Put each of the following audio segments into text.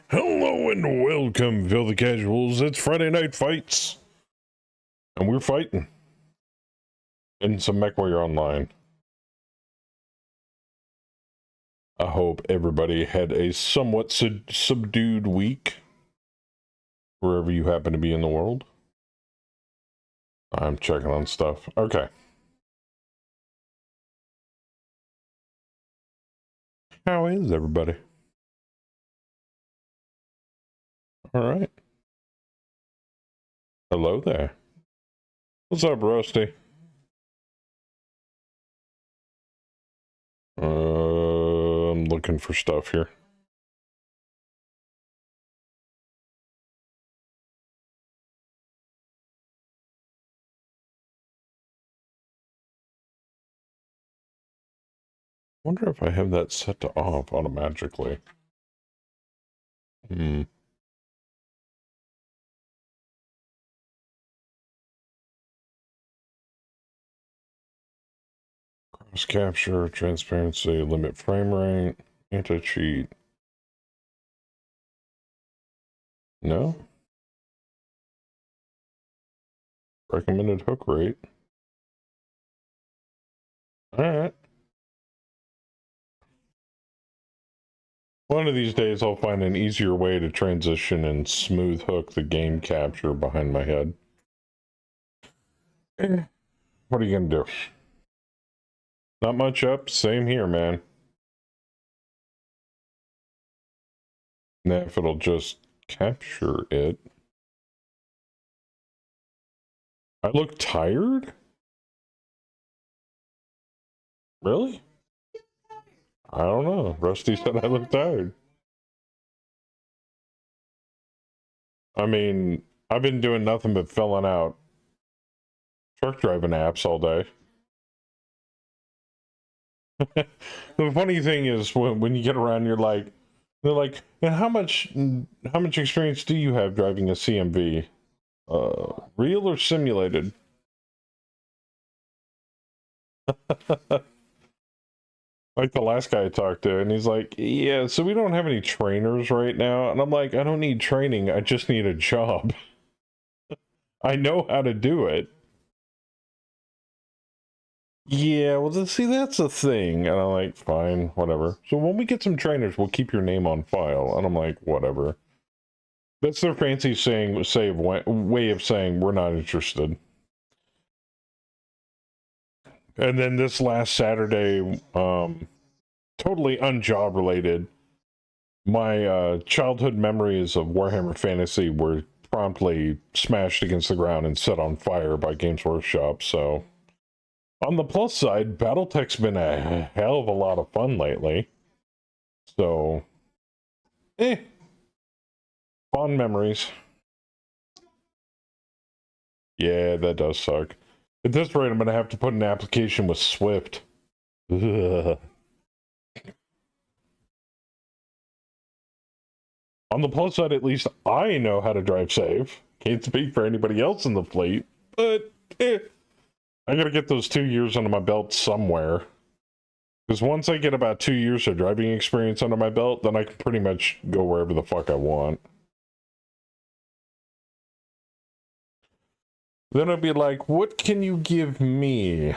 Hello and welcome, Filthy Casuals. It's Friday Night Fights. And we're fighting. In some MechWarrior Online. I hope everybody had a somewhat subdued week. Wherever you happen to be in the world. I'm checking on stuff. Okay. How is everybody? Alright. Hello there. What's up, Rusty? I'm looking for stuff here. Wonder if I have that set to off automatically. Cross capture, transparency, limit frame rate, anti-cheat. No? Recommended hook rate. Alright. One of these days I'll find an easier way to transition and smooth hook the game capture behind my head. What are you gonna do? Not much up. Same here, man. Now if it'll just capture it. I look tired? Really? I don't know. Rusty said I look tired. I mean, I've been doing nothing but filling out truck driving apps all day. The funny thing is when you get around, they're like, and how much experience do you have driving a CMV? Real or simulated? Like the last guy I talked to, and he's like, yeah, so we don't have any trainers right now. And I'm like, I don't need training, I just need a job. I know how to do it. Yeah, well, see, that's a thing. And I'm like, fine, whatever. So when we get some trainers, we'll keep your name on file. And I'm like, whatever. That's their fancy way of saying we're not interested. And then this last Saturday, totally unjob related, my childhood memories of Warhammer Fantasy were promptly smashed against the ground and set on fire by Games Workshop. So, on the plus side, Battletech's been a hell of a lot of fun lately. So, fond memories. Yeah, that does suck. At this rate, I'm going to have to put an application with Swift. Ugh. On the plus side, at least I know how to drive safe. Can't speak for anybody else in the fleet, but I gotta get those 2 years under my belt somewhere. Because once I get about 2 years of driving experience under my belt, then I can pretty much go wherever the fuck I want. Then I'd be like, what can you give me?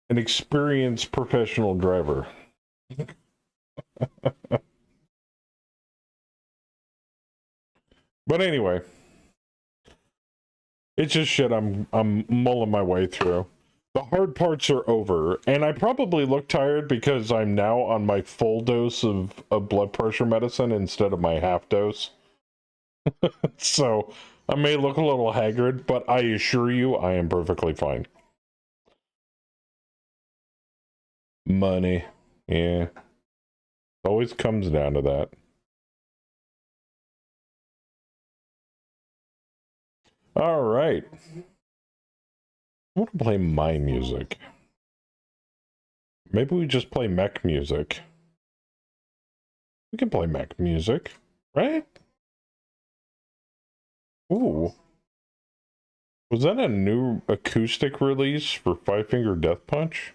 An experienced professional driver. But anyway, it's just shit I'm mulling my way through. The hard parts are over, and I probably look tired because I'm now on my full dose of blood pressure medicine instead of my half dose. So I may look a little haggard, but I assure you I am perfectly fine. Money. Yeah. Always comes down to that. All right. I want to play my music. Maybe we just play mech music. We can play mech music, right? Ooh. Was that a new acoustic release for Five Finger Death Punch?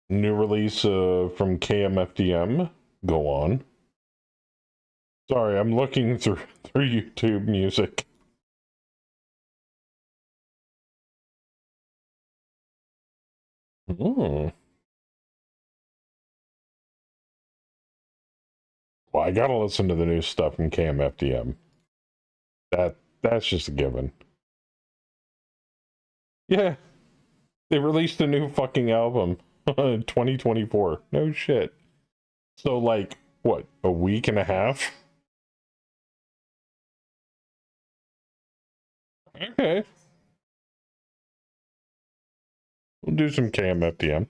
New release from KMFDM. Go on. Sorry, I'm looking through YouTube music. Hmm. Well, I gotta listen to the new stuff from KMFDM. That's just a given. Yeah, they released a new fucking album in 2024. No shit. So like, what, a week and a half? Okay. We'll do some KMFDM.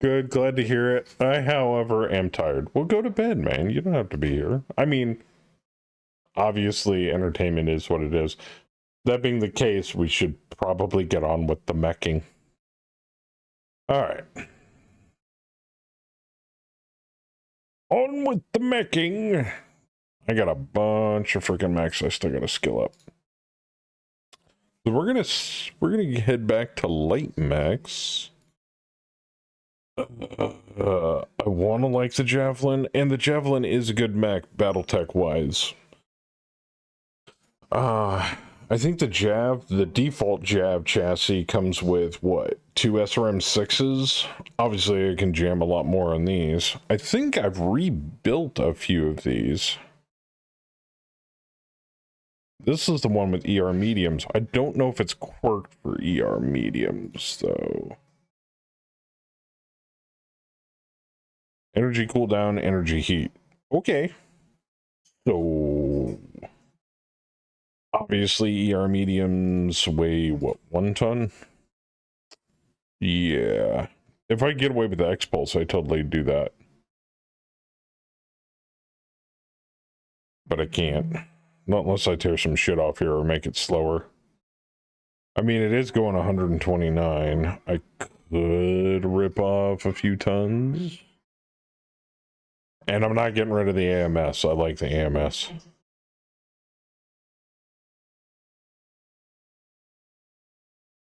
Good, glad to hear it. I, however, am tired. Well, go to bed, man. You don't have to be here. I mean, obviously, entertainment is what it is. That being the case, we should probably get on with the meching. Alright. On with the meching! I got a bunch of freaking mechs I still gotta skill up. So we're gonna head back to light mechs. I want to like the Javelin, and the Javelin is a good mech, Battletech wise. I think the default Jav chassis comes with what, 2 SRM6s? Obviously, I can jam a lot more on these. I think I've rebuilt a few of these. This is the one with ER mediums. I don't know if it's quirked for ER mediums, though. Energy cooldown, energy heat. Okay. So, obviously, ER mediums weigh, what, 1 ton? Yeah. If I get away with the X-Pulse, I totally do that. But I can't. Not unless I tear some shit off here or make it slower. I mean, it is going 129. I could rip off a few tons. And I'm not getting rid of the AMS. I like the AMS.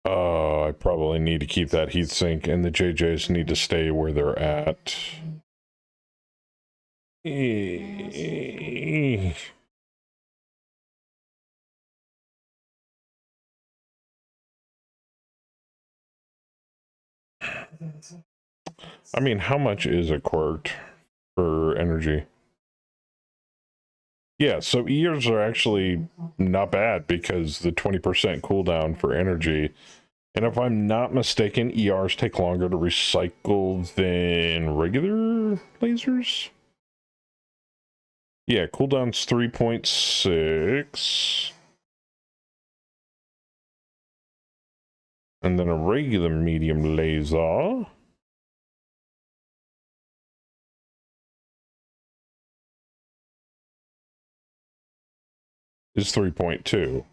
I probably need to keep that heatsink, and the JJs need to stay where they're at. I mean, how much is it quirked for energy? Yeah, so ERs are actually not bad because the 20% cooldown for energy. And if I'm not mistaken, ERs take longer to recycle than regular lasers? Yeah, cooldown's 3.6. And then a regular medium laser is 3.2.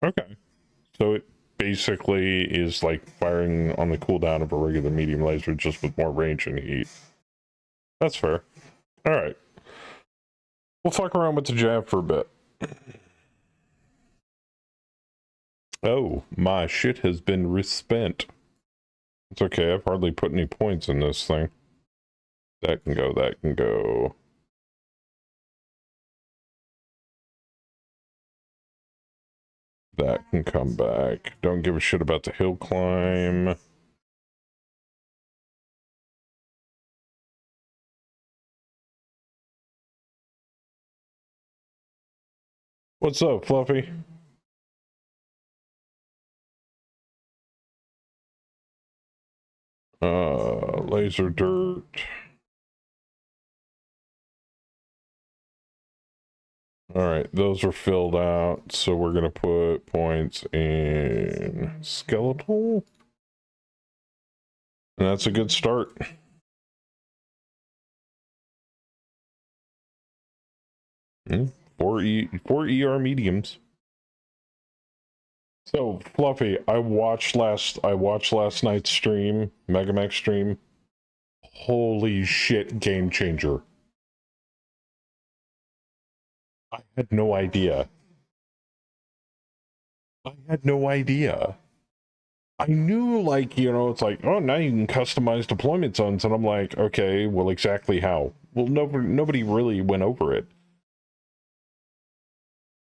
Okay. So it basically is like firing on the cooldown of a regular medium laser, just with more range and heat. That's fair. Alright. We'll fuck around with the jab for a bit. Oh, my shit has been respent. It's okay, I've hardly put any points in this thing. That can go, that can go. That can come back. Don't give a shit about the hill climb. What's up, Fluffy? Laser dirt. Alright, those are filled out, so we're gonna put points in skeletal. And that's a good start. Four ER mediums. So Fluffy, I watched last night's stream, Megamech stream. Holy shit, game changer. I had no idea. I had no idea. I knew, like, you know, it's like, oh, now you can customize deployment zones, and I'm like, okay, well, exactly how? Well, nobody really went over it.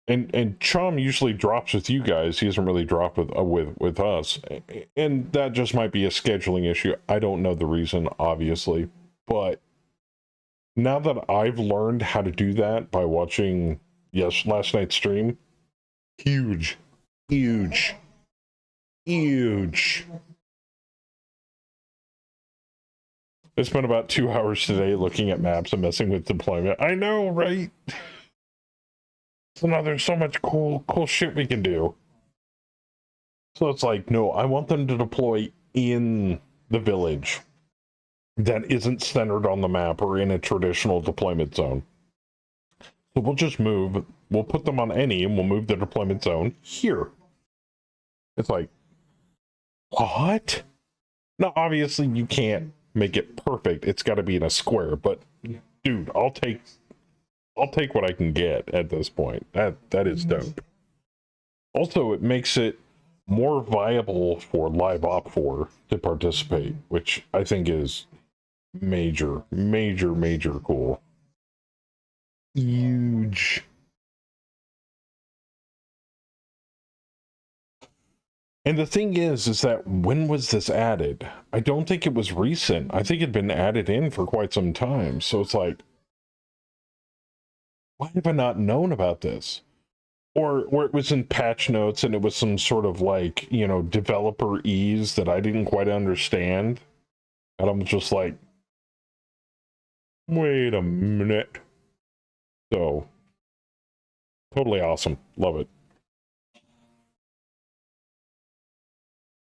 And Chom usually drops with you guys. He doesn't really drop with us, and that just might be a scheduling issue. I don't know the reason, obviously, but now that I've learned how to do that by watching last night's stream, huge, huge, huge. I spent about 2 hours today looking at maps and messing with deployment. I know, right? So now there's so much cool shit we can do. So it's like, no, I want them to deploy in the village that isn't centered on the map or in a traditional deployment zone. So we'll just move, we'll put them on any, and we'll move the deployment zone here. It's like, what? Now, obviously, you can't make it perfect. It's got to be in a square, but dude, I'll take what I can get at this point. That is dope. Also, it makes it more viable for Live Op 4 to participate, which I think is major cool. Huge. And the thing is that when was this added? I don't think it was recent. I think it'd been added in for quite some time. So it's like, why have I not known about this? Or it was in patch notes and it was some sort of, like, you know, developer ease that I didn't quite understand. And I'm just like, wait a minute. So, totally awesome. Love it.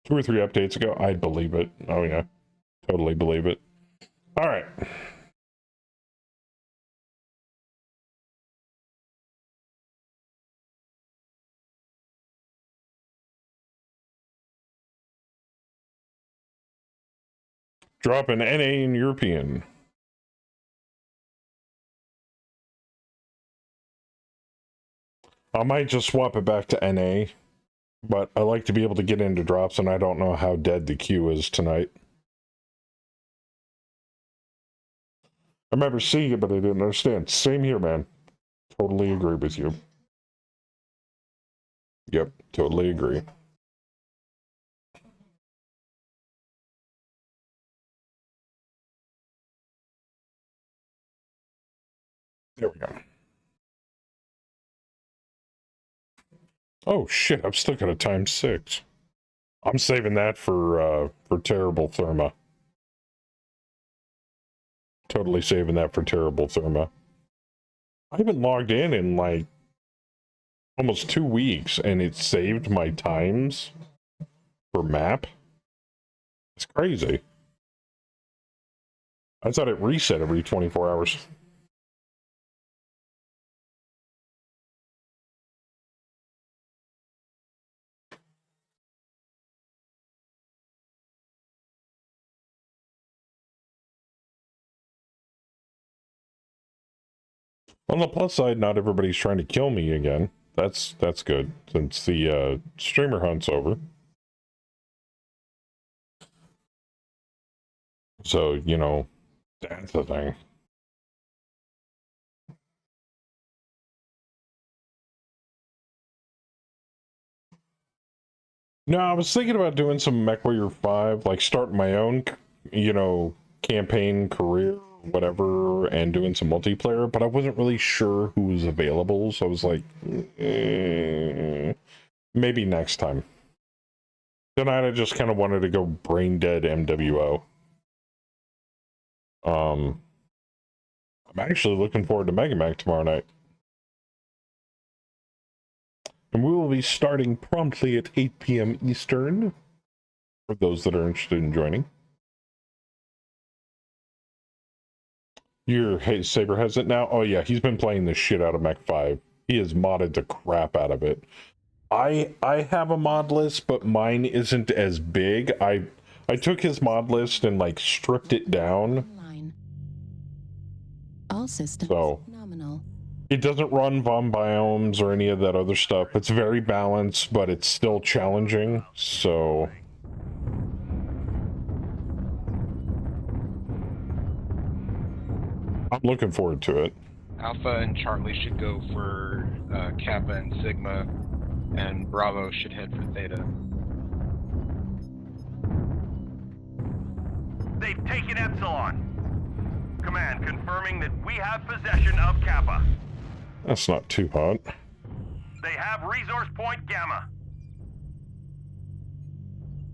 2 or 3 updates ago, I'd believe it. Oh yeah, totally believe it. All right. Drop an NA in European. I might just swap it back to NA, but I like to be able to get into drops, and I don't know how dead the queue is tonight. I remember seeing it, but I didn't understand. Same here, man. Totally agree with you. Yep, totally agree. There we go. Oh shit, I've still got a ×6. I'm saving that for Terrible Therma. Totally saving that for Terrible Therma. I haven't logged in like almost 2 weeks, and it saved my times for map. It's crazy. I thought it reset every 24 hours. On the plus side, not everybody's trying to kill me again. That's good, since the streamer hunt's over. So, you know, that's the thing. No, I was thinking about doing some MechWarrior 5, like starting my own, you know, campaign, career, whatever, and doing some multiplayer, but I wasn't really sure who was available, so I was like, maybe next time. Tonight I just kind of wanted to go brain dead MWO. I'm actually looking forward to MegaMech tomorrow night. And we will be starting promptly at 8 p.m. Eastern, for those that are interested in joining. Your Saber has it now? Oh yeah, he's been playing the shit out of Mech 5. He has modded the crap out of it. I have a mod list, but mine isn't as big. I took his mod list and like stripped it down. All systems so nominal. It doesn't run VOM biomes or any of that other stuff. It's very balanced, but it's still challenging. So I'm looking forward to it. Alpha and Charlie should go for Kappa and Sigma, and Bravo should head for Theta. They've taken Epsilon. Command confirming that we have possession of Kappa. That's not too hot. They have resource point Gamma.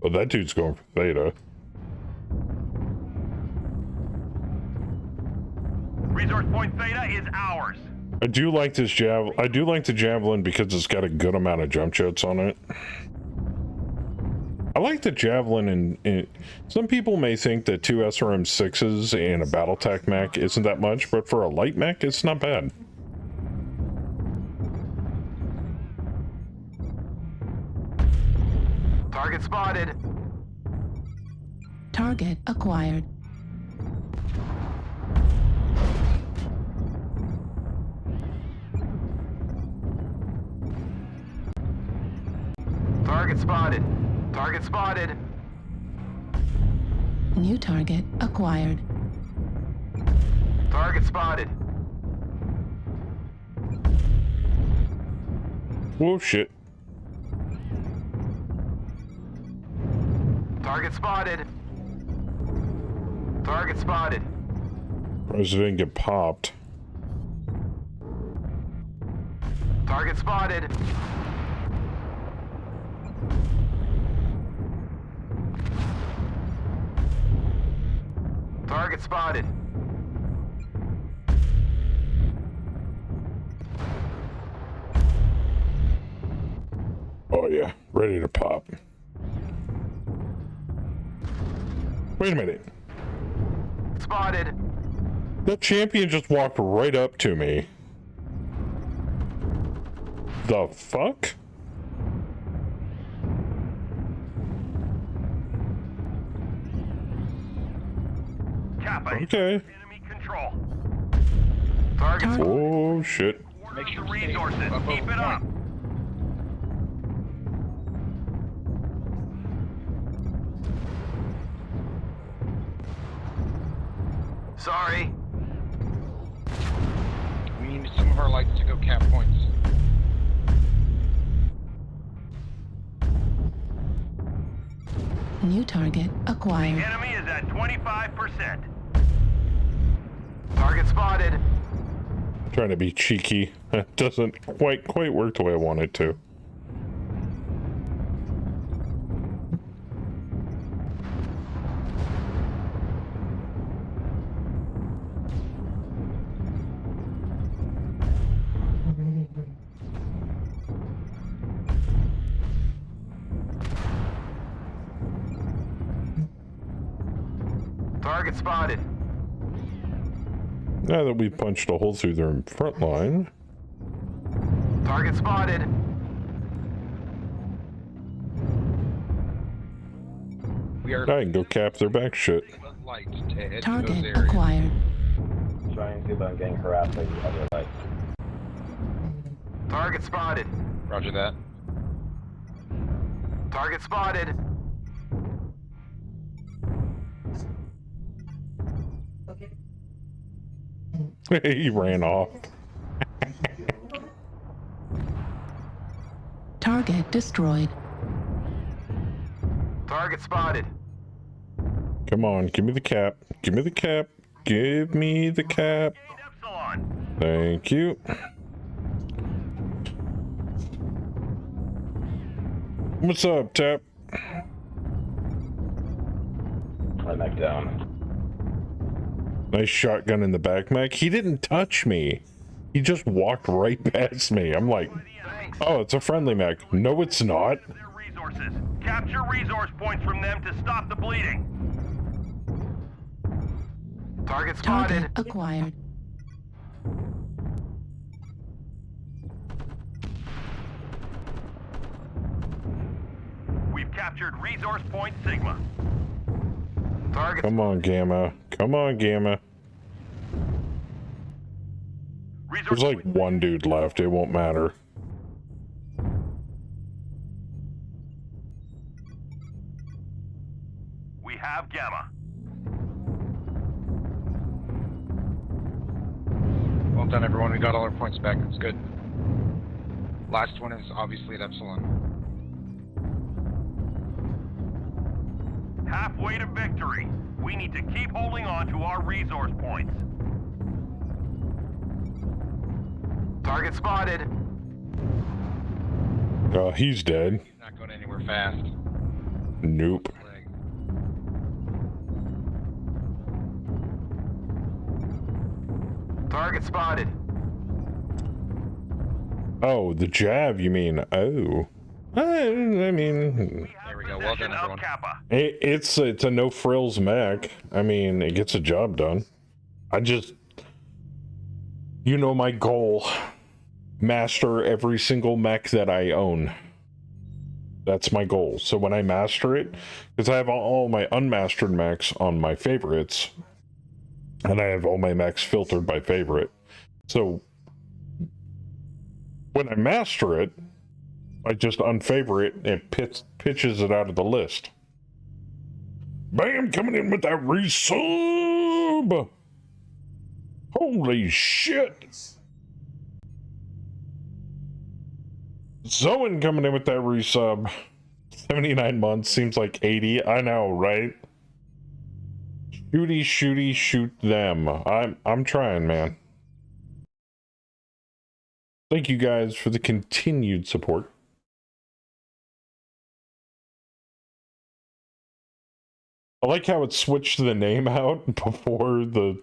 But that dude's going for Theta. Resource point Theta is ours. I do like this I do like the Javelin because it's got a good amount of jump jets on it. I like the Javelin, and some people may think that 2 SRM-6s and a Battletech mech isn't that much, but for a light mech, it's not bad. Target spotted. Target acquired. Target spotted. Target spotted. New target acquired. Target spotted. Whoa, shit. Target spotted. Target spotted. President get popped. Target spotted. Target spotted. Oh yeah, ready to pop. Wait a minute. Spotted. That champion just walked right up to me. The fuck? Kappa. Okay. Enemy control. Target spotted. Oh shit. Make sure the you stay resources. above Keep it up. point. Sorry. We need some of our lights to go cap points. New target acquired. Enemy is at 25%. Target spotted. Trying to be cheeky. It doesn't quite work the way I want it to. Target spotted. Now that we've punched a hole through their front line. Target spotted. We are I can go cap their back shit. lights to head to Target those areas. acquired. Trying to see if I'm getting harassed by the other lights. Target spotted. Roger that. Target spotted. He ran off. Target destroyed. Target spotted. Come on, give me the cap. Give me the cap. Give me the cap. Epsilon. Thank you. What's up, Tap? I'm back down. Nice shotgun in the back, Mac. He didn't touch me. He just walked right past me. I'm like, oh, it's a friendly Mac. No, it's not. Their resources. Capture resource points from them to stop the bleeding. Target spotted. Target acquired. We've captured resource point Sigma. Target. Come on, Gamma. Come on, Gamma. Resource There's like one dude left. It won't matter. We have Gamma. done, everyone. We got all our points back. It's good. Last one is obviously at Epsilon. Halfway to victory. We need to keep holding on to our resource points. Target spotted. He's dead. He's not going anywhere fast. Nope. Flag. Target spotted. Oh, the Jav, you mean? Oh. I mean, We have There we go. Well done, possession of everyone. Kappa. it's a no frills mech. I mean, it gets a job done. I just, you know, my goal: master every single mech that I own. That's my goal. So when I master it, because I have all my unmastered mechs on my favorites, and I have all my mechs filtered by favorite. So when I master it, I just unfavor it and pitches it out of the list. Bam, coming in with that resub. Holy shit. Zoan coming in with that resub. 79 months, seems like 80. I know, right? Shooty, shoot them. I'm trying, man. Thank you guys for the continued support. I like how it switched the name out before the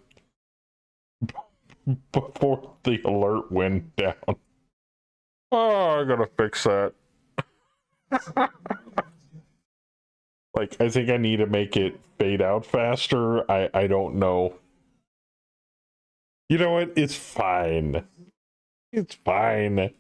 alert went down. Oh, I gotta fix that. Like, I think I need to make it fade out faster. I don't know. You know what? It's fine. It's fine.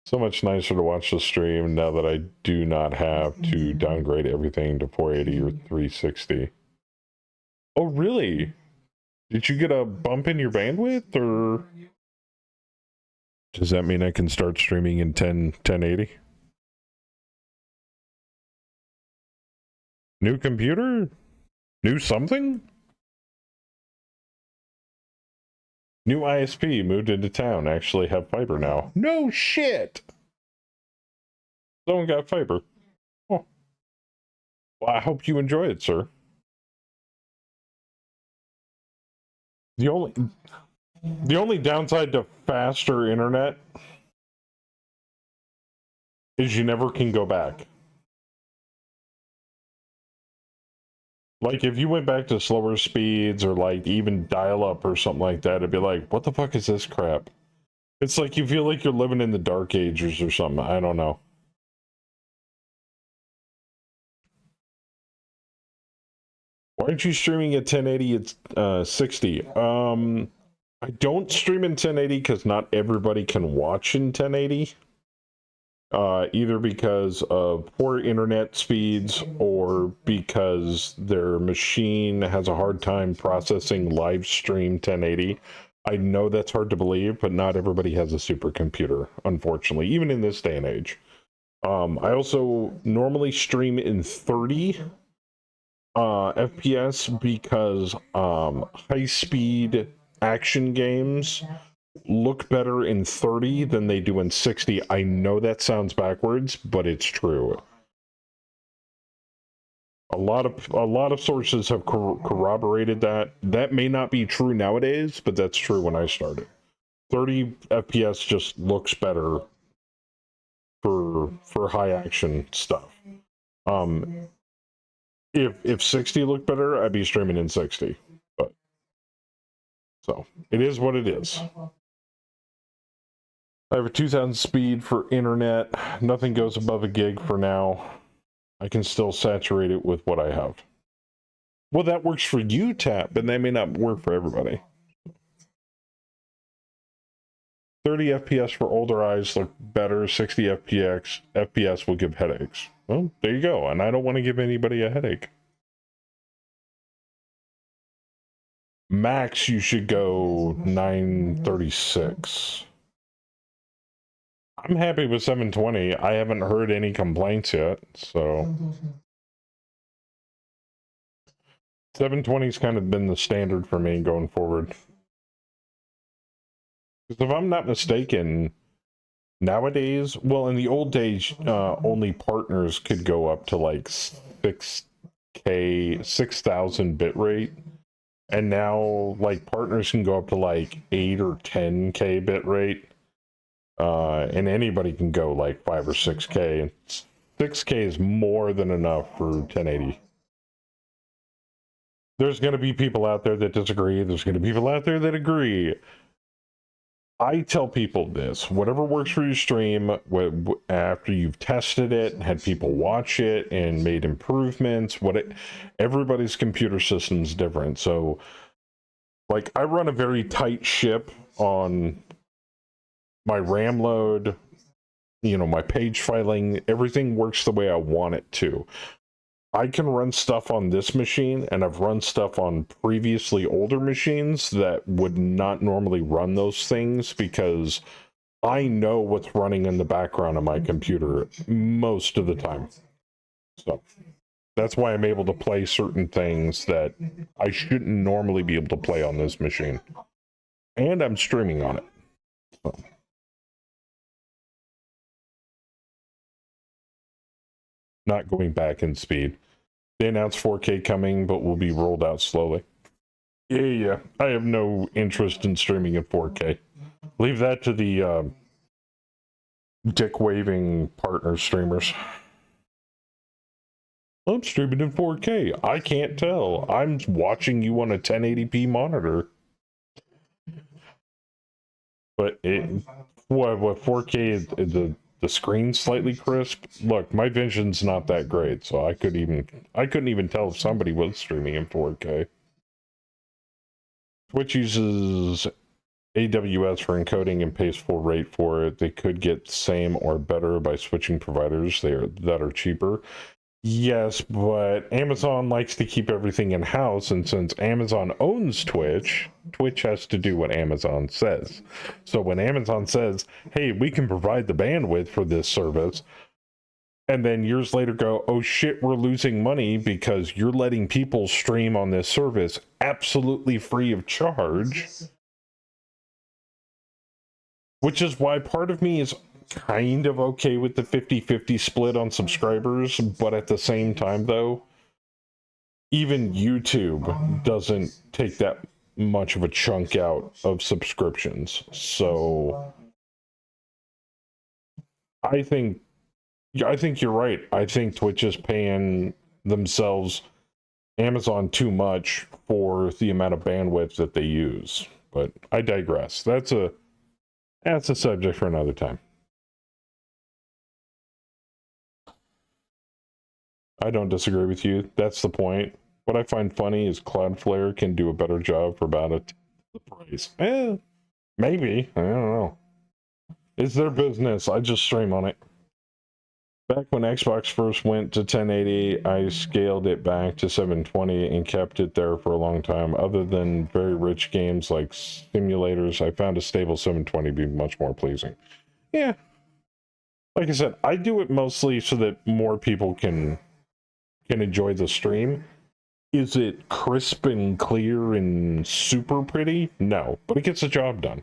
So much nicer to watch the stream now that I do not have to downgrade everything to 480 or 360. Oh, really? Did you get a bump in your bandwidth, or does that mean I can start streaming in 1080? New computer? New something? New ISP moved into town. Actually have fiber now. No shit! Someone got fiber. Oh. Well, I hope you enjoy it, sir. The only downside to faster internet is you never can go back. Like, if you went back to slower speeds or, like, even dial-up or something like that, it'd be like, what the fuck is this crap? It's like you feel like you're living in the Dark Ages or something. I don't know. Why aren't you streaming at 1080 at 60? I don't stream in 1080 because not everybody can watch in 1080. Either because of poor internet speeds or because their machine has a hard time processing live stream 1080. I know that's hard to believe, but not everybody has a supercomputer, unfortunately, even in this day and age. I also normally stream in 30 FPS because high-speed action games look better in 30 than they do in 60. I know that sounds backwards, but it's true. A lot of sources have corroborated that. That may not be true nowadays, but that's true when I started. 30 FPS just looks better for high action stuff. If 60 looked better, I'd be streaming in 60. But so it is what it is. I have a 2000 speed for internet. Nothing goes above a gig for now. I can still saturate it with what I have. Well, that works for you, Tap, but that may not work for everybody. 30 FPS for older eyes look better. 60 FPS will give headaches. Well, there you go. And I don't want to give anybody a headache. Max, you should go 936. I'm happy with 720. I haven't heard any complaints yet, so 720's kind of been the standard for me going forward. Because if I'm not mistaken, nowadays, well, in the old days, only partners could go up to like 6,000 bitrate. And now, like, partners can go up to like 8 or 10K bitrate. And anybody can go like 5 or 6K. And 6K is more than enough for 1080. There's going to be people out there that disagree. There's going to be people out there that agree. I tell people this, whatever works for your stream, after you've tested it, had people watch it and made improvements, everybody's computer system's different. So, like, I run a very tight ship on my RAM load, my page filing, everything works the way I want it to. I can run stuff on this machine, and I've run stuff on previously older machines that would not normally run those things because I know what's running in the background of my computer most of the time. So that's why I'm able to play certain things that I shouldn't normally be able to play on this machine. And I'm streaming on it. So. Not going back in speed. They announced 4K coming, but will be rolled out slowly. Yeah. I have no interest in streaming in 4K. Leave that to the dick-waving partner streamers. I'm streaming in 4K. I can't tell. I'm watching you on a 1080p monitor. But what 4K, the screen's slightly crisp. Look, my vision's not that great, so I couldn't even tell if somebody was streaming in 4K. Twitch uses AWS for encoding and pays full rate for it. They could get same or better by switching providers that are cheaper. Yes, but Amazon likes to keep everything in-house, and since Amazon owns Twitch, Twitch has to do what Amazon says. So when Amazon says, hey, we can provide the bandwidth for this service, and then years later go, oh shit, we're losing money because you're letting people stream on this service absolutely free of charge, which is why part of me is kind of okay with the 50-50 split on subscribers, but at the same time though, even YouTube doesn't take that much of a chunk out of subscriptions. So I think you're right. I think Twitch is paying themselves, Amazon, too much for the amount of bandwidth that they use. But I digress. That's a subject for another time. I don't disagree with you. That's the point. What I find funny is Cloudflare can do a better job for about the price. Maybe. I don't know. It's their business. I just stream on it. Back when Xbox first went to 1080, I scaled it back to 720 and kept it there for a long time. Other than very rich games like simulators, I found a stable 720 be much more pleasing. Yeah. Like I said, I do it mostly so that more people can enjoy the stream. Is it crisp and clear and super pretty? No, but it gets the job done.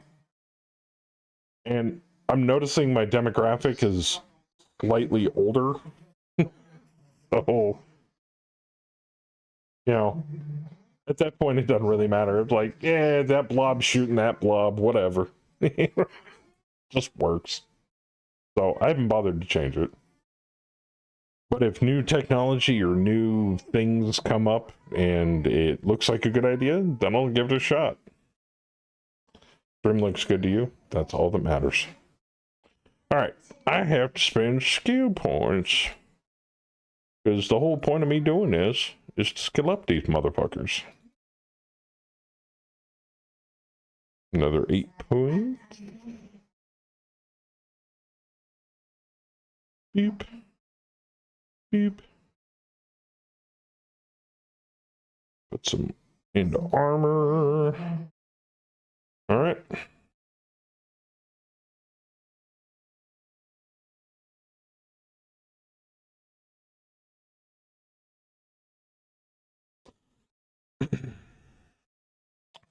And I'm noticing my demographic is slightly older. So, at that point it doesn't really matter. It's like, yeah, that blob shooting that blob, whatever. Just works. So I haven't bothered to change it. But if new technology or new things come up and it looks like a good idea, then I'll give it a shot. Stream looks good to you. That's all that matters. Alright, I have to spend skill points. Because the whole point of me doing this is to skill up these motherfuckers. Another 8 points. Beep. Beep. Put some into armor. Alright.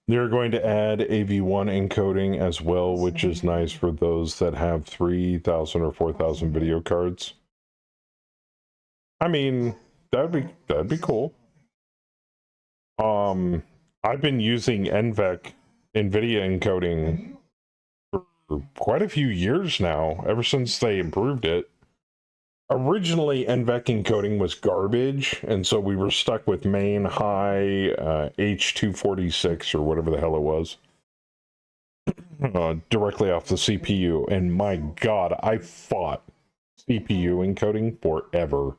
They're going to add AV1 encoding as well, which is nice for those that have 3,000 or 4,000 video cards. I mean, that'd be cool. I've been using NVENC NVIDIA encoding for quite a few years now, ever since they improved it. Originally, NVENC encoding was garbage, and so we were stuck with main, high, H246, or whatever the hell it was, directly off the CPU. And my god, I fought CPU encoding forever.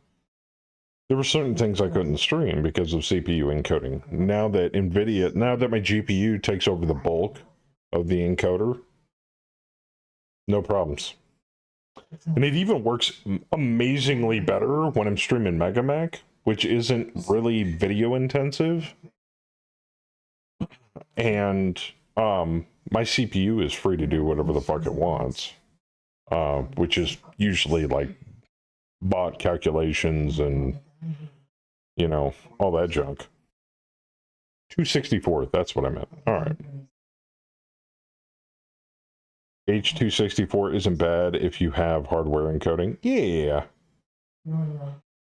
There were certain things I couldn't stream because of CPU encoding. Now that my GPU takes over the bulk of the encoder, no problems. And it even works amazingly better when I'm streaming MegaMac, which isn't really video intensive. And my CPU is free to do whatever the fuck it wants, which is usually like bot calculations and, you know, all that junk. 264, that's what I meant. All right. H264 isn't bad if you have hardware encoding. Yeah.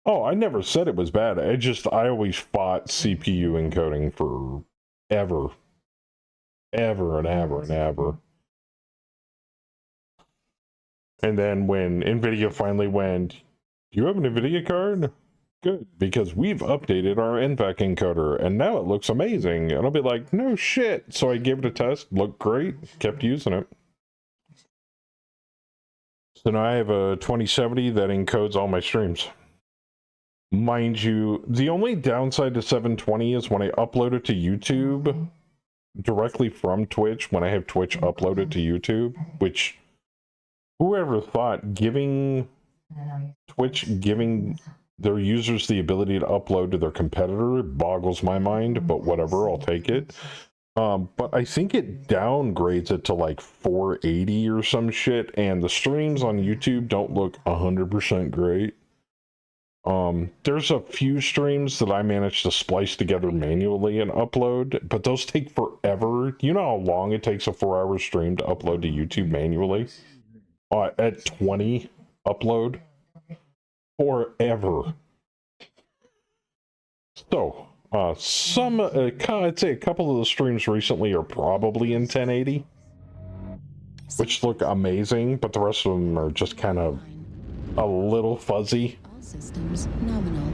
Oh, I never said it was bad. I always fought CPU encoding for ever and ever. And then when NVIDIA finally went, do you have an NVIDIA card? Good, because we've updated our NVENC encoder, and now it looks amazing. And I'll be like, no shit. So I gave it a test, looked great, kept using it. So now I have a 2070 that encodes all my streams. Mind you, the only downside to 720 is when I upload it to YouTube directly from Twitch, when I have Twitch uploaded to YouTube, which whoever thought giving their users the ability to upload to their competitor boggles my mind, but whatever, I'll take it. But I think it downgrades it to like 480 or some shit, and the streams on YouTube don't look 100% great. There's a few streams that I managed to splice together manually and upload, but those take forever. You know how long it takes a 4-hour stream to upload to YouTube manually? At 20 upload? Forever. So, I'd say a couple of the streams recently are probably in 1080, which look amazing, but the rest of them are just kind of a little fuzzy. All systems nominal.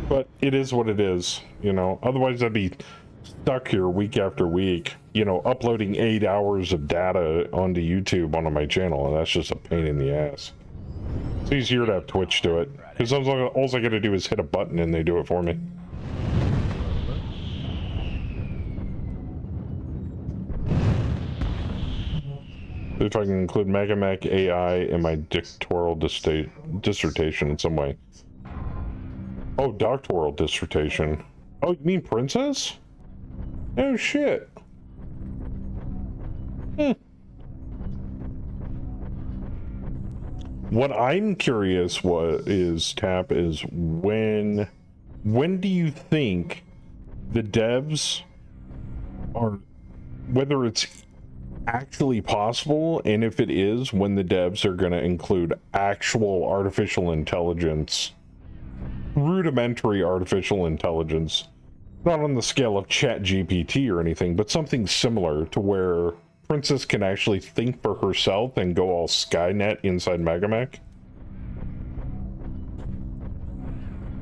But it is what it is, you know. Otherwise, I'd be stuck here week after week, you know, uploading 8 hours of data onto YouTube onto my channel, and that's just a pain in the ass. It's easier to have Twitch do it, because all I gotta do is hit a button and they do it for me. If I can include MegaMac AI in my doctoral dissertation in some way. Oh, doctoral dissertation. Oh, you mean princess? Oh, shit. What I'm curious Tap, is when do you think the devs are, whether it's actually possible, and if it is, when the devs are going to include actual artificial intelligence, rudimentary artificial intelligence, not on the scale of ChatGPT or anything, but something similar to where Princess can actually think for herself and go all Skynet inside MegaMac?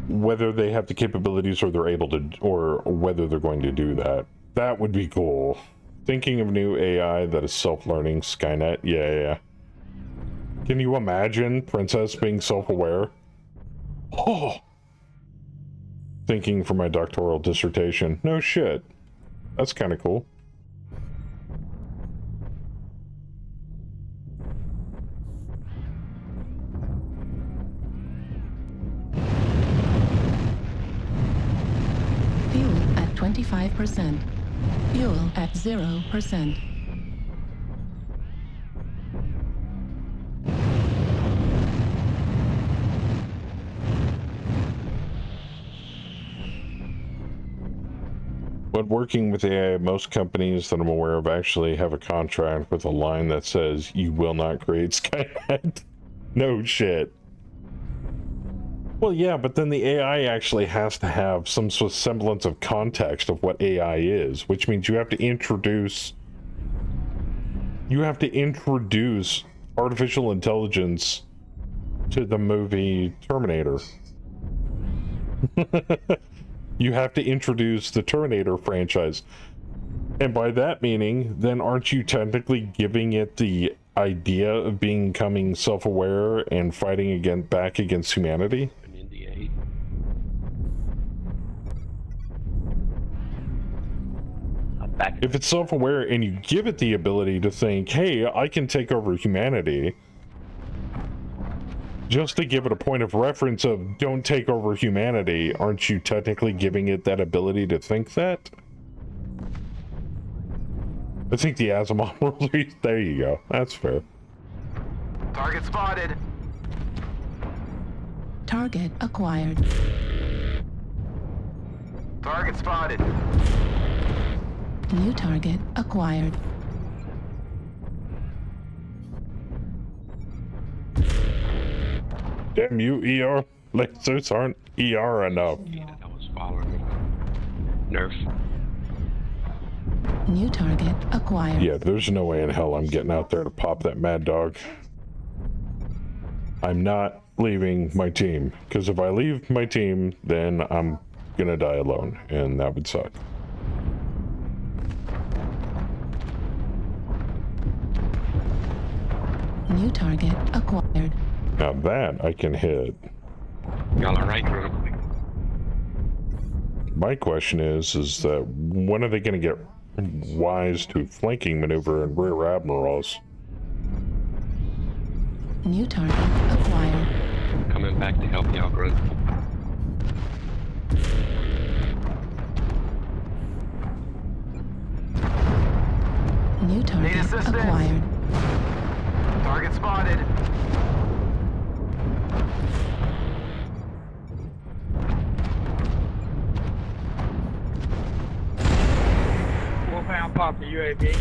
Whether they have the capabilities or they're able to, or whether they're going to do that. That would be cool. Thinking of new AI that is self-learning, Skynet, yeah. Can you imagine Princess being self-aware? Oh! Thinking for my doctoral dissertation. No shit. That's kind of cool. Fuel at 25%. Fuel at 0%. What working with AI, most companies that I'm aware of actually have a contract with a line that says you will not create Skynet. No shit. Well, yeah, but then the AI actually has to have some sort of semblance of context of what AI is, which means you have to introduce artificial intelligence to the movie Terminator. You have to introduce the Terminator franchise. And by that meaning, then aren't you technically giving it the idea of becoming self-aware and fighting back against humanity? If it's self-aware and you give it the ability to think, hey, I can take over humanity, just to give it a point of reference of don't take over humanity, aren't you technically giving it that ability to think that? I think the Asimov rule, there you go. That's fair. Target spotted. Target acquired. Target spotted. New target acquired. Damn you, ER. Lasers aren't ER enough. Yeah, that was following me. Nerf. New target acquired. Yeah, there's no way in hell I'm getting out there to pop that mad dog. I'm not leaving my team, because if I leave my team, then I'm gonna die alone, and that would suck. New target acquired. Now that I can hit. Y'all alright, group? My question is that when are they gonna get wise to flanking maneuver and rear admirals? New target acquired. Coming back to help y'all, group. New target assistance. acquired. Target spotted. Wolfhound pop the UAV.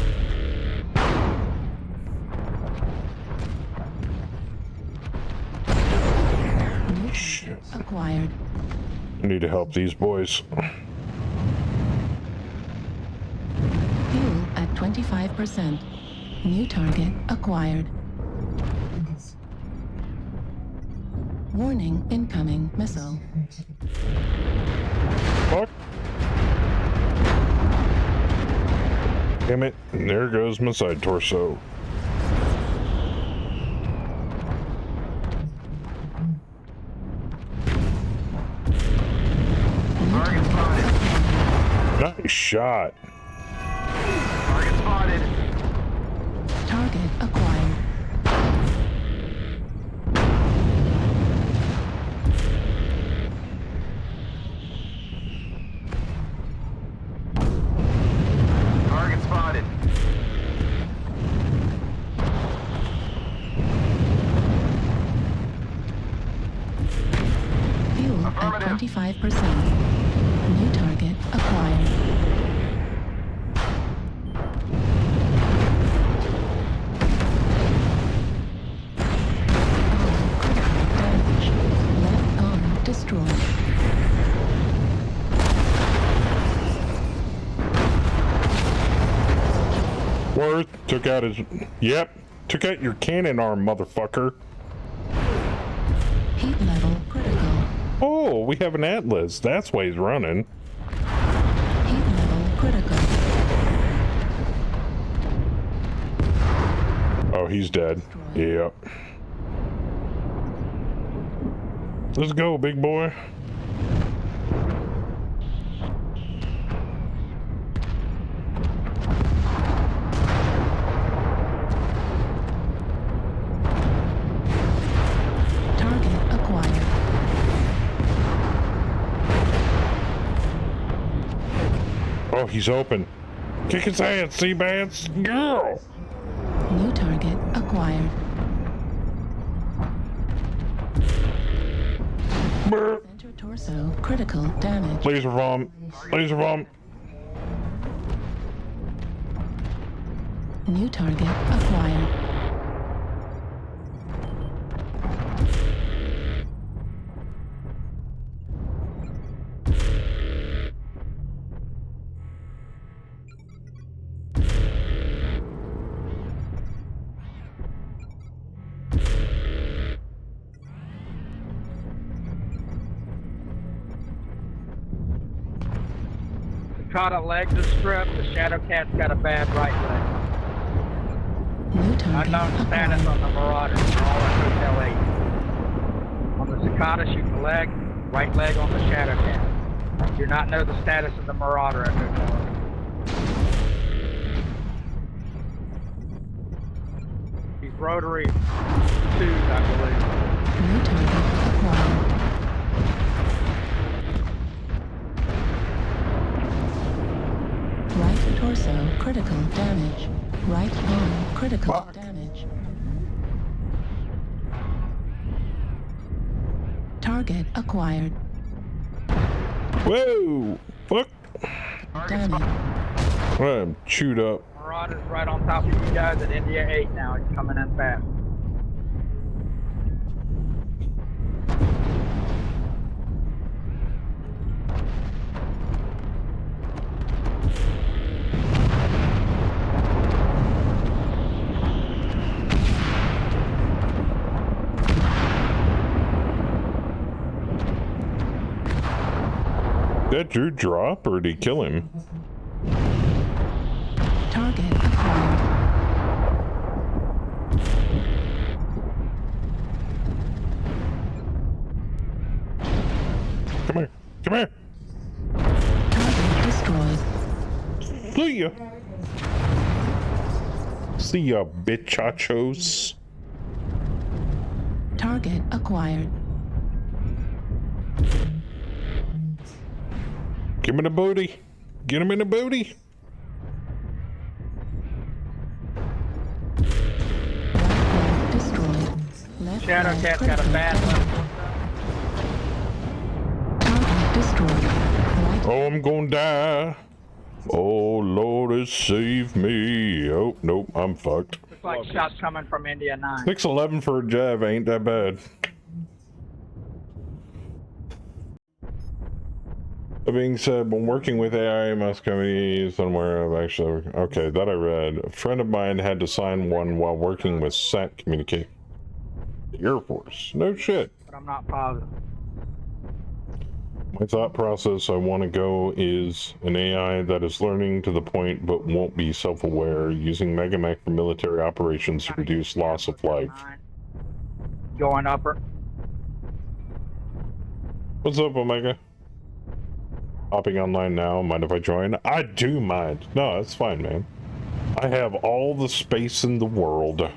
New target acquired. I need to help these boys. Fuel at 25%. New target acquired. Warning, incoming missile. Fuck. Damn it. There goes my side torso. Target spotted. Nice shot. Target spotted. Target acquired. Target spotted. Fuel at Affirmative. 25%. New target acquired. Damage. Left arm destroyed. Worth took out his. Yep. Took out your cannon arm, motherfucker. Heat level critical. Oh, we have an Atlas. That's why he's running. Heat level critical. Oh, he's dead. Yep. Let's go, big boy. Target acquired. Oh, he's open. Kick his ass, Seabass. Girl. New target acquired. Brr. Center torso critical damage. Laser bomb. Laser bomb. New target acquired. Caught legs are stripped. The Shadow Cat's got a bad right leg. New target Unknown status acquired. on the Marauders. They're all at Hotel 8. On the Cicada, shoot the leg. Right leg on the Shadow Cat. Do not know the status of the Marauder at Hotel 8. He's rotary 2, I believe. New target acquired. Right torso critical damage. Right bone critical damage. Target acquired. Whoa! Fuck! Damage. I'm chewed up. Marauder's right on top of you guys at India 8 now. He's coming in fast. Did Drew drop or did he kill him? Target acquired. Come here. Come here. Target destroyed. See ya. See ya, bitchachos. Target acquired. Give me the booty. Get him in the booty. Right leg destroyed. Left Shadow leg Cat's got a critical bad damage. left. Target destroyed. Right Oh, I'm gonna die. Oh, Lord, save me. Oh, nope, I'm fucked. Looks like shots coming from India 9. 611 for a jab ain't that bad. That being said, when working with AI, must be somewhere of actually. Okay, that I read. A friend of mine had to sign one while working with SAT Communicate. The Air Force. No shit. But I'm not positive. My thought process I want to go is an AI that is learning to the point but won't be self-aware, using Megamech for military operations to reduce loss of life. Going upper. What's up, Omega? Hopping online now. Mind if I join? I do mind. No, that's fine, man. I have all the space in the world.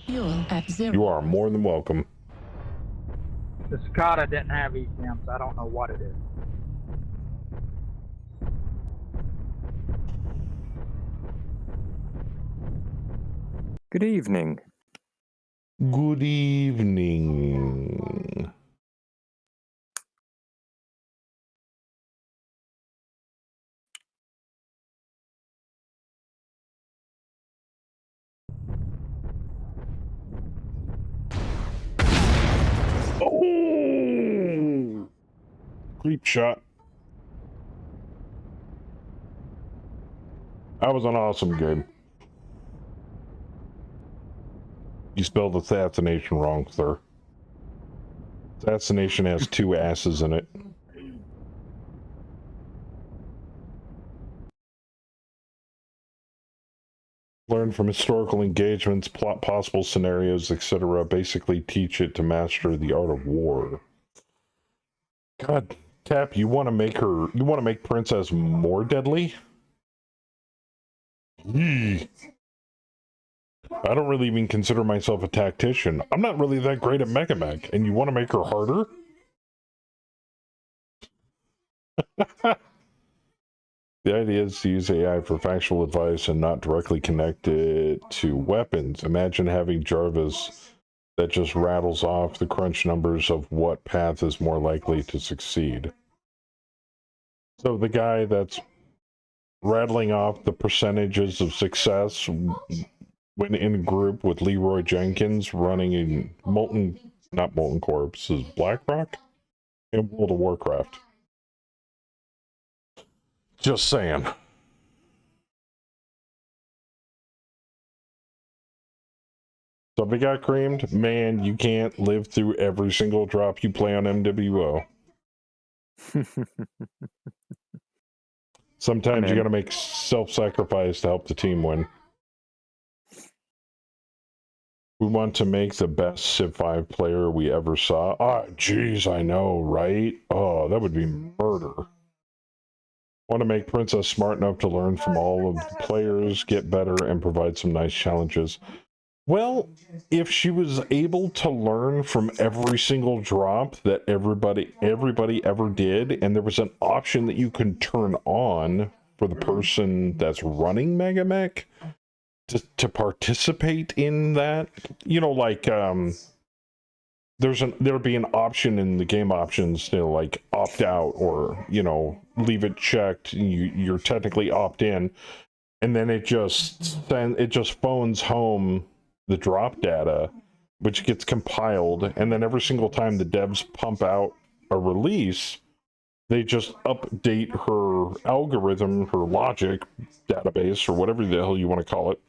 fuel at 0. You are more than welcome. The Cicada didn't have ECMs. I don't know what it is. Good evening. Good evening. Oh! Creep shot. That was an awesome game. You spelled assassination wrong, sir. Assassination has 2 asses in it. Learn from historical engagements, plot possible scenarios, etc. Basically teach it to master the art of war. God, Cap, you want to make Princess more deadly? Yee. I don't really even consider myself a tactician. I'm not really that great at Megamech, and you want to make her harder? The idea is to use AI for factual advice and not directly connect it to weapons. Imagine having Jarvis that just rattles off the crunch numbers of what path is more likely to succeed. So the guy that's rattling off the percentages of success when in a group with Leroy Jenkins running in not Molten Corpse, is BlackRock in World of Warcraft. Just saying. Somebody got creamed? Man, you can't live through every single drop you play on MWO. Sometimes you gotta make self-sacrifice to help the team win. We want to make the best Civ 5 player we ever saw. Ah, jeez, I know, right? Oh, that would be murder. Want to make Princess smart enough to learn from all of the players, get better, and provide some nice challenges. Well, if she was able to learn from every single drop that everybody ever did, and there was an option that you can turn on for the person that's running Megamech to participate in that, you know, like there'd be an option in the game options to like opt out or, you know, leave it checked. You're technically opt in, and then it just phones home the drop data, which gets compiled, and then every single time the devs pump out a release, they just update her algorithm, her logic database, or whatever the hell you want to call it,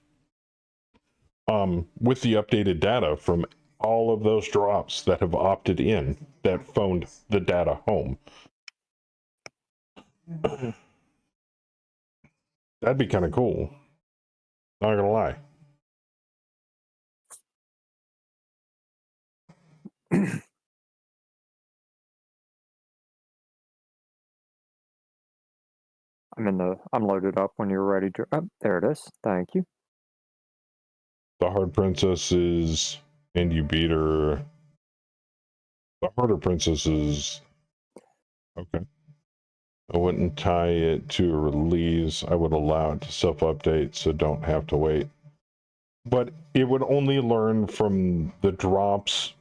with the updated data from all of those drops that have opted in, that phoned the data home. That'd be kind of cool. Not gonna lie. I'm loaded up when you're ready to. Oh, there it is. Thank you. The hard princess is, and you beat her. The harder princess is okay. I wouldn't tie it to a release. I would allow it to self-update, so don't have to wait. But it would only learn from the drops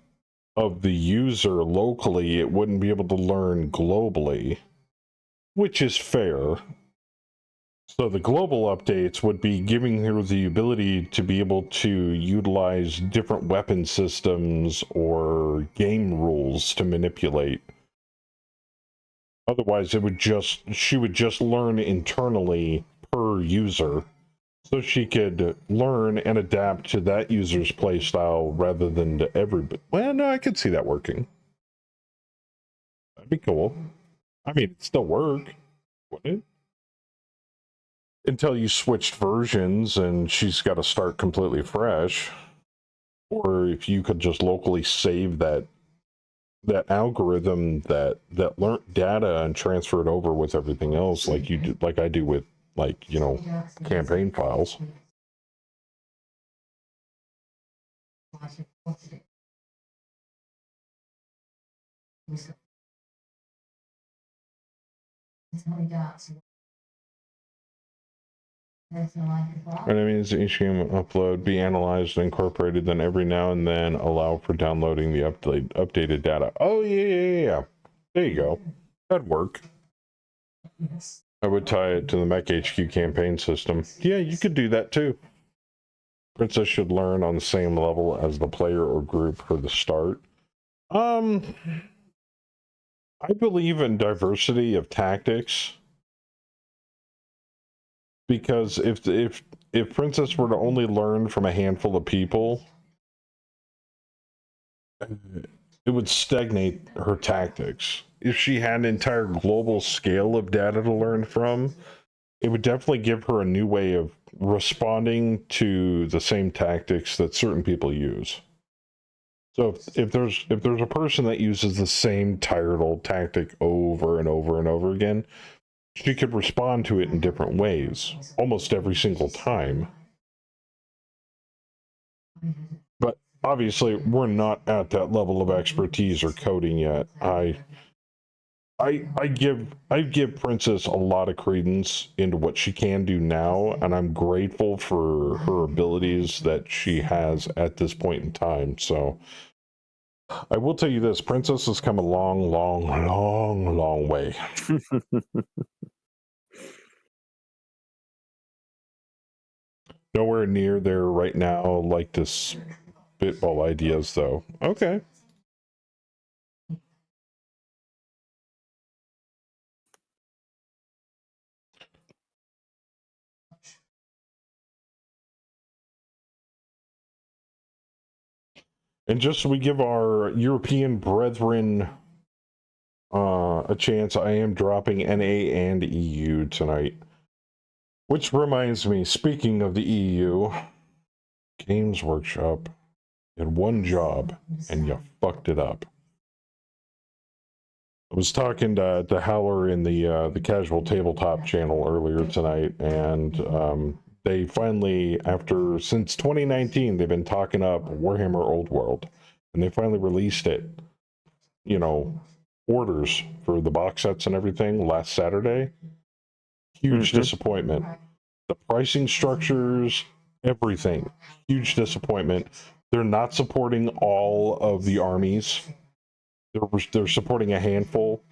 of the user locally. It wouldn't be able to learn globally, which is fair. So the global updates would be giving her the ability to be able to utilize different weapon systems or game rules to manipulate. Otherwise, she would just learn internally per user, so she could learn and adapt to that user's playstyle rather than to everybody. Well, no, I could see that working. That'd be cool. I mean, it'd still work, wouldn't it? Until you switched versions and she's got to start completely fresh. Or if you could just locally save that algorithm that learned data and transfer it over with everything else, like you do, like I do with, like, you know, campaign files. And it means each game upload be analyzed and incorporated, then every now and then allow for downloading the updated data. Oh yeah. There you go. That'd work. I would tie it to the Mech HQ campaign system. Yeah, you could do that too. Princess should learn on the same level as the player or group for the start. I believe in diversity of tactics. Because if Princess were to only learn from a handful of people, it would stagnate her tactics. If she had an entire global scale of data to learn from, it would definitely give her a new way of responding to the same tactics that certain people use. So if there's a person that uses the same tired old tactic over and over and over again, she could respond to it in different ways, almost every single time. But obviously, we're not at that level of expertise or coding yet. I give Princess a lot of credence into what she can do now, and I'm grateful for her abilities that she has at this point in time. So I will tell you this, Princess has come a long, long, long, long way. Nowhere near there right now, like this spitball ideas, though. Okay. And just so we give our European brethren a chance, I am dropping NA and EU tonight. Which reminds me, speaking of the EU, Games Workshop had one job, and you fucked it up. I was talking to Howler in the Casual Tabletop channel earlier tonight, and they finally, since 2019, they've been talking up Warhammer Old World, and they finally released it, orders for the box sets and everything last Saturday. Huge disappointment. The pricing structures, everything. Huge disappointment. They're not supporting all of the armies. They're supporting a handful.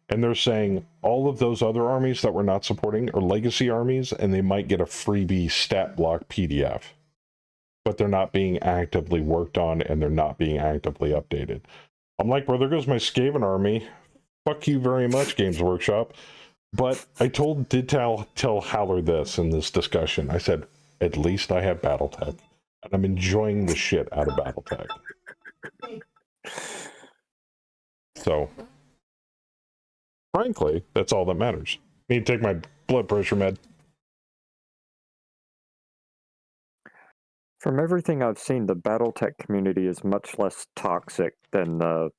And they're saying all of those other armies that we're not supporting are legacy armies, and they might get a freebie stat block PDF. But they're not being actively worked on, and they're not being actively updated. I'm like, well, there goes my Skaven army. Fuck you very much, Games Workshop. But I did tell Howler this in this discussion. I said, at least I have Battletech. And I'm enjoying the shit out of Battletech. So, frankly, that's all that matters. Need to take my blood pressure med. From everything I've seen, the BattleTech community is much less toxic than the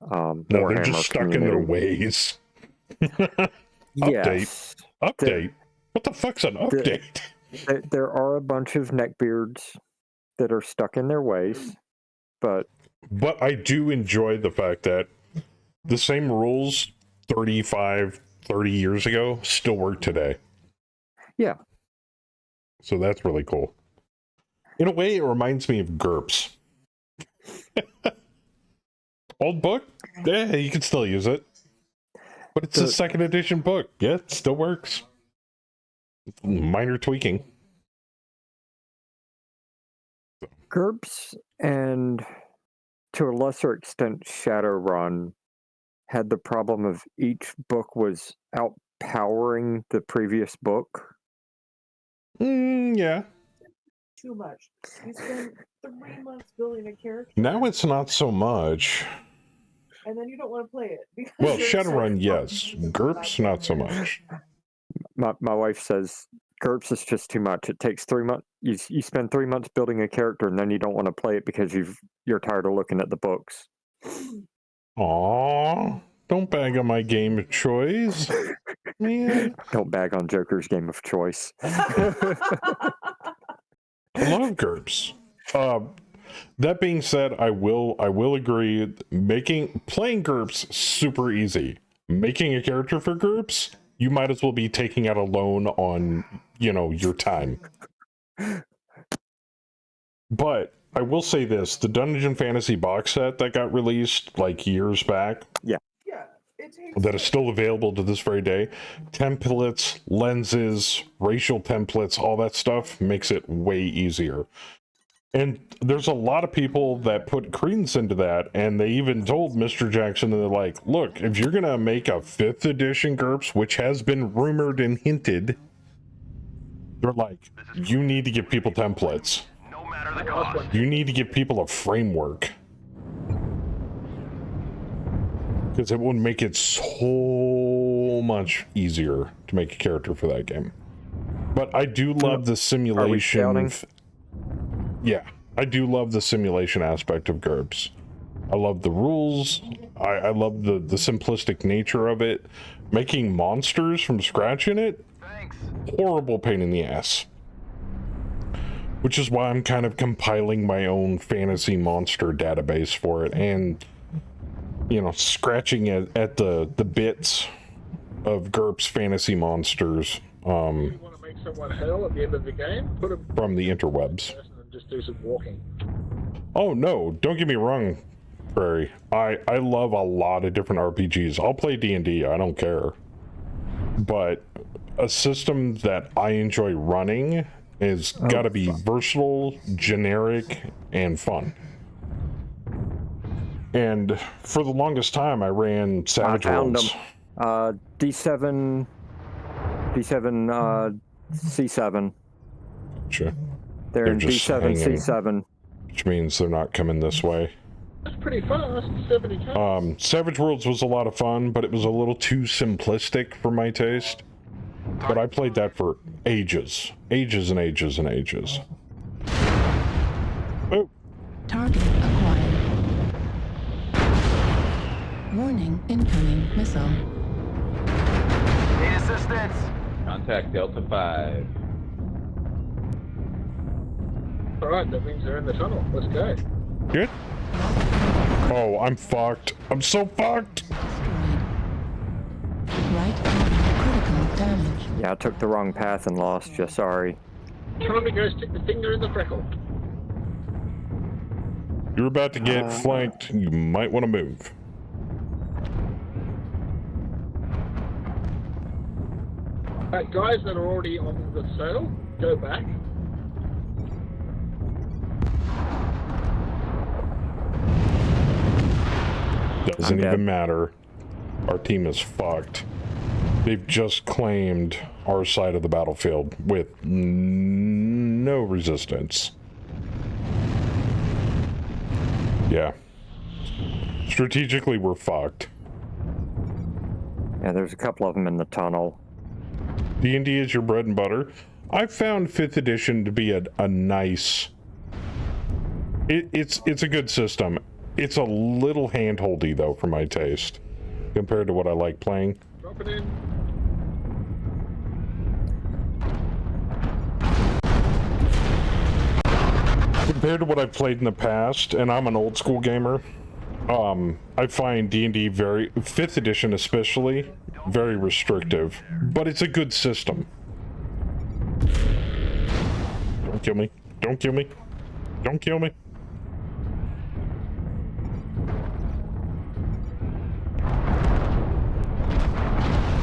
No, Warhammer they're just stuck community. in their ways. Yes. Update? What the fuck's an update? There are a bunch of neckbeards that are stuck in their ways, but I do enjoy the fact that the same rules 30 years ago still work today. Yeah. So that's really cool. In a way, it reminds me of GURPS. Old book? Yeah, you can still use it. But it's a second edition book. Yeah, it still works. Minor tweaking. GURPS and, to a lesser extent, Shadowrun had the problem of each book was outpowering the previous book. Yeah. Too much. You spend 3 months building a character. Now it's not so much. And then you don't want to play it. because Well, you're so Shadowrun, yes. fucking GURPS, not so much. My wife says GURPS is just too much. It takes 3 months. You spend 3 months building a character, and then you don't want to play it because you're tired of looking at the books. Aww. Don't bag on my game of choice. Man. Don't bag on Joker's game of choice. I love GURPS. That being said, I will agree. Playing GURPS super easy. Making a character for GURPS, you might as well be taking out a loan on your time. But I will say this: the Dungeon Fantasy box set that got released like years back, yeah, it takes that is still available to this very day. Templates, lenses, racial templates, all that stuff makes it way easier. And there's a lot of people that put credence into that, and they even told Mr. Jackson, and they're like, look, if you're going to make a 5th edition GURPS, which has been rumored and hinted, they're like, you need to give people templates. No matter the cost. You need to give people a framework. Because it would make it so much easier to make a character for that game. But I do love the simulation. Yeah, I do love the simulation aspect of GURPS. I love the rules. I love the simplistic nature of it. Making monsters from scratch in it, horrible pain in the ass. Which is why I'm kind of compiling my own fantasy monster database for it, and scratching at the bits of GURPS fantasy monsters You want to make someone hell at the end of the game? Put them from the interwebs. and just do some walking. Oh no, don't get me wrong, Prairie. I love a lot of different RPGs. I'll play D&D, I don't care. But a system that I enjoy running It's got to be versatile, generic, and fun. And for the longest time, I ran Savage found Worlds. D7, C7. Sure. They're in just D7, hanging. C7. Which means they're not coming this way. That's pretty fast, 70k. Savage Worlds was a lot of fun, but it was a little too simplistic for my taste. But I played that for ages. Ages and ages and ages. Oh, Target acquired. Warning, incoming missile. Need assistance. Contact Delta 5. Alright, that means they're in the tunnel. Let's go. good. Oh, I'm fucked. I'm so fucked. Destroyed. Right arm critical damage. Yeah, I took the wrong path and lost you. Sorry. Time to go stick the finger in the freckle. You're about to get flanked. You might want to move. Alright, guys that are already on the sail, go back. Doesn't dead. even matter. Our team is fucked. They've just claimed our side of the battlefield with no resistance. Yeah. Strategically, we're fucked. Yeah, there's a couple of them in the tunnel. D&D is your bread and butter. I found 5th edition to be a nice... It's a good system. It's a little hand-holdy, though, for my taste, compared to what I like playing. Drop it in. Compared to what I've played in the past, and I'm an old school gamer, I find D&D 5th edition especially, very restrictive, but it's a good system. Don't kill me. Don't kill me. Don't kill me.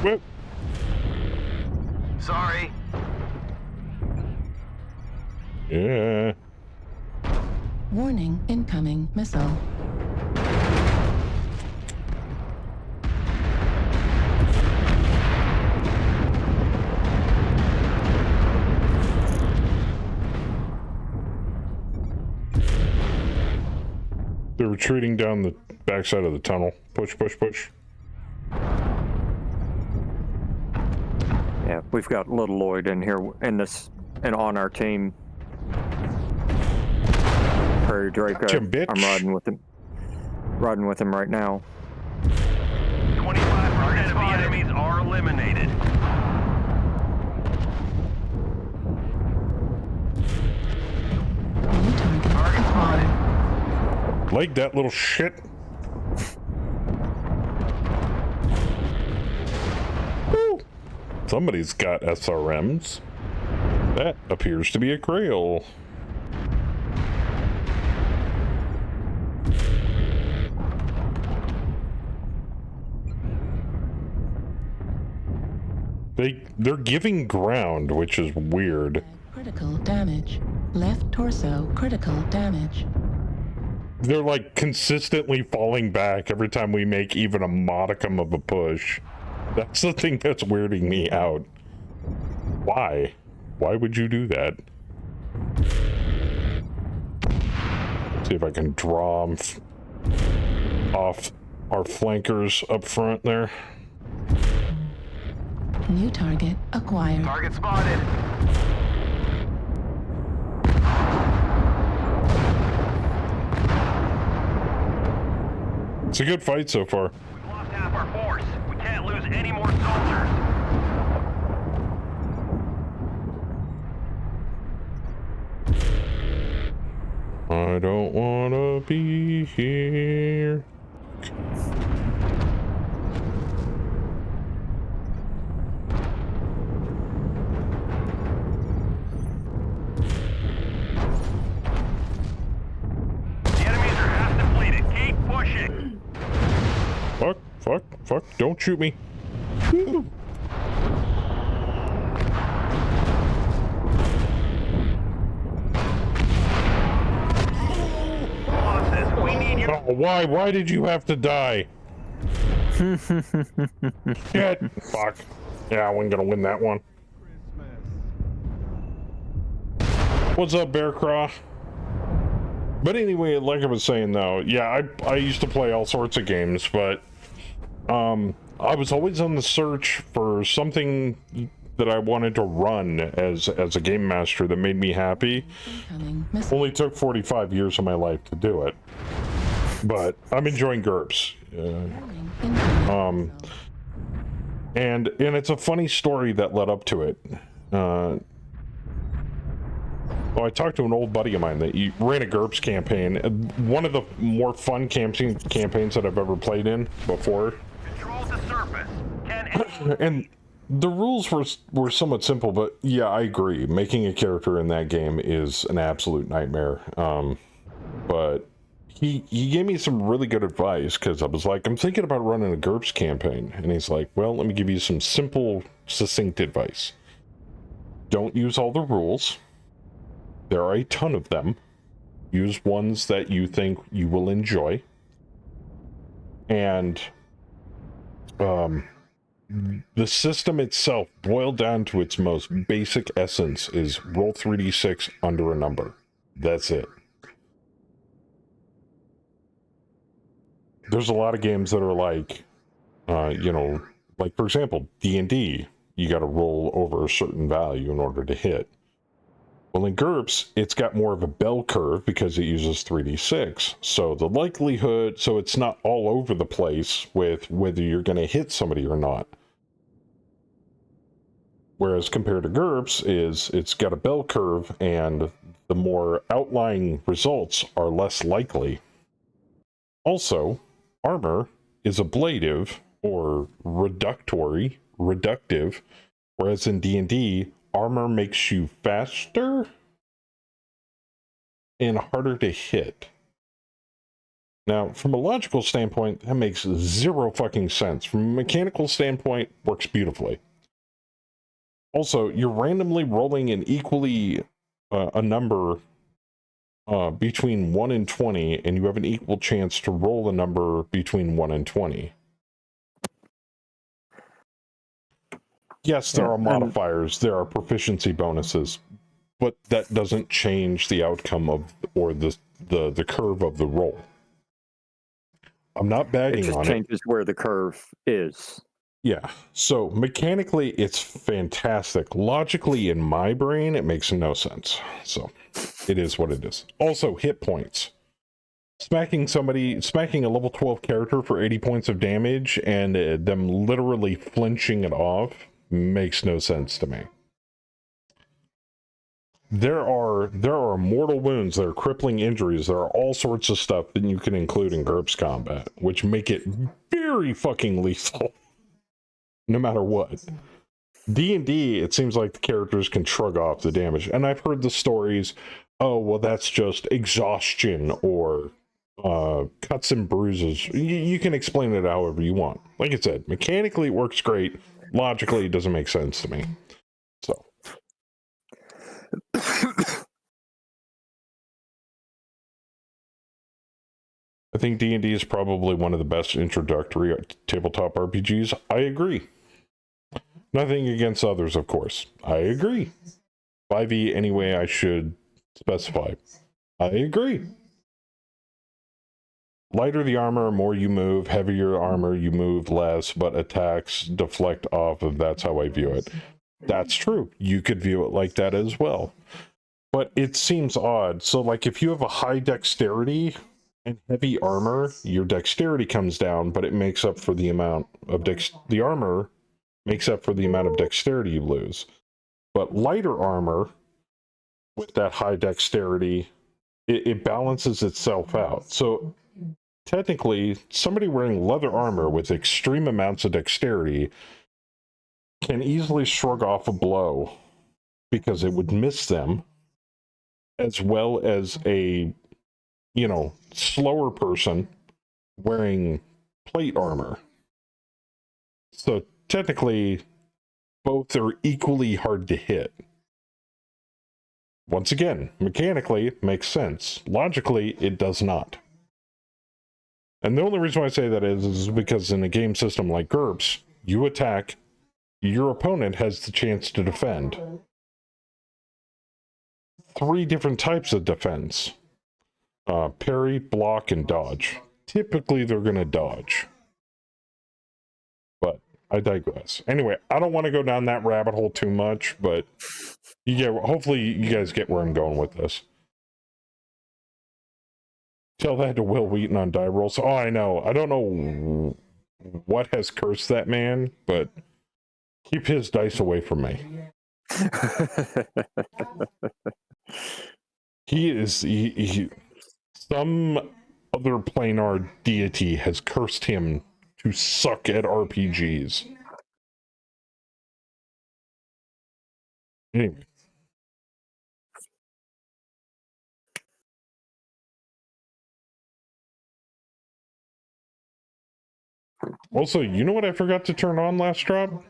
Whoop. Sorry. Yeah. Warning, incoming missile. They're retreating down the backside of the tunnel. Push, push, push. Yeah, we've got Little Lloyd in here in this and on our team. Prairie Draco. Gotcha, bitch. I'm riding with him. Riding with him right now. 25% of the enemies are eliminated. New target acquired. Like that little shit. Woo. Somebody's got SRMs. That appears to be a Grail. They're giving ground, which is weird. Critical damage. Left torso critical damage. They're like consistently falling back every time we make even a modicum of a push. That's the thing that's weirding me out. Why? Why would you do that? See if I can draw them off our flankers up front there. New target acquired. Target spotted. It's a good fight so far. We've lost half our force. We can't lose any more soldiers. I don't wanna be here. The enemies are half depleted. Keep pushing. Fuck, fuck, fuck, don't shoot me. Woo. Why? Why did you have to die? Shit. Fuck. Yeah, I wasn't gonna win that one. What's up, Bearcraw? But anyway, like I was saying though, yeah, I used to play all sorts of games, but I was always on the search for something that I wanted to run as a game master that made me happy. Only took 45 years of my life to do it. But I'm enjoying GURPS. And it's a funny story that led up to it. I talked to an old buddy of mine that he ran a GURPS campaign. One of the more fun campaigns that I've ever played in before. Control the surface. And the rules were somewhat simple, but yeah, I agree. Making a character in that game is an absolute nightmare. But he gave me some really good advice, because I was like, I'm thinking about running a GURPS campaign. And he's like, well, let me give you some simple, succinct advice. Don't use all the rules. There are a ton of them. Use ones that you think you will enjoy. And the system itself, boiled down to its most basic essence, is roll 3d6 under a number. That's it. There's a lot of games that are like, like for example, D&D, you got to roll over a certain value in order to hit. Well, in GURPS, it's got more of a bell curve because it uses 3d6. So the likelihood, so it's not all over the place with whether you're going to hit somebody or not. Whereas compared to GURPS, it's got a bell curve, and the more outlying results are less likely. Also, armor is ablative or reductive, whereas in D&D, armor makes you faster and harder to hit. Now, from a logical standpoint, that makes zero fucking sense. From a mechanical standpoint, works beautifully. Also, you're randomly rolling an equally a number between 1 and 20, and you have an equal chance to roll a number between 1 and 20. Yes, there are modifiers, there are proficiency bonuses, but that doesn't change the outcome of, or the curve of the roll. I'm not bagging on it. It just changes where the curve is. Yeah, so mechanically it's fantastic. Logically, in my brain, it makes no sense. So it is what it is. Also, hit points. Smacking a level 12 character for 80 points of damage and them literally flinching it off makes no sense to me. There are mortal wounds, there are crippling injuries, there are all sorts of stuff that you can include in GURPS combat, which make it very fucking lethal, no matter what. D&D, it seems like the characters can shrug off the damage, and I've heard the stories, oh, well, that's just exhaustion or cuts and bruises. You can explain it however you want. Like I said, mechanically it works great. Logically, it doesn't make sense to me. So. I think D&D is probably one of the best introductory tabletop RPGs. I agree. Nothing against others, of course. I agree. 5e anyway, I should specify. I agree. Lighter the armor, more you move. Heavier armor, you move less, but attacks deflect off of. That's how I view it. That's true. You could view it like that as well. But it seems odd. So, like, if you have a high dexterity and heavy armor, your dexterity comes down, but it makes up for the amount of the armor makes up for the amount of dexterity you lose. But lighter armor with that high dexterity, it balances itself out. So technically, somebody wearing leather armor with extreme amounts of dexterity can easily shrug off a blow because it would miss them, as well as a, slower person wearing plate armor. So technically, both are equally hard to hit. Once again, mechanically, it makes sense. Logically, it does not. And the only reason why I say that is because in a game system like GURPS, you attack, your opponent has the chance to defend. 3 different types of defense. Parry, block, and dodge. Typically, they're going to dodge. But I digress. Anyway, I don't want to go down that rabbit hole too much, but hopefully you guys get where I'm going with this. Tell that to Will Wheaton on die rolls. Oh, I know. I don't know what has cursed that man, but keep his dice away from me. He some other planar deity has cursed him to suck at RPGs. Anyway. Also, you know what I forgot to turn on last drop?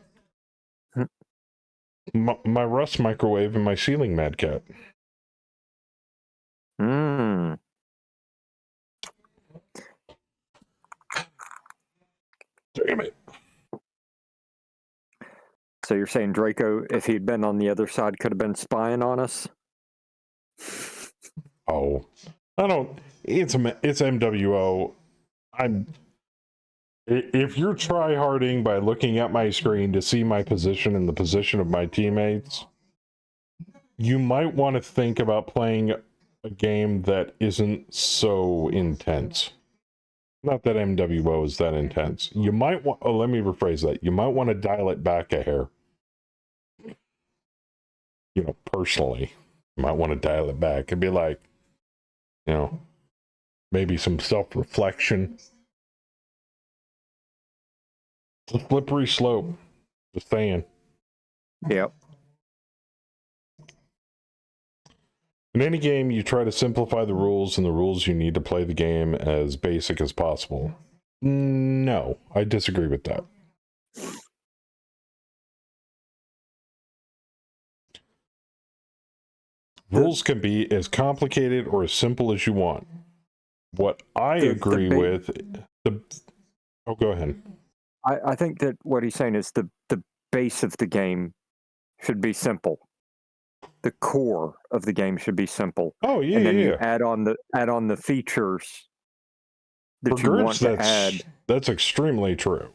My Rust microwave and my ceiling Mad Cat. Mm. Damn it. So you're saying Draco, if he'd been on the other side, could have been spying on us? Oh, I don't. It's MWO. If you're tryharding by looking at my screen to see my position and the position of my teammates, you might want to think about playing a game that isn't so intense. Not that MWO is that intense. You might want. Oh, let me rephrase that. You might want to dial it back a hair. You know, personally, you might want to dial it back and be like, you know, maybe some self-reflection. It's a slippery slope. Just saying. Yep. In any game, you try to simplify the rules, and the rules you need to play the game as basic as possible. No, I disagree with that. Rules can be as complicated or as simple as you want. What I agree with... Oh, go ahead. I think that what he's saying is the base of the game should be simple. The core of the game should be simple. Oh yeah, and then yeah. you add on the features that you want to add. That's extremely true.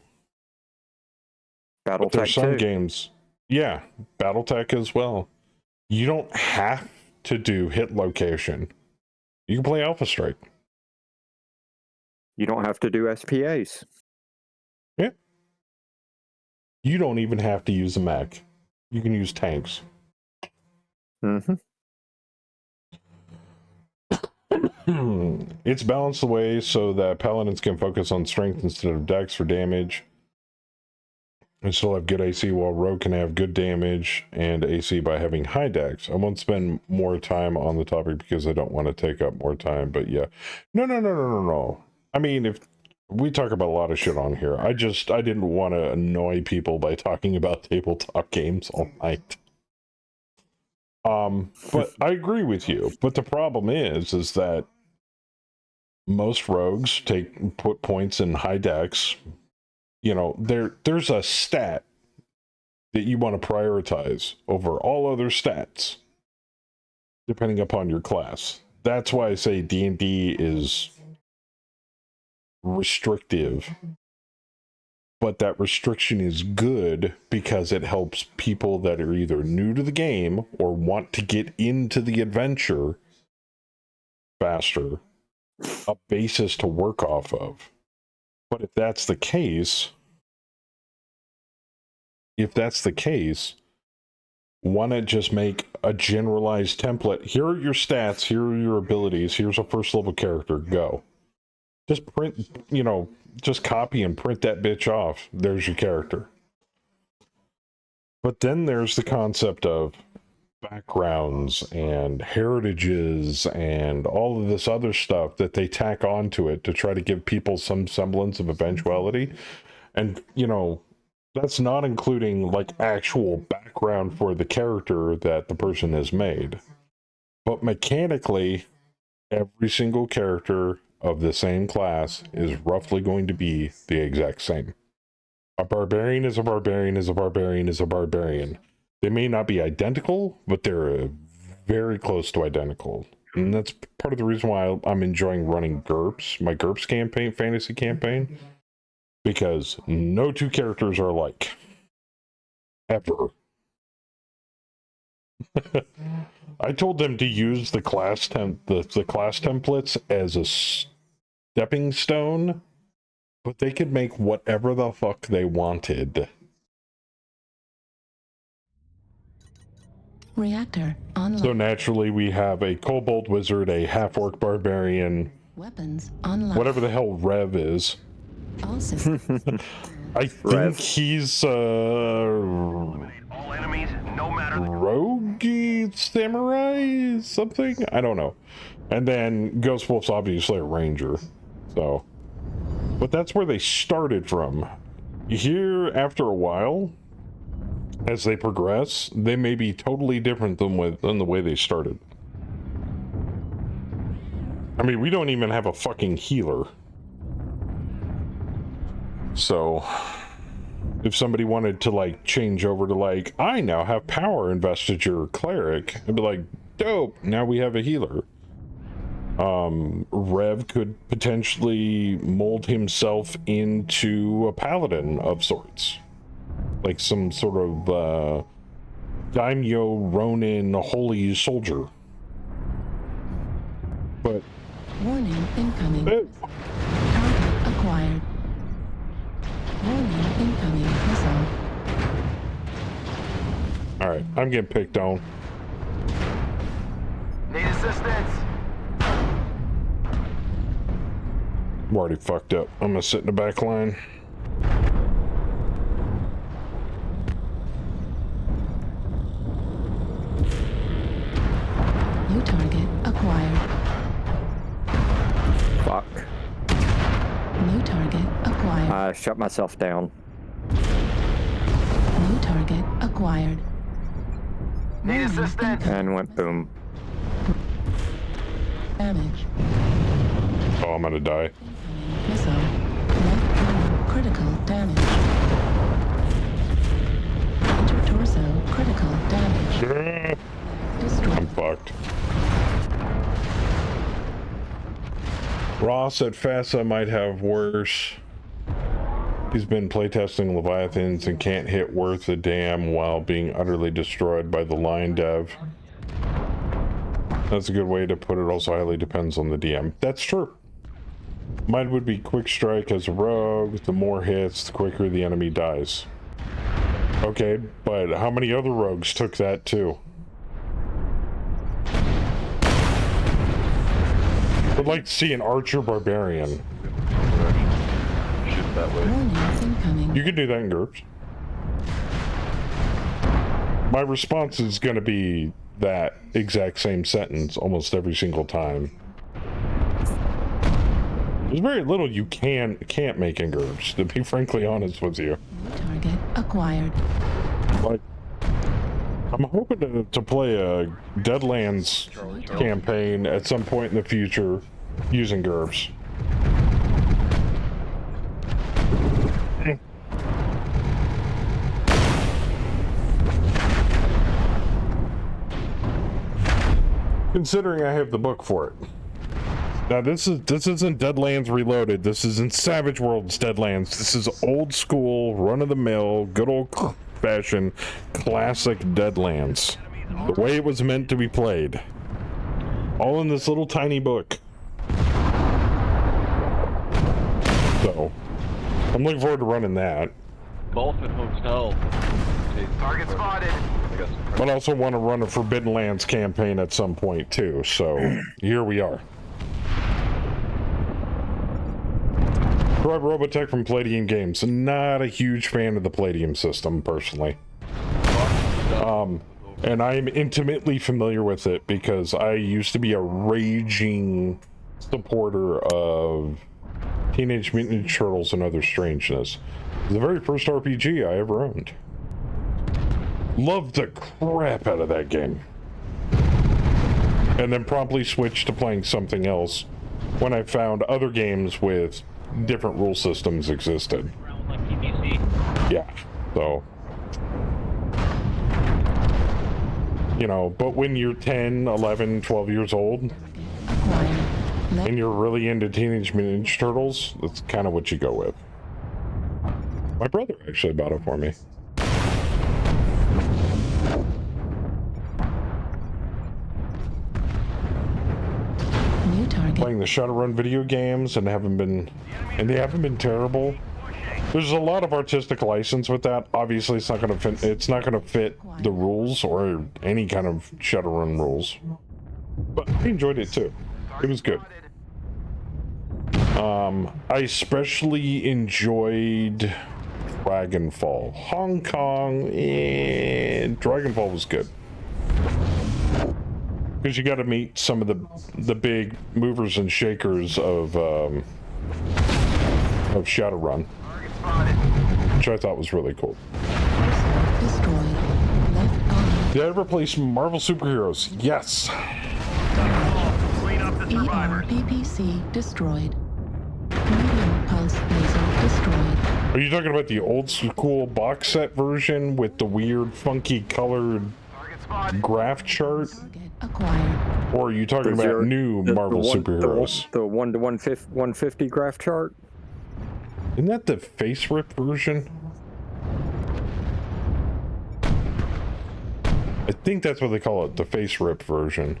But there's some games, yeah, BattleTech as well. You don't have to do hit location. You can play Alpha Strike. You don't have to do SPAs. Yeah. You don't even have to use a mech. You can use tanks. Mm-hmm. It's balanced the way so that paladins can focus on strength instead of dex for damage and still have good AC, while rogue can have good damage and AC by having high dex. I won't spend more time on the topic because I don't want to take up more time, but yeah. No. I mean, if we talk about a lot of shit on here, I didn't want to annoy people by talking about tabletop games all night. But I agree with you. But the problem is that most rogues put points in high dex. You know, there's a stat that you want to prioritize over all other stats, depending upon your class. That's why I say D&D is restrictive. But that restriction is good because it helps people that are either new to the game or want to get into the adventure faster, a basis to work off of. But if that's the case, why not just make a generalized template? Here are your stats, here are your abilities, here's a first level character, go. Just print, just copy and print that bitch off. There's your character. But then there's the concept of backgrounds and heritages and all of this other stuff that they tack onto it to try to give people some semblance of eventuality. And, that's not including like actual background for the character that the person has made. But mechanically, every single character of the same class is roughly going to be the exact same. A barbarian is a barbarian is a barbarian is a barbarian. They may not be identical, but they're very close to identical. And that's part of the reason why I'm enjoying running GURPS, my GURPS campaign, fantasy campaign, because no two characters are alike. Ever. I told them to use the class the class templates as a stepping stone, but they could make whatever the fuck they wanted. Reactor online. So naturally we have a kobold wizard, a half-orc barbarian, Weapons online. whatever the hell Rev is. All systems. I think Rev. he's Eliminate all enemies, no matter the rogue samurai something, I don't know. And then Ghost Wolf's obviously a ranger, so, but that's where they started from. Here, after a while, as they progress, they may be totally different than the way they started. I mean, we don't even have a fucking healer. So if somebody wanted to like change over to like, I now have power investiture cleric, I'd be like, dope, now we have a healer. Rev could potentially mold himself into a paladin of sorts, like some sort of daimyo ronin holy soldier. But Warning incoming. Target acquired. Warning incoming missile. all right, I'm getting picked on. Need assistance. I'm already fucked up. I'm gonna sit in the back line. New target acquired. Fuck. New target acquired. I shut myself down. New target acquired. Need Warning assistance. And went boom. damage. Oh, I'm gonna die. Incoming missile. Left arm critical damage. Intertorso critical damage. Destroyed. I'm fucked. Ross at FASA might have worse. He's been playtesting Leviathans and can't hit worth a damn while being utterly destroyed by the line dev. That's a good way to put it. Also highly depends on the DM. That's true. Mine would be quick strike as a rogue. The more hits, the quicker the enemy dies. Okay, but how many other rogues took that too? I'd like to see an archer barbarian. Shoot that way. Warnings incoming. You could do that in GURPS. My response is going to be that exact same sentence almost every single time. There's very little you can't make in GURPS, to be frankly honest with you. New target acquired. Like, I'm hoping to play a Deadlands campaign at some point in the future using GURPS. Considering I have the book for it. Now this isn't Deadlands Reloaded. This isn't Savage Worlds Deadlands. This is old school, run-of-the-mill, good old-fashioned, classic Deadlands. The way it was meant to be played. All in this little tiny book. So, I'm looking forward to running that. Dolphin Hotel. Target spotted. But I also want to run a Forbidden Lands campaign at some point too, so here we are. Rob Robotech from Palladium Games. Not a huge fan of the Palladium system, personally. And I'm intimately familiar with it because I used to be a raging supporter of Teenage Mutant Ninja Turtles and Other Strangeness. It was the very first RPG I ever owned. Loved the crap out of that game. And then promptly switched to playing something else when I found other games with different rule systems existed. Like PPC. Yeah, so you know, but when you're 10, 11, 12 years old Acquired. and you're really into Teenage Mutant Ninja Turtles, that's kind of what you go with. My brother actually bought it for me. New target. Playing the Shadowrun video games and they haven't been terrible. There's a lot of artistic license with that. Obviously, it's not going to fit the rules or any kind of Shadowrun rules. But I enjoyed it too. It was good. I especially enjoyed Dragonfall. Hong Kong, Dragonfall was good. Because you got to meet some of the big movers and shakers of Shadowrun, which I thought was really cool. Destroyed. Left arm. Did I ever play some Marvel superheroes? Yes. Clean up the survivors. PPC destroyed. Medium pulse laser destroyed. Are you talking about the old school box set version with the weird, funky colored graph chart? Target acquired. Or are you talking about new Marvel superheroes? The 1 to 150 graph chart? Isn't that the face rip version? I think that's what they call it, the face rip version.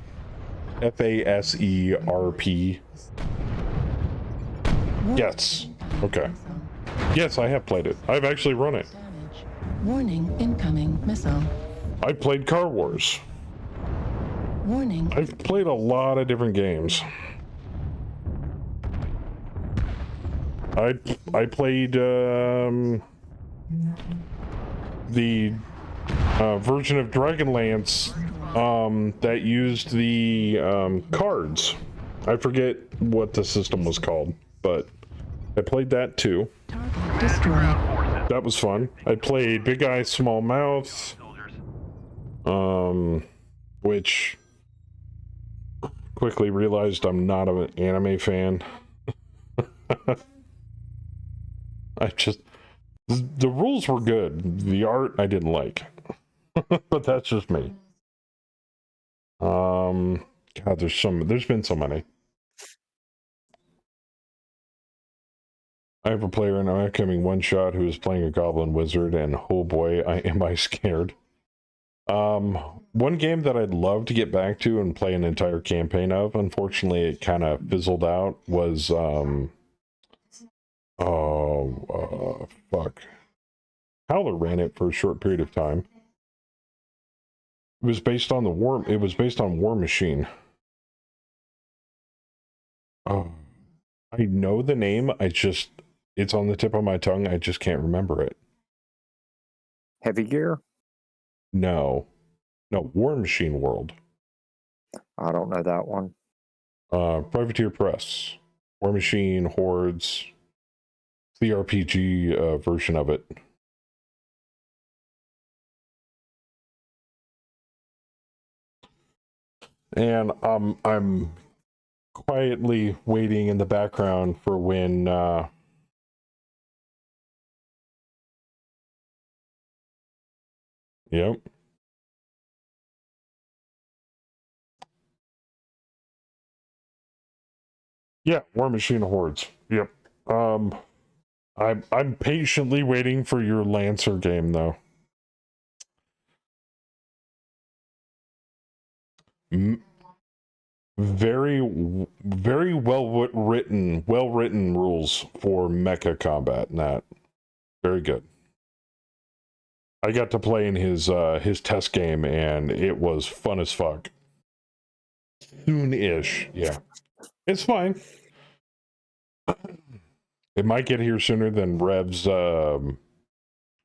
FASERP. Yes. Okay. Yes, I have played it. I've actually run it. Damage. Warning, incoming missile. I played Car Wars. Warning. I've played a lot of different games. I played the version of Dragonlance that used the cards. I forget what the system was called, but I played that too. Target destroyed. That was fun. I played Big Eye, Small Mouth, which quickly realized I'm not an anime fan. The rules were good. The art I didn't like. But that's just me. God, there's been so many. I have a player in our upcoming one shot who is playing a goblin wizard, and oh boy, am I scared. One game that I'd love to get back to and play an entire campaign of, unfortunately it kind of fizzled out, was fuck. Howler ran it for a short period of time. It was based on War Machine. Oh, I know the name, it's on the tip of my tongue, I just can't remember it. Heavy Gear? No, War Machine World. I don't know that one. Privateer Press. War Machine, Hordes. The RPG version of it. And I'm quietly waiting in the background for when yep. Yeah, War Machine Hordes. Yep. I'm patiently waiting for your Lancer game though. Very well written rules for mecha combat in that. Very good. I got to play in his test game and it was fun as fuck. Soon-ish, yeah. It's fine. It might get here sooner than Rev's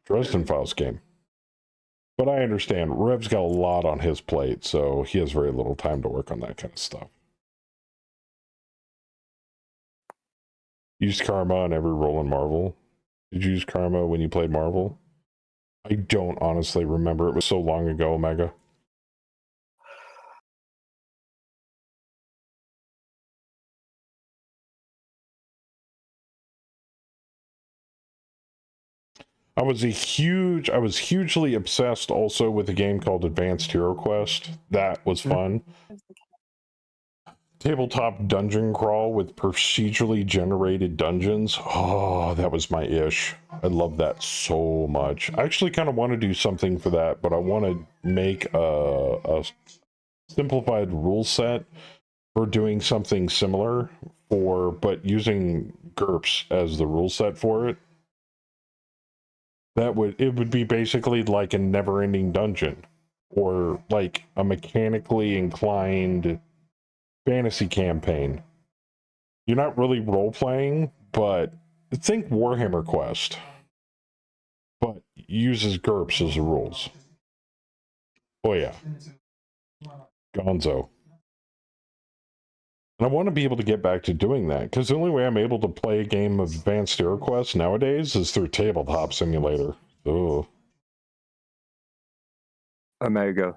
Dresden Files game. But I understand. Rev's got a lot on his plate, so he has very little time to work on that kind of stuff. Used Karma on every role in Marvel. Did you use Karma when you played Marvel? I don't honestly remember. It was so long ago, Omega. I was hugely obsessed also with a game called Advanced Hero Quest. That was fun. Tabletop dungeon crawl with procedurally generated dungeons. Oh, that was my ish. I love that so much. I actually kind of want to do something for that, but I want to make a simplified rule set for doing something similar but using GURPS as the rule set for it. It would be basically like a never-ending dungeon, or like a mechanically inclined fantasy campaign. You're not really role-playing, but think Warhammer Quest, but uses GURPS as the rules. Oh yeah. Gonzo. And I want to be able to get back to doing that, because the only way I'm able to play a game of Advanced Hero Quest nowadays is through Tabletop Simulator. Oh. Omega.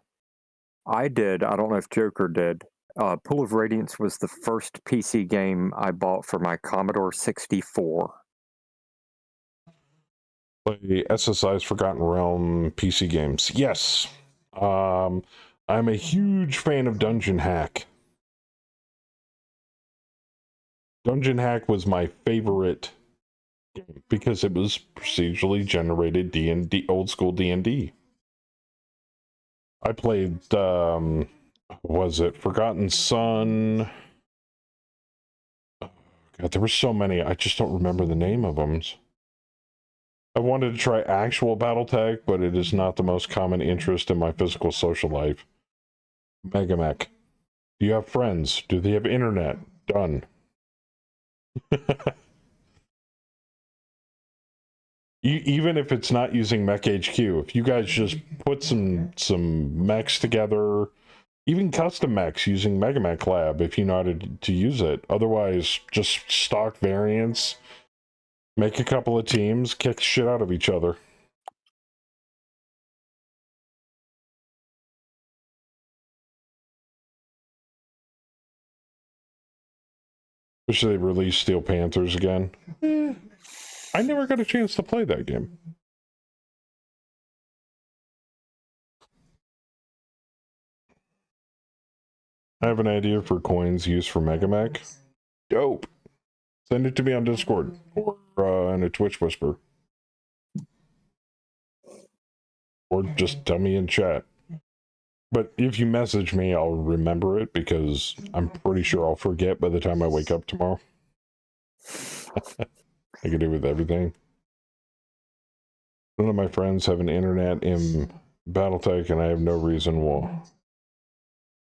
I don't know if Joker did. Pool of Radiance was the first PC game I bought for my Commodore 64. Play SSI's Forgotten Realm PC games. Yes. I'm a huge fan of Dungeon Hack. Dungeon Hack was my favorite game because it was procedurally generated D&D, old school D&D. I played, was it Forgotten Sun? Oh, God, there were so many. I just don't remember the name of them. I wanted to try actual Battletech, but it is not the most common interest in my physical social life. Megamech. Do you have friends? Do they have internet? Done. Even if it's not using Mech HQ, if you guys just put some mechs together, even custom mechs using Megamech Lab, if you know how to use it. Otherwise, just stock variants, make a couple of teams, kick shit out of each other. Wish they released Steel Panthers again. I never got a chance to play that game. I have an idea for coins used for Megamech. Dope. Send it to me on Discord or in a Twitch whisper. Or just tell me in chat. But if you message me, I'll remember it because I'm pretty sure I'll forget by the time I wake up tomorrow. I can do with everything. None of my friends have an internet in Battletech, and I have no reason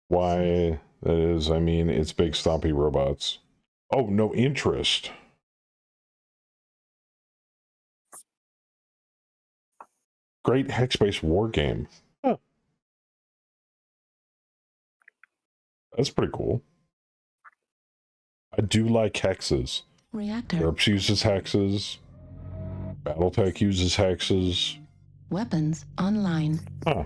why that is. I mean, it's big stompy robots. Oh, no interest. Great hex-based war game. Huh. That's pretty cool. I do like hexes. Reactor. GURPS uses hexes. Battletech uses hexes. Weapons online. Huh.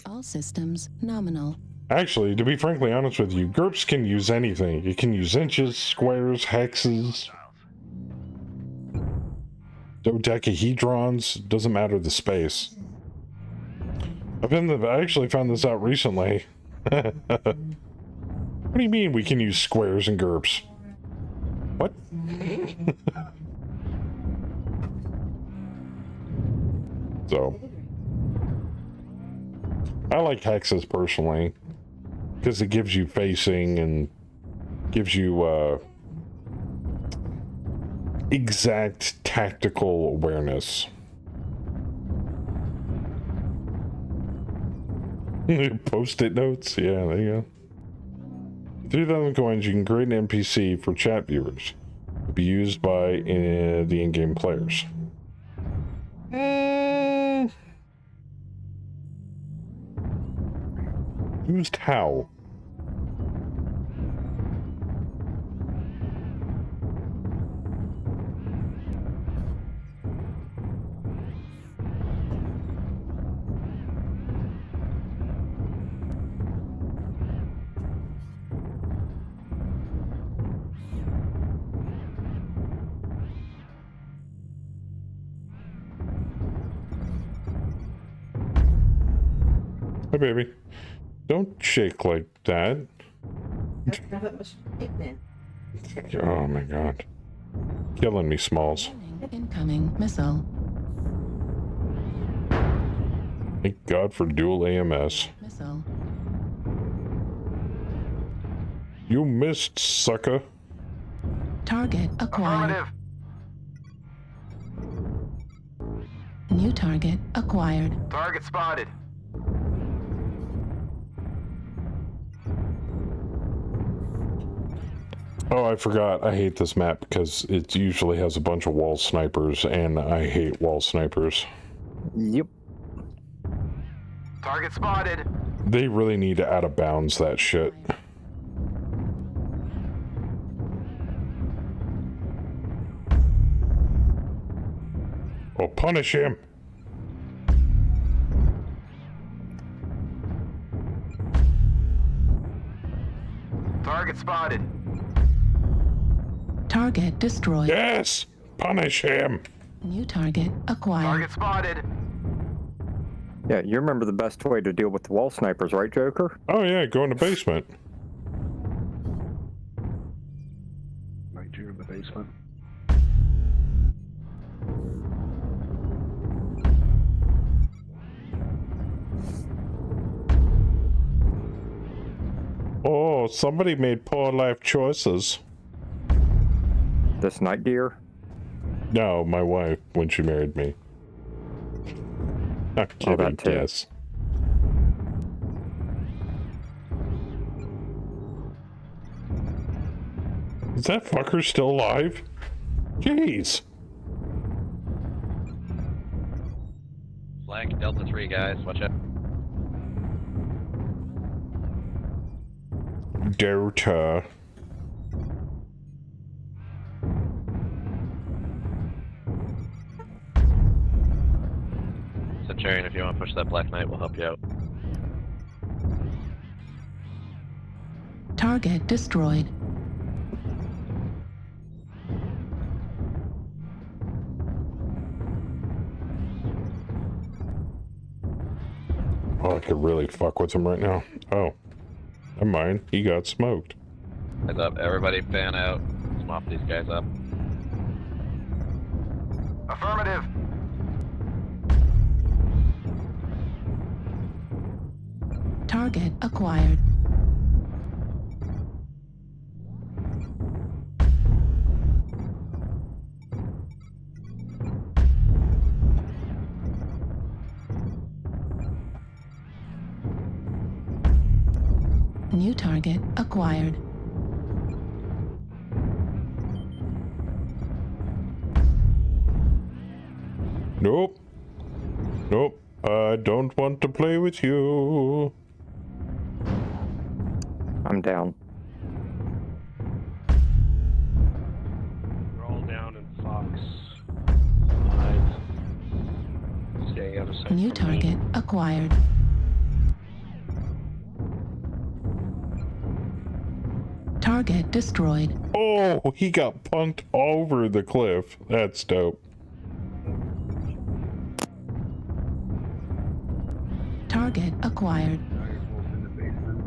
All systems nominal. Actually, to be frankly honest with you, GURPS can use anything. It can use inches, squares, hexes, dodecahedrons. Doesn't matter the space. I actually found this out recently. What do you mean we can use squares in GURPS? What? So, I like hexes personally because it gives you facing and gives you exact tactical awareness. Post-it notes, yeah, there you go. 3,000 coins, you can create an NPC for chat viewers to be used by the in-game players. Used how? Hi, baby. Don't shake like that. Oh my god. Killing me, Smalls. Incoming missile. Thank God for dual AMS. Missile. You missed, sucker. Target acquired. Affirmative. New target acquired. Target spotted. Oh, I forgot. I hate this map because it usually has a bunch of wall snipers, and I hate wall snipers. Yep. Target spotted. They really need to out of bounds that shit. Oh, punish him! Target spotted. Target destroyed. Yes! Punish him! New target acquired. Target spotted. Yeah, you remember the best way to deal with the wall snipers, right, Joker? Oh yeah, go in the basement. Right here in the basement. Oh, somebody made poor life choices. This night gear? No, my wife, when she married me. Not Oh, kidding, that too. yes. Is that fucker still alive? Jeez. Flank Delta 3, guys. Watch out. Delta. Centurion, if you want to push that Black Knight, we'll help you out. Target destroyed. Oh, I could really fuck with him right now. Oh. Never mind. He got smoked. Heads up. Everybody fan out. Let's mop these guys up. Affirmative. Target acquired. New target acquired. Nope. Nope. I don't want to play with you. I'm down. We're all down in Fox. Alright. Stay out of sight. New from me. target acquired. Target destroyed. Oh, he got punked over the cliff. That's dope. Target acquired. Tiger Wolf in the basement.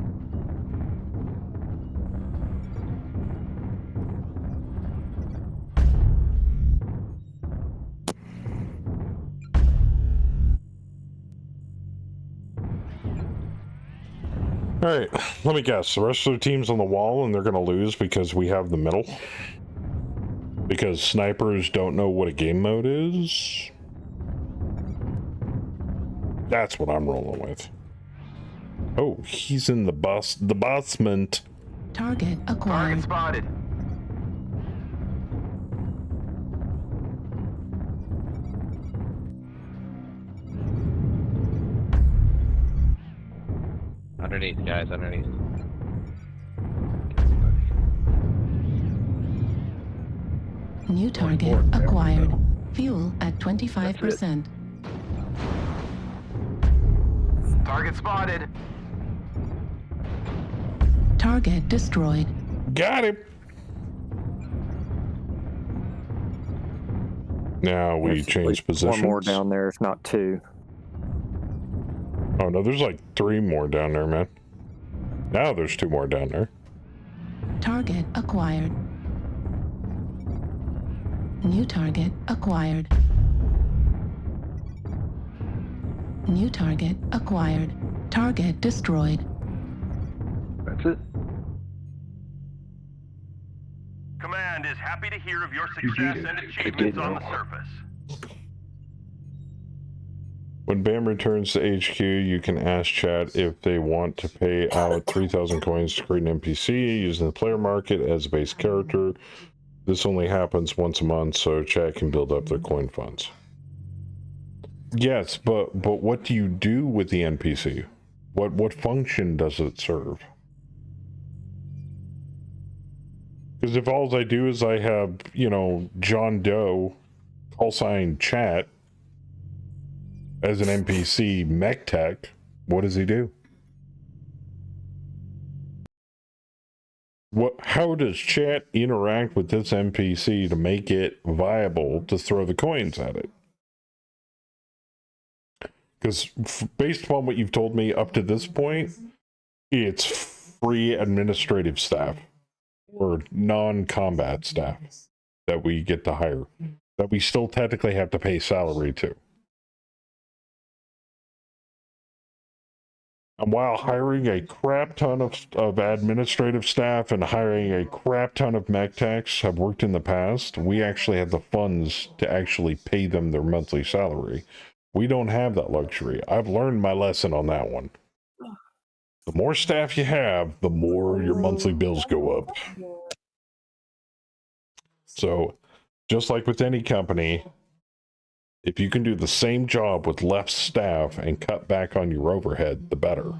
Alright, let me guess. The rest of the team's on the wall and they're gonna lose because we have the middle? Because snipers don't know what a game mode is? That's what I'm rolling with. Oh, he's in the basement. Target Target acquired. spotted. Underneath, guys. Underneath. New target acquired. Fuel at 25%. Target spotted. Target destroyed. Got him! Now we There's at change least positions. one more down there, if not two. Oh no, there's like 3 more down there, man. Now there's 2 more down there. Target acquired. New target acquired. New target acquired. Target destroyed. That's it. Command is happy to hear of your success and achievements on the surface. When BAM returns to HQ, you can ask chat if they want to pay out 3,000 coins to create an NPC using the player market as a base character. This only happens once a month, so chat can build up their coin funds. Yes, but what do you do with the NPC? What function does it serve? Because if all I do is I have, you know, John Doe call sign chat as an NPC mech tech, what does he do? How does chat interact with this NPC to make it viable to throw the coins at it? Because based upon what you've told me up to this point, it's free administrative staff or non-combat staff that we get to hire, that we still technically have to pay salary to. And while hiring a crap ton of administrative staff and hiring a crap ton of mech techs have worked in the past, we actually have the funds to actually pay them their monthly salary. We don't have that luxury. I've learned my lesson on that one. The more staff you have, the more your monthly bills go up. So, just like with any company, if you can do the same job with less staff and cut back on your overhead, the better.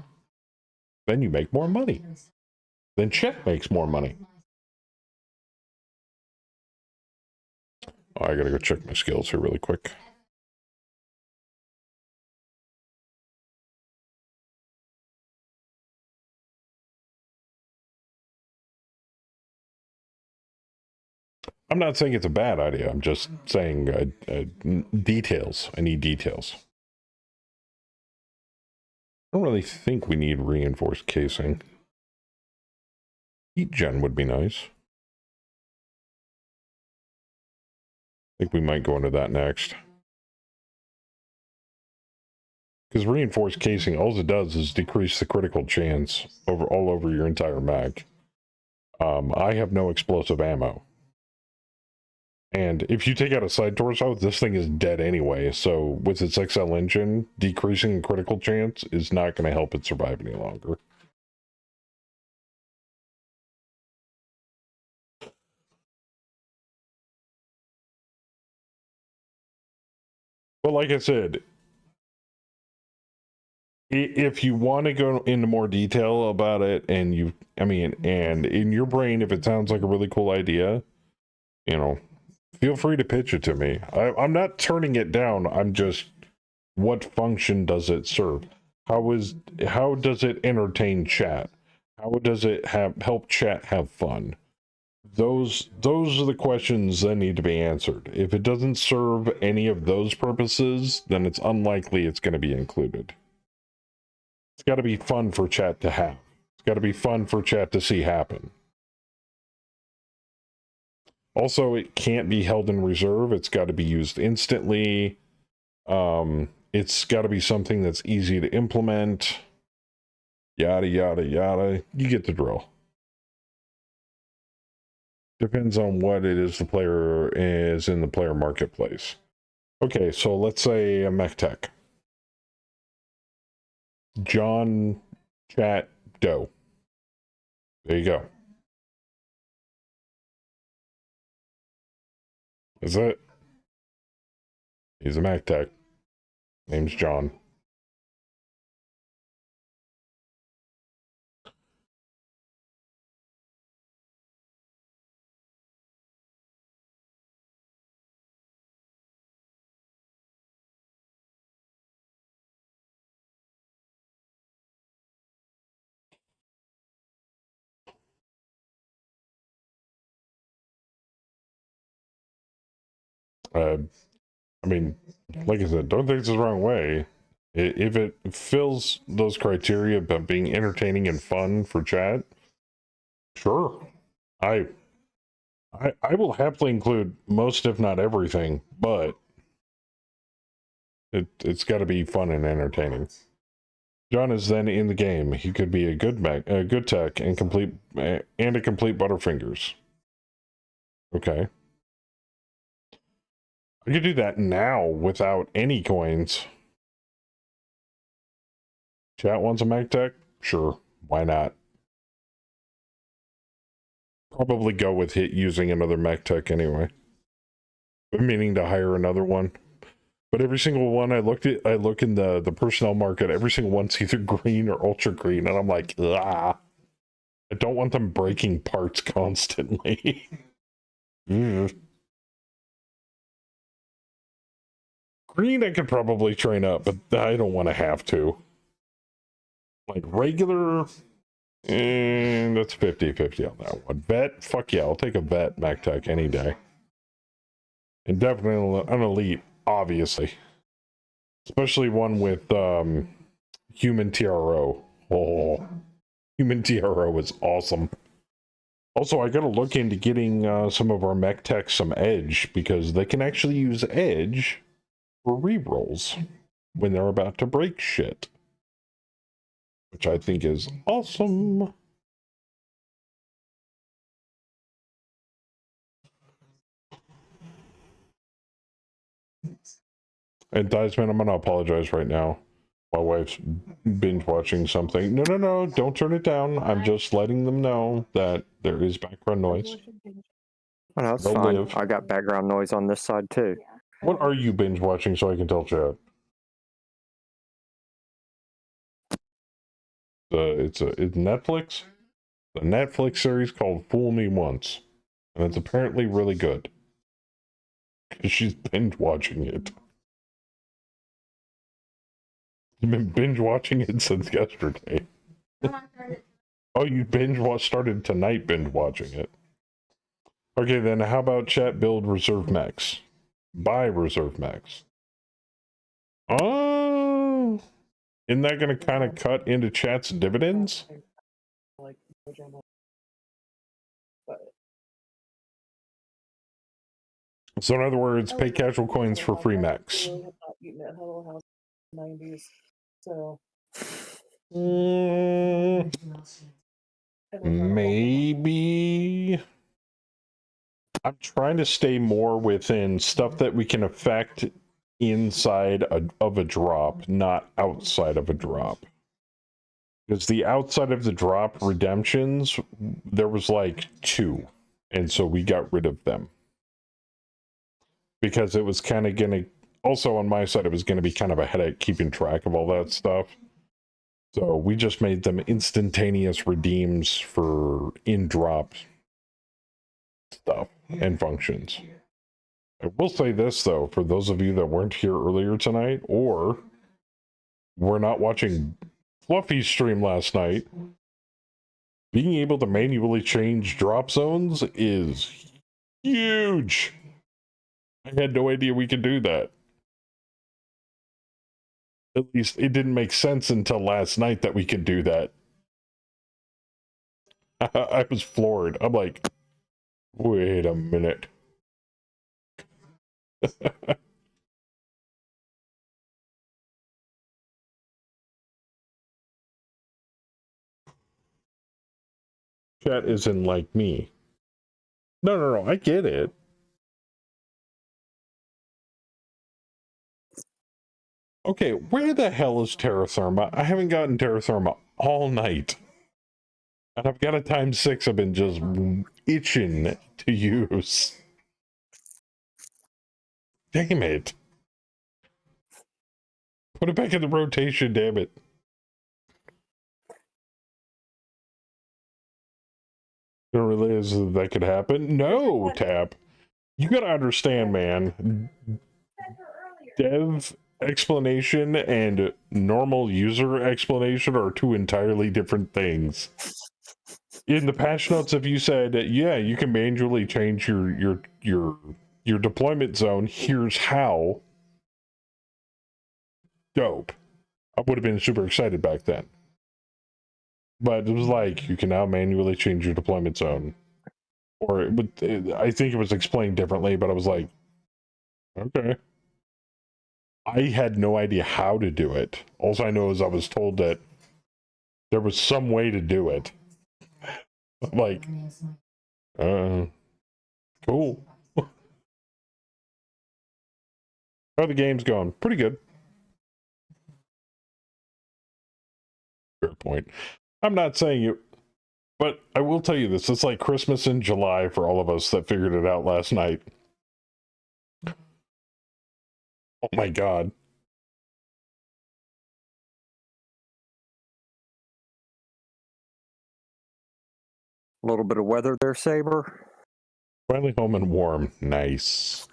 Then you make more money. Then chat makes more money. Oh, I gotta go check my skills here really quick. I'm not saying it's a bad idea. I'm just saying details. I need details. I don't really think we need reinforced casing. Heat gen would be nice. I think we might go into that next. Because reinforced casing, all it does is decrease the critical chance all over your entire mag. I have no explosive ammo. And if you take out a side torso, this thing is dead anyway. So with its XL engine, decreasing the critical chance is not going to help it survive any longer. But like I said, if you want to go into more detail about it, and and in your brain, if it sounds like a really cool idea, you know, feel free to pitch it to me. I'm not turning it down. I'm just, what function does it serve? How does it entertain chat? How does it help chat have fun? Those are the questions that need to be answered. If it doesn't serve any of those purposes, then it's unlikely it's going to be included. It's got to be fun for chat to have. It's got to be fun for chat to see happen. Also, it can't be held in reserve. It's got to be used instantly. It's got to be something that's easy to implement. Yada, yada, yada. You get the drill. Depends on what it is the player is in the player marketplace. Okay, so let's say a mech tech. John Chat Doe. There you go. Is it? He's a mech tech. Name's John. I mean, like I said, don't take this the wrong way. If it fills those criteria about being entertaining and fun for chat, sure. I will happily include most, if not everything, but it's got to be fun and entertaining. John is then in the game. He could be a good tech and a complete Butterfingers. Okay. I could do that now without any coins. Chat wants a mech tech? Sure, why not? Probably go with using another mech tech anyway. Meaning to hire another one. But every single one I look in the personnel market, every single one's either green or ultra green, and I'm like, ah. I don't want them breaking parts constantly. Green I could probably train up, but I don't want to have to. Like regular, that's 50-50 on that one. Vet, fuck yeah, I'll take a vet mech tech any day. And definitely an elite, obviously. Especially one with human TRO. Oh, human TRO is awesome. Also, I gotta look into getting some of our mech techs some edge, because they can actually use edge for rerolls when they're about to break shit. Which I think is awesome. And Theisman, I'm gonna apologize right now. My wife's binge watching something. No, don't turn it down. I'm just letting them know that there is background noise. Oh, that's fine. I got background noise on this side too. What are you binge watching so I can tell chat? It's Netflix. The Netflix series called Fool Me Once. And it's apparently really good. Because she's binge watching it. You've been binge watching it since yesterday. Oh, you started tonight binge watching it. Okay, then how about chat build reserve mechs? Buy reserve mechs. Oh, isn't that going to kind of cut into chat's dividends? So in other words, pay casual coins for free mechs. Maybe. I'm trying to stay more within stuff that we can affect inside of a drop, not outside of a drop. Because the outside of the drop redemptions, there was like 2. And so we got rid of them. Because it was kind of going to, also on my side, it was going to be kind of a headache keeping track of all that stuff. So we just made them instantaneous redeems for in-drop stuff and functions. I will say this, though, for those of you that weren't here earlier tonight, or were not watching Fluffy's stream last night, being able to manually change drop zones is huge. I had no idea we could do that. At least it didn't make sense until last night that we could do that. I was floored. I'm like, wait a minute. Chat isn't like me. No, I get it. Okay, where the hell is Terra Therma? I haven't gotten Terra Therma all night. And I've got a times 6 I've been just itching to use. Damn it. Put it back in the rotation, damn it. Don't realize that could happen. No, Tap. You gotta understand, man. Dev explanation and normal user explanation are 2 entirely different things. In the patch notes, if you said, yeah, you can manually change your deployment zone, here's how. Dope. I would have been super excited back then. But it was like, you can now manually change your deployment zone. Or I think it was explained differently, but I was like, okay. I had no idea how to do it. All I know is I was told that there was some way to do it. I'm like, cool. How are the games going? Pretty good. Fair point. I'm not saying you, but I will tell you this. It's like Christmas in July for all of us that figured it out last night. Oh my God. A little bit of weather there, Saber. Finally home and warm. Nice.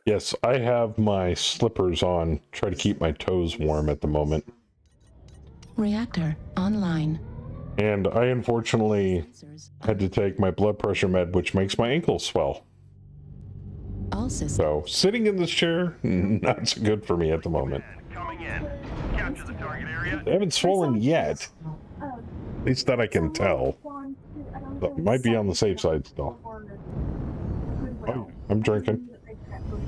Yes, I have my slippers on. Try to keep my toes warm at the moment. Reactor online. And I unfortunately had to take my blood pressure med, which makes my ankles swell. All systems. So sitting in this chair, not so good for me at the moment. Coming in. Capture the target area. They haven't swollen yet. At least that I can tell. But might be on the safe side still. Oh, I'm drinking.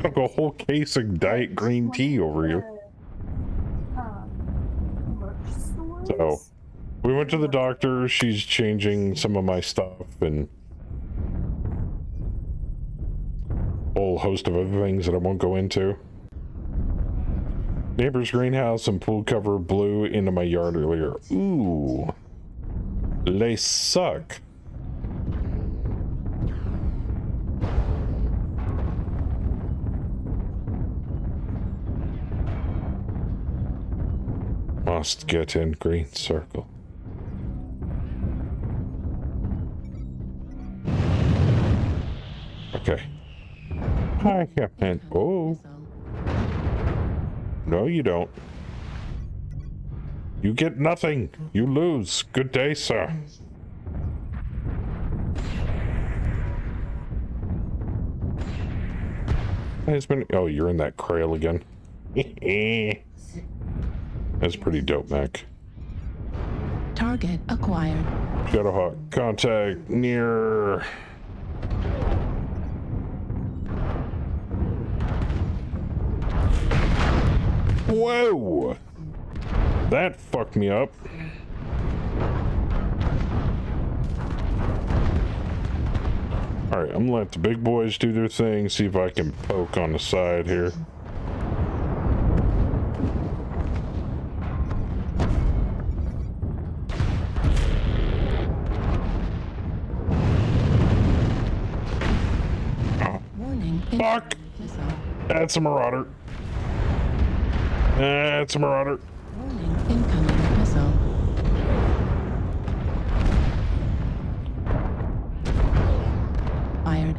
I'll go a whole case of diet green tea over you. So, we went to the doctor. She's changing some of my stuff and a whole host of other things that I won't go into. Neighbor's greenhouse and pool cover blew into my yard earlier. Ooh. They suck. Must get in green circle. Okay. Hi, Captain. Oh. No, you don't. You get nothing. You lose. Good day, sir. It's been. Oh, you're in that Krail again. That's pretty dope, Mac. Target acquired. Shadowhawk, contact near. Whoa! That fucked me up. Alright, I'm gonna let the big boys do their thing, see if I can poke on the side here. Warning. Fuck! Missile. That's a marauder. That's a marauder. Warning. Incoming missile. Fired.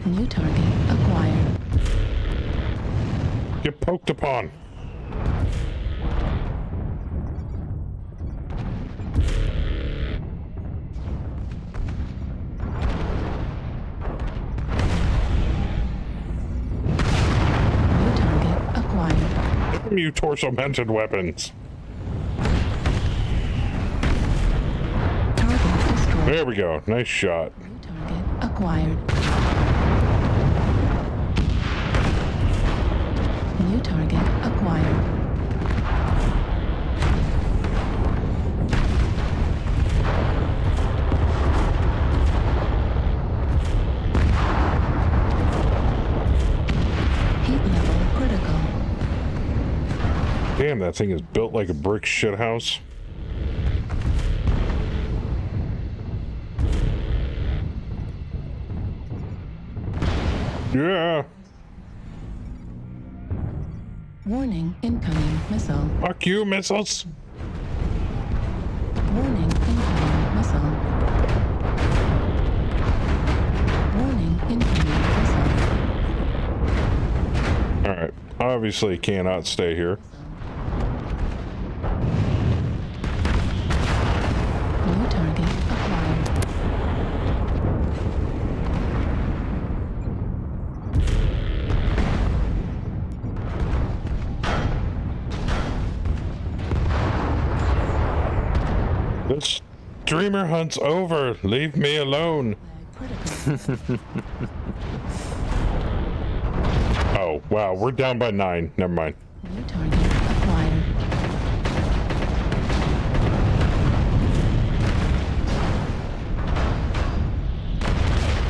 New target acquired. Get poked upon. New target acquired. Damn you torso-mounted weapons. Target destroyed. There we go. Nice shot. New target acquired. New target acquired. Heat level critical. Damn, that thing is built like a brick shithouse. Yeah. Warning, incoming missile. Fuck you, missiles. Warning, incoming missile. Warning, incoming missile. Alright. Obviously cannot stay here. This streamer hunt's over. Leave me alone. Critical. Oh, wow. We're down by 9. Never mind. New target acquired.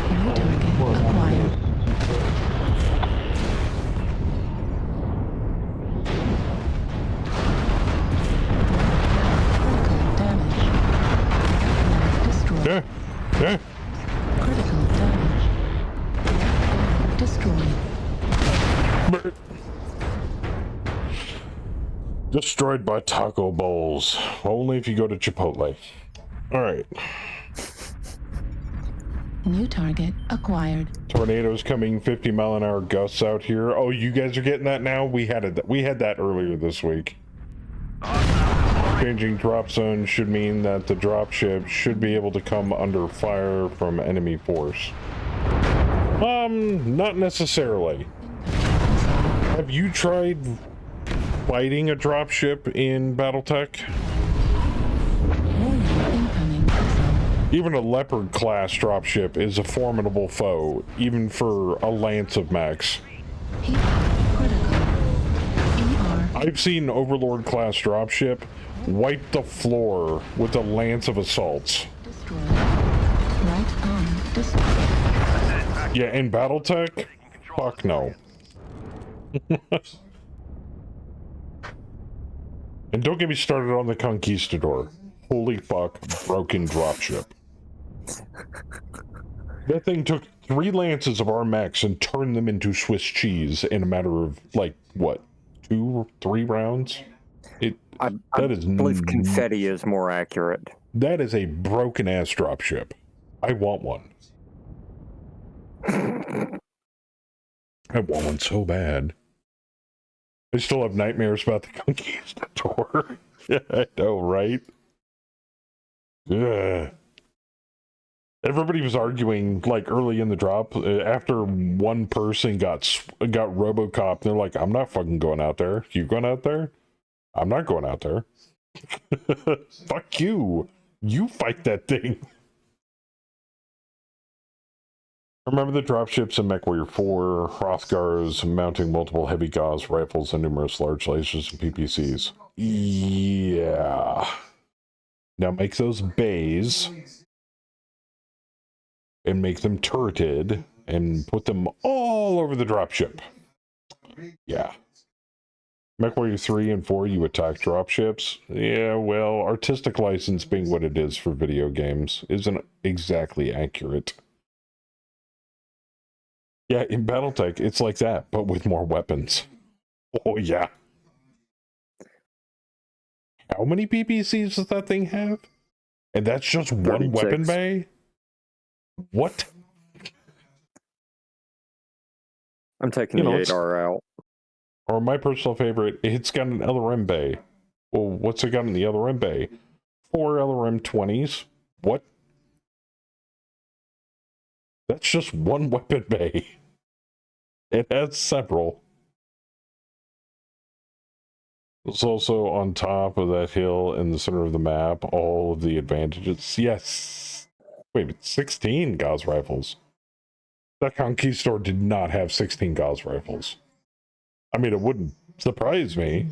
New target acquired. Critical damage. Flag destroyed. Yeah. Yeah. Critical damage. Destroyed. Destroyed by taco bowls. Only if you go to Chipotle. Alright. New target acquired. Tornadoes coming 50-mile-an-hour gusts out here. Oh, you guys are getting that now? We had that earlier this week. Changing drop zone should mean that the drop ship should be able to come under fire from enemy force. Not necessarily. Have you tried fighting a dropship in BattleTech? Warning incoming missile. Even a Leopard class dropship is a formidable foe, even for a lance of mechs. ER critical. ER I've seen Overlord class dropship wipe the floor with a lance of assaults. destroyed. Right arm destroyed. Yeah, in BattleTech? Fuck no. And don't get me started on the Conquistador. Holy fuck, broken dropship. That thing took 3 lances of our mechs and turned them into Swiss cheese in a matter of, like, what, 2 or 3 rounds? I believe confetti is more accurate. That is a broken ass dropship. I want one. I want one so bad. I still have nightmares about the Conquistador. Yeah, I know, right? Yeah. Everybody was arguing, like, early in the drop, after one person got RoboCop, they're like, I'm not fucking going out there. You going out there? I'm not going out there. Fuck you. You fight that thing. Remember the dropships in MechWarrior 4, Hrothgars mounting multiple heavy Gauss rifles and numerous large lasers and PPCs? Yeah. Now make those bays and make them turreted and put them all over the dropship. Yeah. MechWarrior 3 and 4, you attack dropships. Yeah, well, artistic license being what it is for video games isn't exactly accurate. Yeah, in BattleTech, it's like that, but with more weapons. Oh, yeah. How many PPCs does that thing have? And that's just 36. one weapon bay? What? I'm taking the 8R out. Or my personal favorite, it's got an LRM bay. Well, what's it got in the LRM bay? 4 LRM 20s? What? That's just one weapon bay. It has several. It's also on top of that hill in the center of the map, all of the advantages. Yes! Wait a minute, 16 Gauss rifles. That Conquistador did not have 16 Gauss rifles. I mean, it wouldn't surprise me.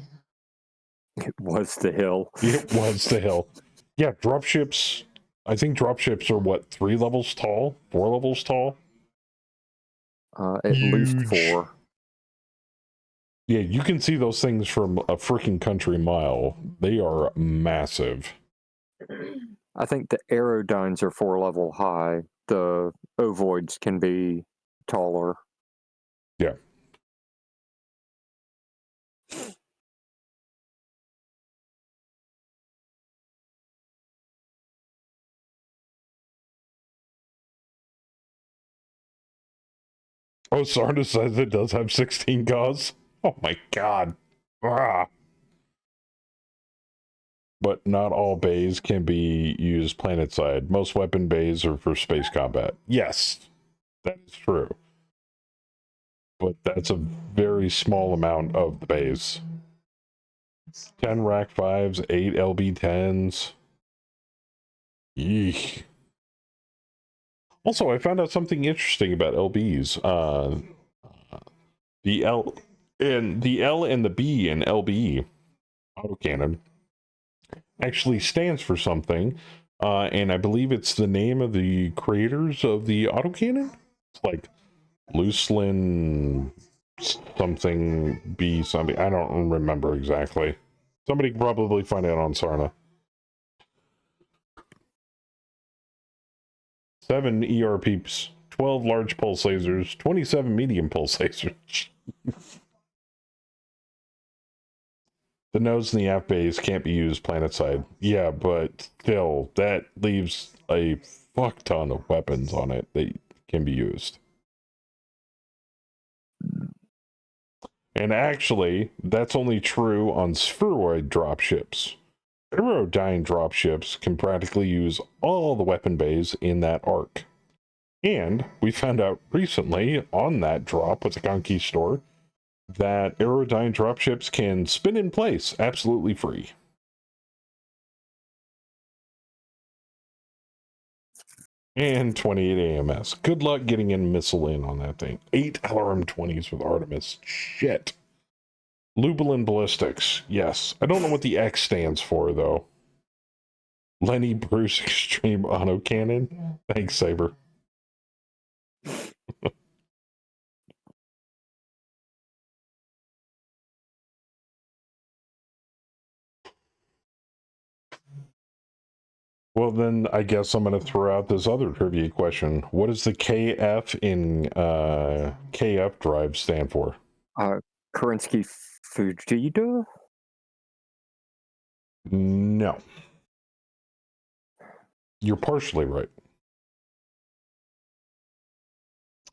It was the hill. It was the hill. Yeah, dropships. I think dropships are what, 3 levels tall? 4 levels tall? At least 4. Yeah, you can see those things from a freaking country mile. They are massive. I think the Aerodynes are 4 level high. The Ovoids can be taller. Yeah. Oh, Sarna says it does have 16 Gauss. Oh my god. Ah. But not all bays can be used planetside. Most weapon bays are for space combat. Yes, that is true. But that's a very small amount of the bays. 10 Rack 5s, 8 LB 10s. Eek. Also, I found out something interesting about LBs. The L and the B in LB autocannon actually stands for something, and I believe it's the name of the creators of the autocannon. It's like Luslin something B something. I don't remember exactly. Somebody can probably find out on Sarna. 7 ER peeps, 12 large pulse lasers, 27 medium pulse lasers. The nodes and the aft bays can't be used planetside. Yeah, but still, that leaves a fuck ton of weapons on it that can be used. And actually, that's only true on spheroid dropships. Aerodyne dropships can practically use all the weapon bays in that arc. And we found out recently on that drop with the Conquistador that Aerodyne dropships can spin in place absolutely free. And 28 AMS. Good luck getting a missile in on that thing. 8 LRM-20s with Artemis. Shit. Lublin Ballistics. Yes. I don't know what the X stands for, though. Lenny Bruce Extreme Autocannon. Thanks, Saber. Well, then I guess I'm going to throw out this other trivia question. What does the KF in KF drive stand for? Kerensky Fujita? No. You're partially right.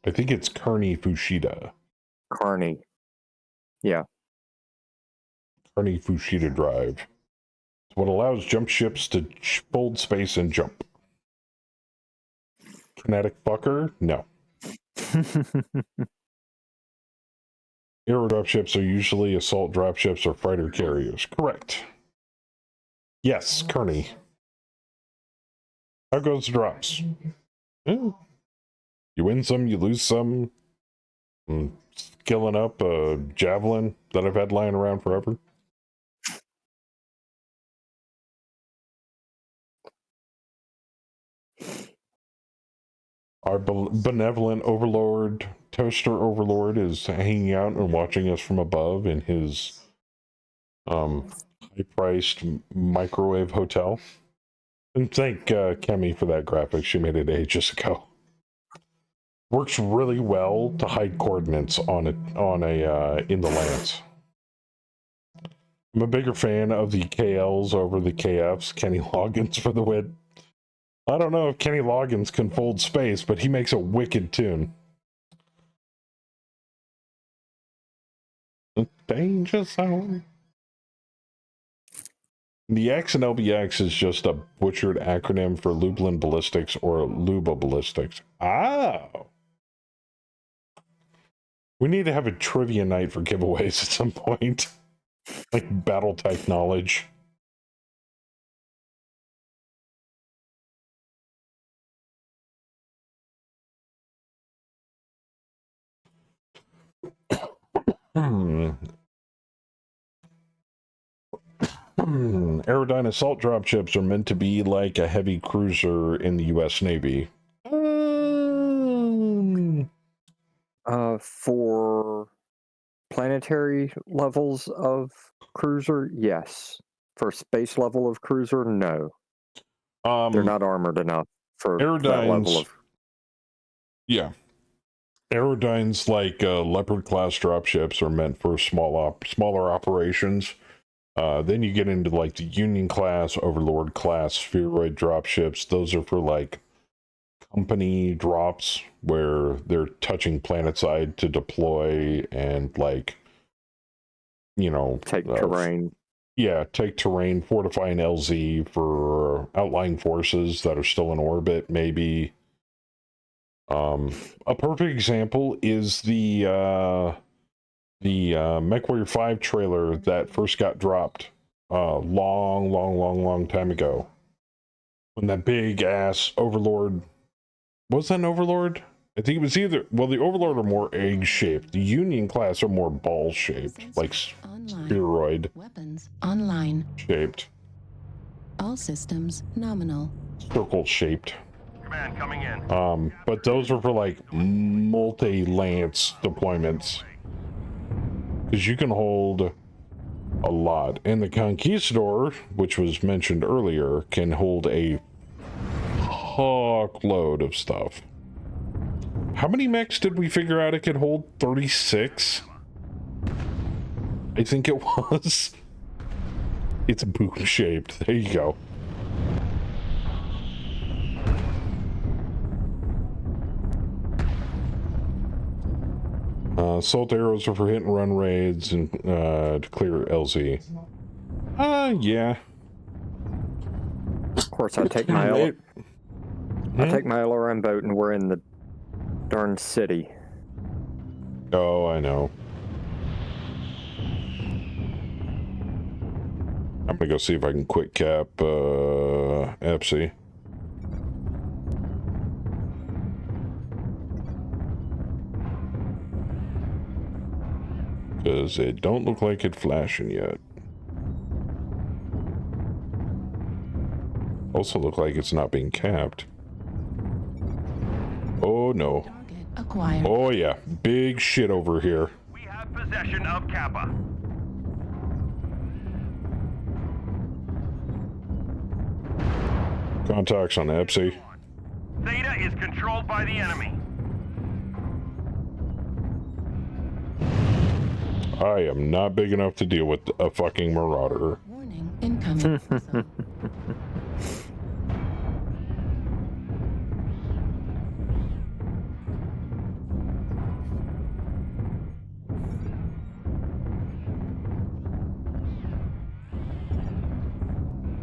I think it's Kearney Fushida. Carney. Yeah. Kearney Fushida drive. It's what allows jump ships to fold space and jump. Kinetic fucker? No. Aero dropships are usually assault dropships or fighter carriers. Correct. Yes, Kearney. How goes the drops? Yeah. You win some, you lose some. I'm skilling up a javelin that I've had lying around forever. Our benevolent overlord, Toaster Overlord, is hanging out and watching us from above in his high-priced microwave hotel. And thank Kemi for that graphic. She made it ages ago. Works really well to hide coordinates on a in the Lance. I'm a bigger fan of the KLs over the KFs. Kenny Loggins for the win. I don't know if Kenny Loggins can fold space, but he makes a wicked tune. Danger zone. The X in LBX is just a butchered acronym for Lublin Ballistics or Luba Ballistics. Oh. We need to have a trivia night for giveaways at some point. Like battle type knowledge. Aerodyne assault dropships are meant to be like a heavy cruiser in the U.S. Navy. For planetary levels of cruiser, yes. For space level of cruiser, no. They're not armored enough for that level of. Yeah. Aerodyne's like Leopard class dropships are meant for smaller operations. Then you get into like the Union class, Overlord class, spheroid dropships. Those are for like company drops where they're touching planetside to deploy and like, you know, take terrain. Yeah, take terrain, fortify an LZ for outlying forces that are still in orbit, maybe. A perfect example is the MechWarrior 5 trailer that first got dropped long time ago. when that big ass Overlord, was that an Overlord? I think it was either, well, the Overlord are more egg shaped. The Union class are more ball shaped, like Online. spheroid Weapons online. shaped, All systems nominal. circle shaped. Command coming in. But those are for like multi-lance deployments. Because you can hold a lot. And the Conquistador, which was mentioned earlier, can hold a load of stuff. How many mechs did we figure out it could hold? 36? I think it was. It's boom shaped. There you go. Assault arrows are for hit and run raids and to clear LZ. Yeah. Of course, I take my LRM boat and we're in the darn city. Oh, I know. I'm gonna go see if I can quick cap Epsy. Because it don't look like it flashing yet. Also look like it's not being capped. Oh no. Target acquired. Oh yeah, big shit over here. We have possession of Kappa. Contacts on Epsy. Theta is controlled by the enemy. I am not big enough to deal with a fucking Marauder. Warning incoming. missile.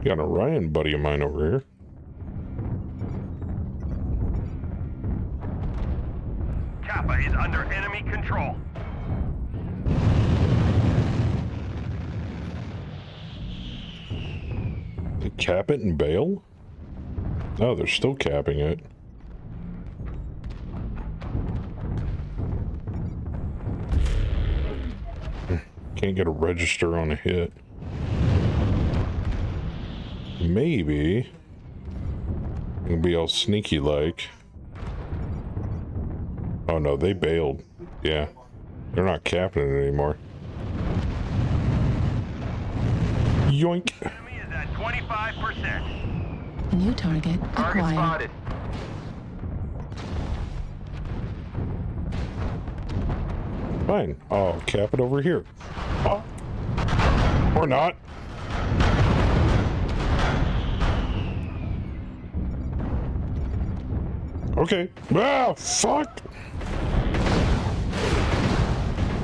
Got a Ryan buddy of mine over here. Kappa is under enemy control. They cap it and bail? Oh, they're still capping it. Can't get a register on a hit. Maybe it'll be all sneaky like. Oh no, they bailed. Yeah, they're not capping it anymore. Yoink. Enemy is at 25%. New target Target acquired. spotted. Fine. I'll cap it over here. Oh. Or not. Okay. Ah, fuck.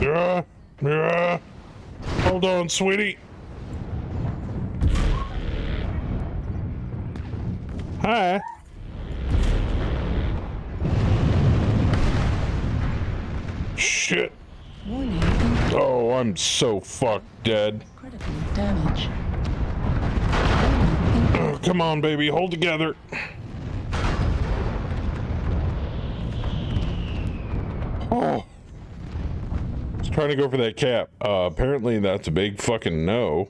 Yeah. Yeah. Hold on, sweetie. Hi. Shit. Warning incoming. Oh, I'm so fucked dead. Critical damage. Oh, come on, baby. Hold together. Oh. I was trying to go for that cap. Apparently that's a big fucking no.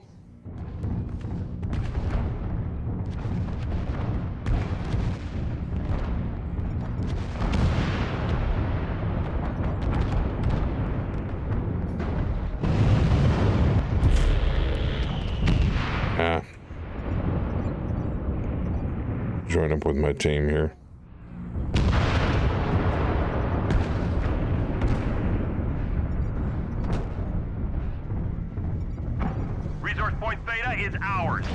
Join up with my team here. Resource point Theta is ours.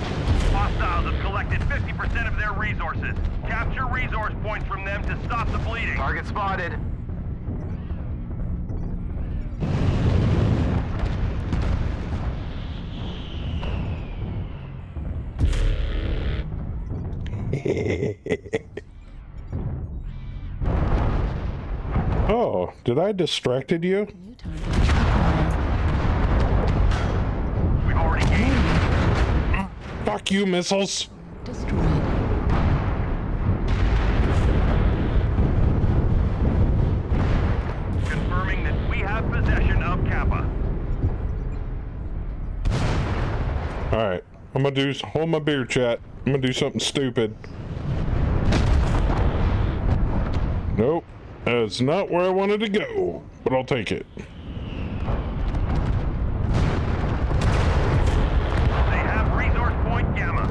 Hostiles have collected 50% of their resources. Capture resource points from them to stop the bleeding. Target spotted. Oh, did I distracted you? New target acquired. We've already gained. Fuck you, missiles. Destroyed. confirming that we have possession of Kappa. Alright, I'm gonna hold my beer, chat. I'm gonna do something stupid. Nope, that's not where I wanted to go, but I'll take it. They have resource point Gamma.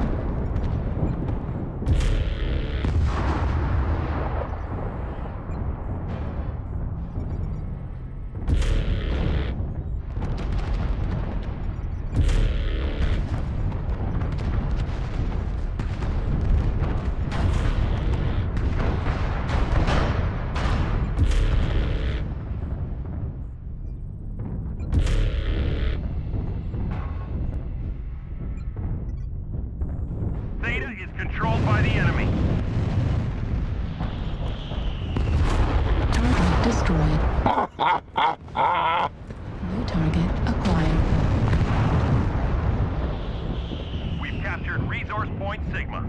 Theta is controlled by the enemy. Target destroyed. New target acquired. We've captured resource point Sigma.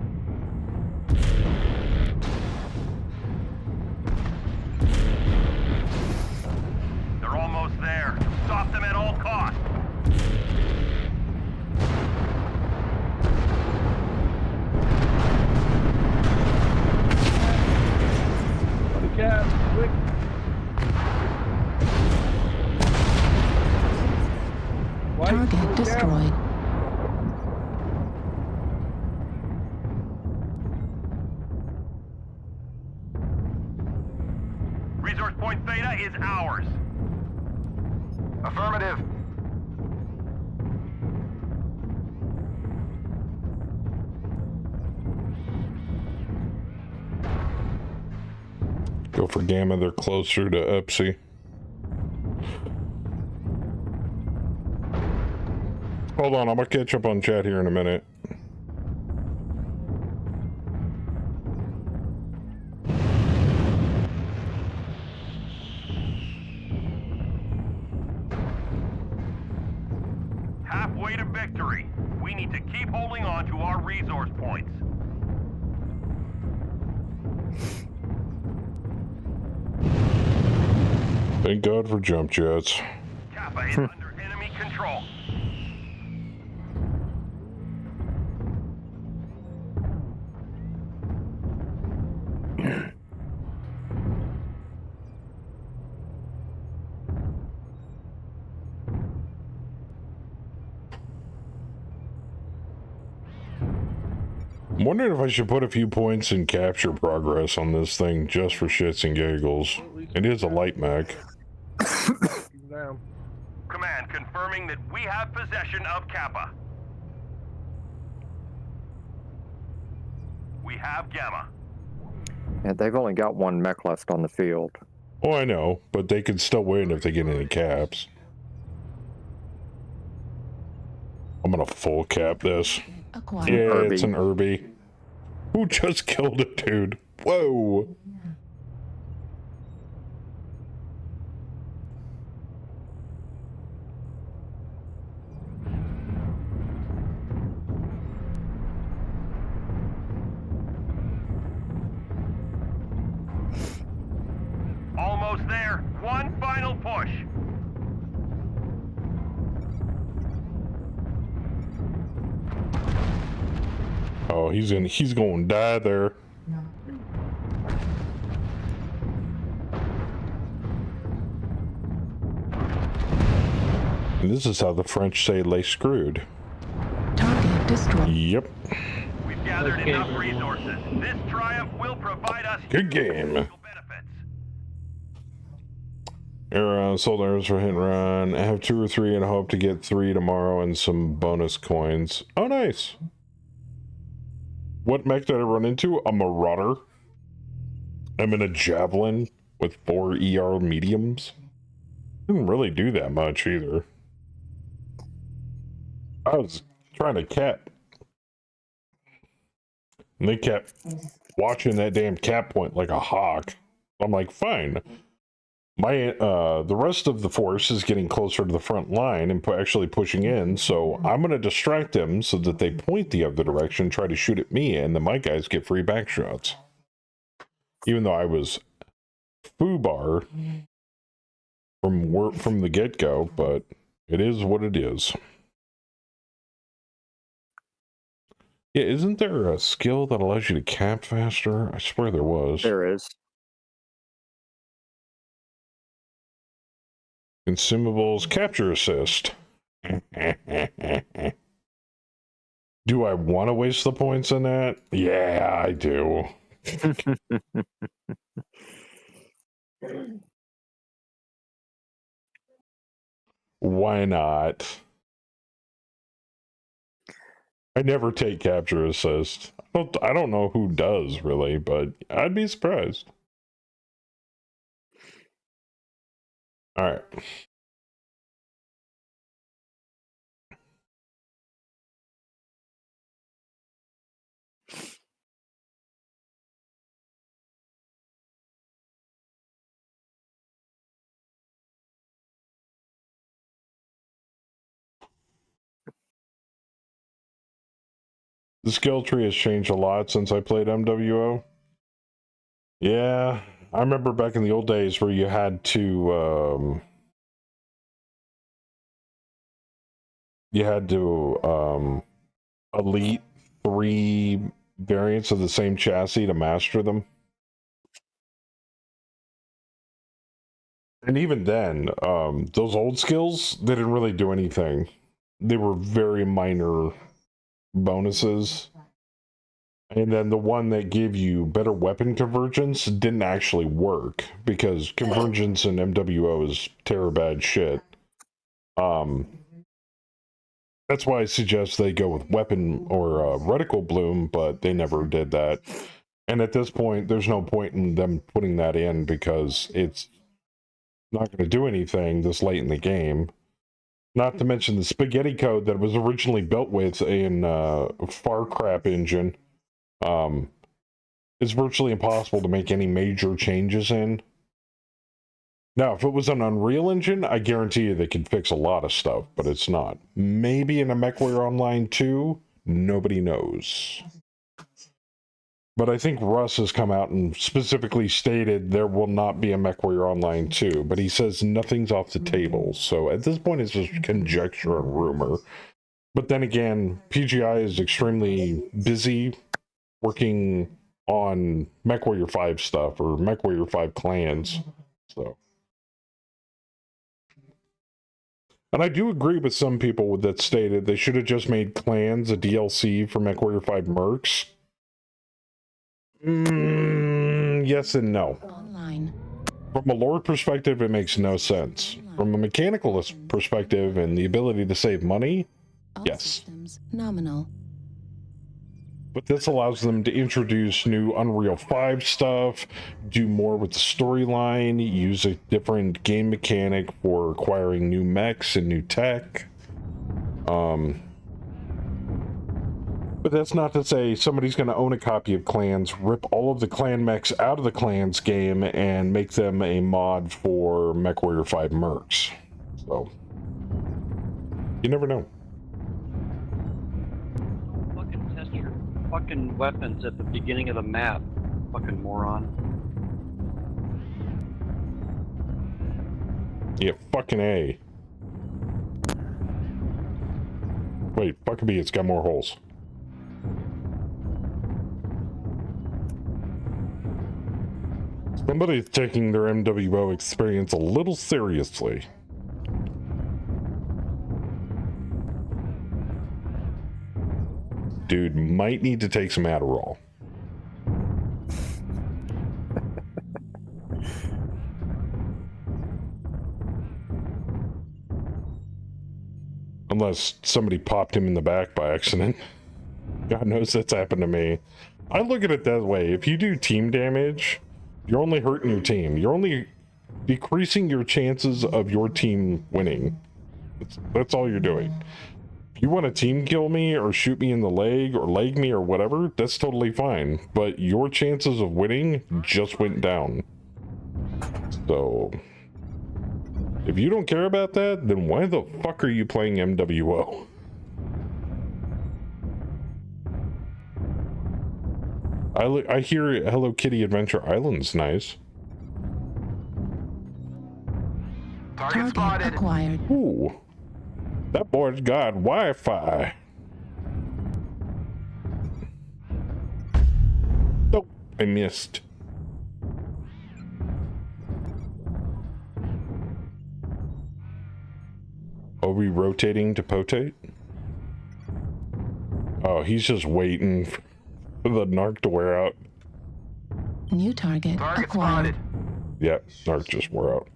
They're almost there. Stop them at all costs. Quick. Target destroyed. Resource point Theta is ours. Affirmative. Go for Gamma, they're closer to Upsy. Hold on, I'm gonna catch up on chat here in a minute. Halfway to victory. We need to keep holding on to our resource points. Thank God for jump jets. Kappa is under enemy control. I'm wondering if I should put a few points in capture progress on this thing just for shits and giggles. It is a light mech. Down. Command confirming that we have possession of Kappa. We have Gamma. Yeah, they've only got one mech left on the field. Oh, I know, but they could still win if they get any caps. I'm gonna full cap this. Acquired. Yeah, Irby. it's an Irby. Who just killed a dude? Whoa! Almost there. One final push. Oh, he's gonna die there. And this is how the French say "lay screwed." Target destroyed. Yep. We've gathered Okay, enough everyone. resources. This triumph will provide us Good game. benefits. Sold arrows for hit and run. I have 2 or 3 and I hope to get 3 tomorrow and some bonus coins. Oh, nice. What mech did I run into? A Marauder. I'm in a Javelin with 4 ER mediums. Didn't really do that much either. I was trying to cap. And they kept watching that damn cap point like a hawk. I'm like, fine. My the rest of the force is getting closer to the front line and actually pushing in, so I'm going to distract them so that they point the other direction, try to shoot at me, and then my guys get free back shots. Even though I was foobar from the get-go, but it is what it is. Yeah, isn't there a skill that allows you to cap faster? I swear there was. There is. Consumables, capture assist. Do I want to waste the points on that? Yeah, I do. Why not? I never take capture assist. I don't know who does really, but I'd be surprised. All right. The skill tree has changed a lot since I played MWO. Yeah, I remember back in the old days where you had to elite 3 variants of the same chassis to master them. And even then, those old skills, they didn't really do anything. They were very minor bonuses. And then the one that gave you better weapon convergence didn't actually work because convergence in MWO is terror bad shit. That's why I suggest they go with weapon or reticle bloom, but they never did that. And at this point, there's no point in them putting that in because it's not going to do anything this late in the game. Not to mention the spaghetti code that was originally built with in Farcrap engine. It's virtually impossible to make any major changes in. Now, if it was an Unreal Engine, I guarantee you they could fix a lot of stuff, but it's not. Maybe in a MechWarrior Online 2, nobody knows. But I think Russ has come out and specifically stated there will not be a MechWarrior Online 2, but he says nothing's off the table. So at this point, it's just conjecture and rumor. But then again, PGI is extremely busy working on MechWarrior 5 stuff or MechWarrior 5 clans. So. And I do agree with some people that stated they should have just made clans a DLC for MechWarrior 5 Mercs. Yes and no. Online. From a lore perspective, it makes no sense. From a mechanical perspective and the ability to save money, All yes. systems nominal. But this allows them to introduce new Unreal 5 stuff, do more with the storyline, use a different game mechanic for acquiring new mechs and new tech. But that's not to say somebody's going to own a copy of Clans, rip all of the clan mechs out of the Clans game, and make them a mod for MechWarrior 5 Mercs. So, you never know. Fucking test your fucking weapons at the beginning of the map, fucking moron. Yeah, fucking A. Wait, fucking B, it's got more holes. Somebody's taking their MWO experience a little seriously. Dude might need to take some Adderall. Unless somebody popped him in the back by accident. God knows that's happened to me. I look at it that way. If you do team damage, you're only hurting your team. You're only decreasing your chances of your team winning. That's all you're doing. If you want to team kill me or shoot me in the leg or leg me or whatever, that's totally fine. But your chances of winning just went down. So, if you don't care about that, then why the fuck are you playing MWO? I hear Hello Kitty Adventure Island's nice. Target spotted. acquired. Ooh. That boy's got Wi-Fi. Nope, I missed. Are we rotating to potate? Oh, he's just waiting for the narc to wear out. New target, Target acquired. spotted. Yep, narc just wore out.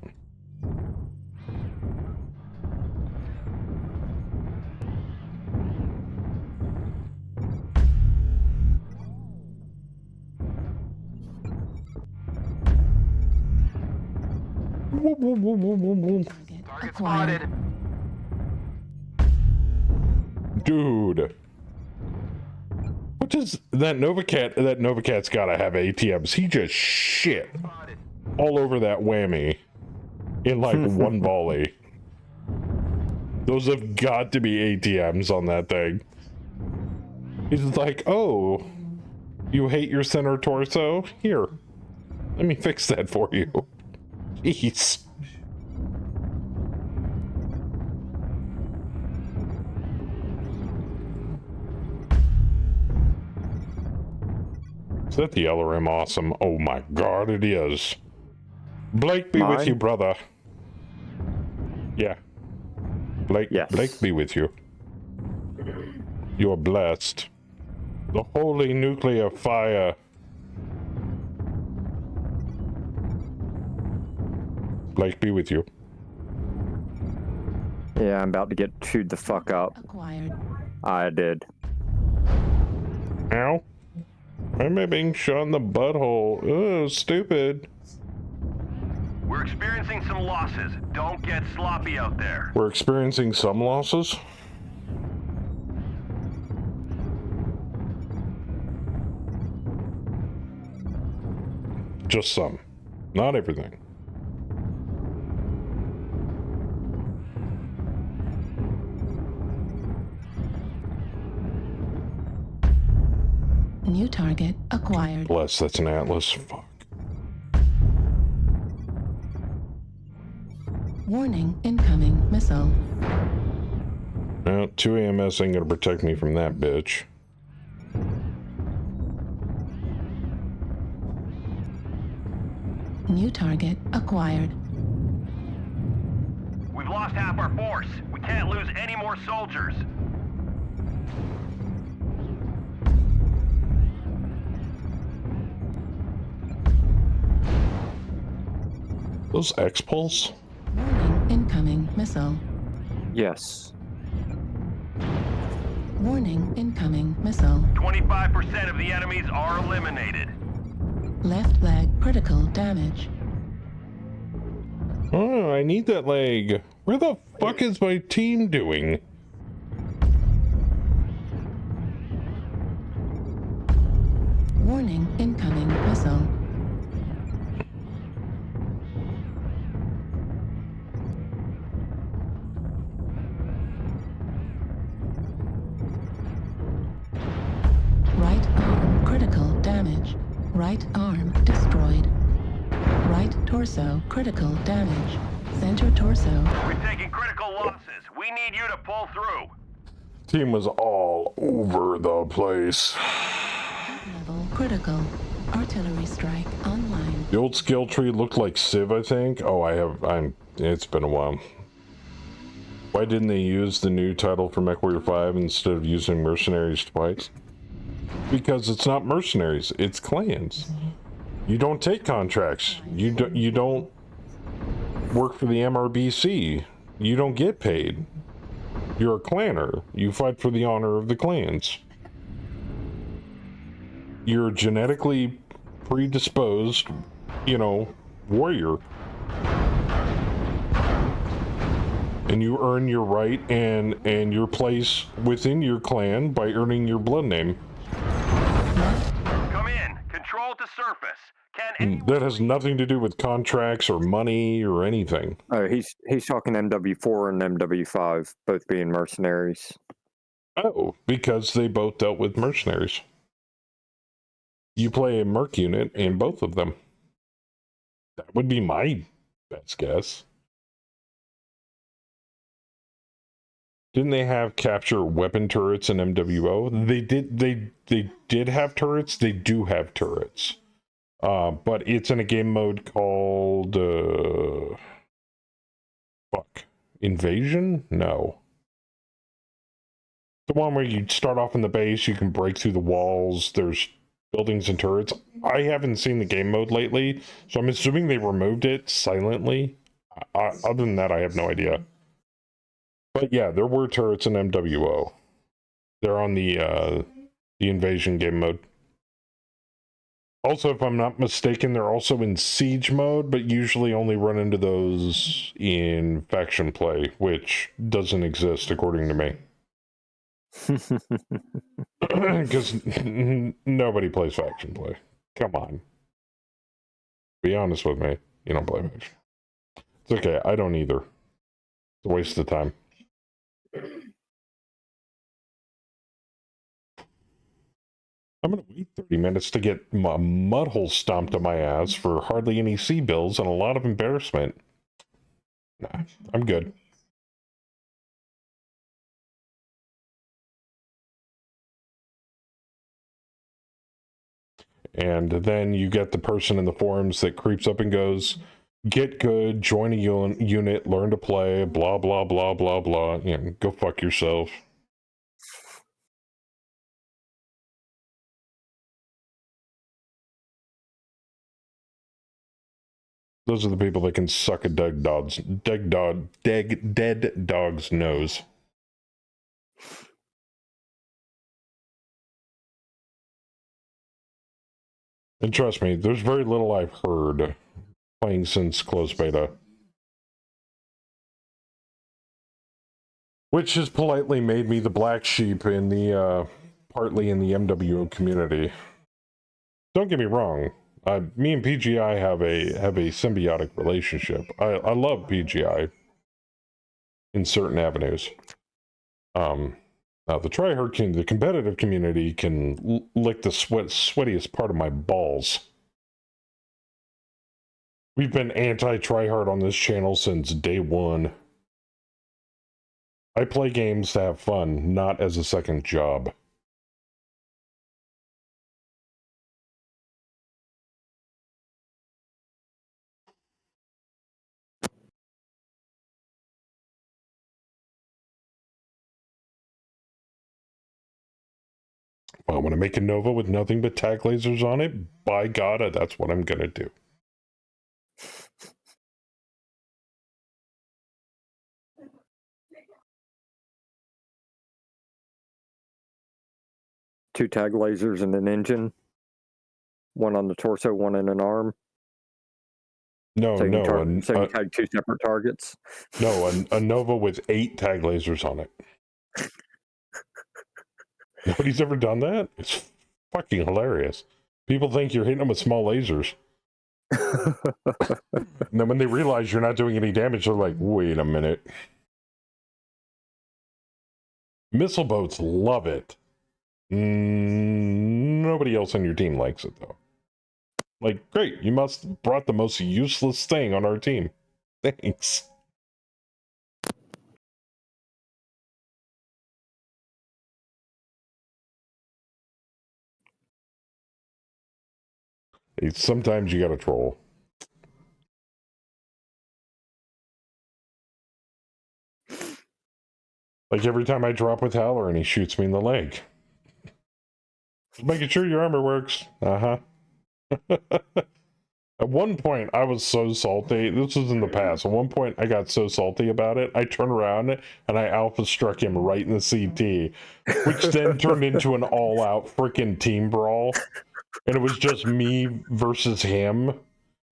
Target, Target acquired. spotted. Dude. What does that Novacat? That Novacat's gotta have ATMs. He just shit Spotted. all over that whammy in like one volley. Those have got to be ATMs on that thing. He's like, oh, you hate your center torso? Here, let me fix that for you. Jeez. Is that the LRM awesome? Oh my god, it is. Blake be with Mine? you, brother. Yeah. Blake, Yes. Blake be with you. You are blessed. The holy nuclear fire. Blake be with you. Yeah, I'm about to get chewed the fuck up. Acquired. I did. Ow. Why am I being shot in the butthole? Oh, stupid. We're experiencing some losses. Don't get sloppy out there. We're experiencing some losses. Just some. Not everything. New target, acquired. Bless, that's an Atlas. Fuck. Warning, incoming missile. Well, 2 AMS ain't gonna protect me from that bitch. New target, acquired. We've lost half our force. We can't lose any more soldiers. Those X-Pulse? Warning, incoming missile. Yes. Warning, incoming missile. 25% of the enemies are eliminated. Left leg, critical damage. Oh, I need that leg. Where the fuck is my team doing? Warning, incoming missile. Right arm, critical damage. Right arm destroyed. Right torso, critical damage. Center torso. We've taken critical losses. We need you to pull through. Team was all over the place. Level critical. Artillery strike online. The old skill tree looked like Civ, I think. Oh, it's been a while. Why didn't they use the new title for MechWarrior 5 instead of using Mercenaries twice? Because it's not mercenaries, it's clans. You don't take contracts. You don't work for the MRBC. You don't get paid. You're a clanner. You fight for the honor of the clans. You're a genetically predisposed, warrior. And you earn your right and your place within your clan by earning your blood name. Come in. Control to surface. Can anyone... That has nothing to do with contracts or money or anything. Oh, he's talking MW4 and MW5, both being mercenaries. Oh, because they both dealt with mercenaries. You play a merc unit in both of them. That would be my best guess. Didn't they have capture weapon turrets in MWO? They did have turrets. They do have turrets. But it's in a game mode called Invasion? No. The one where you start off in the base, you can break through the walls, there's buildings and turrets. I haven't seen the game mode lately, so I'm assuming they removed it silently. Other than that, I have no idea. But yeah, there were turrets in MWO. They're on the Invasion game mode. Also, if I'm not mistaken, they're also in Siege mode, but usually only run into those in Faction Play, which doesn't exist according to me. Because nobody plays Faction Play. Come on. Be honest with me. You don't play Faction. It's okay. I don't either. It's a waste of time. I'm going to wait 30 minutes to get my mud hole stomped on my ass for hardly any C-bills and a lot of embarrassment. Nah, I'm good. And then you get the person in the forums that creeps up and goes, get good, join a unit, learn to play, blah, blah, blah, blah, blah. You know, go fuck yourself. Those are the people that can suck a dead dog's nose. And trust me, there's very little I've heard playing since closed beta. Which has politely made me the black sheep in the, partly in the MWO community. Don't get me wrong. Me and PGI have a symbiotic relationship. I love PGI in certain avenues. Now the tryhard the competitive community can lick the sweatiest part of my balls. We've been anti-tryhard on this channel since day one. I play games to have fun, not as a second job. I want to make a Nova with nothing but tag lasers on it. By God, that's what I'm going to do. Two tag lasers and an engine. One on the torso, one in an arm. No, so no. You tag two separate targets. No, a Nova with 8 tag lasers on it. Nobody's ever done that? It's fucking hilarious. People think you're hitting them with small lasers. And then when they realize you're not doing any damage, they're like, wait a minute. Missile boats love it. Nobody else on your team likes it, though. Like, great, you must have brought the most useless thing on our team. Thanks. Sometimes you gotta troll. Like every time I drop with Howler and he shoots me in the leg. Just making sure your armor works. Uh-huh. At one point, I was so salty. This was in the past. At one point, I got so salty about it, I turned around and I alpha struck him right in the CT, which then turned into an all-out freaking team brawl. And it was just me versus him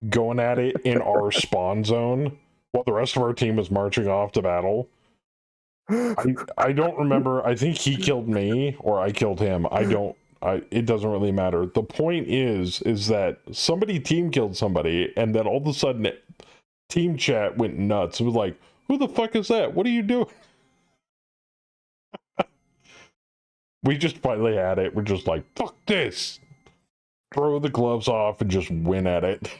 going at it in our spawn zone while the rest of our team was marching off to battle. I don't remember. I think he killed me or I killed him. It doesn't really matter. The point is that somebody team killed somebody and then all of a sudden team chat went nuts. It was like, who the fuck is that? What are you doing? We just finally had it. We're just like, fuck this. Throw the gloves off and just win at it.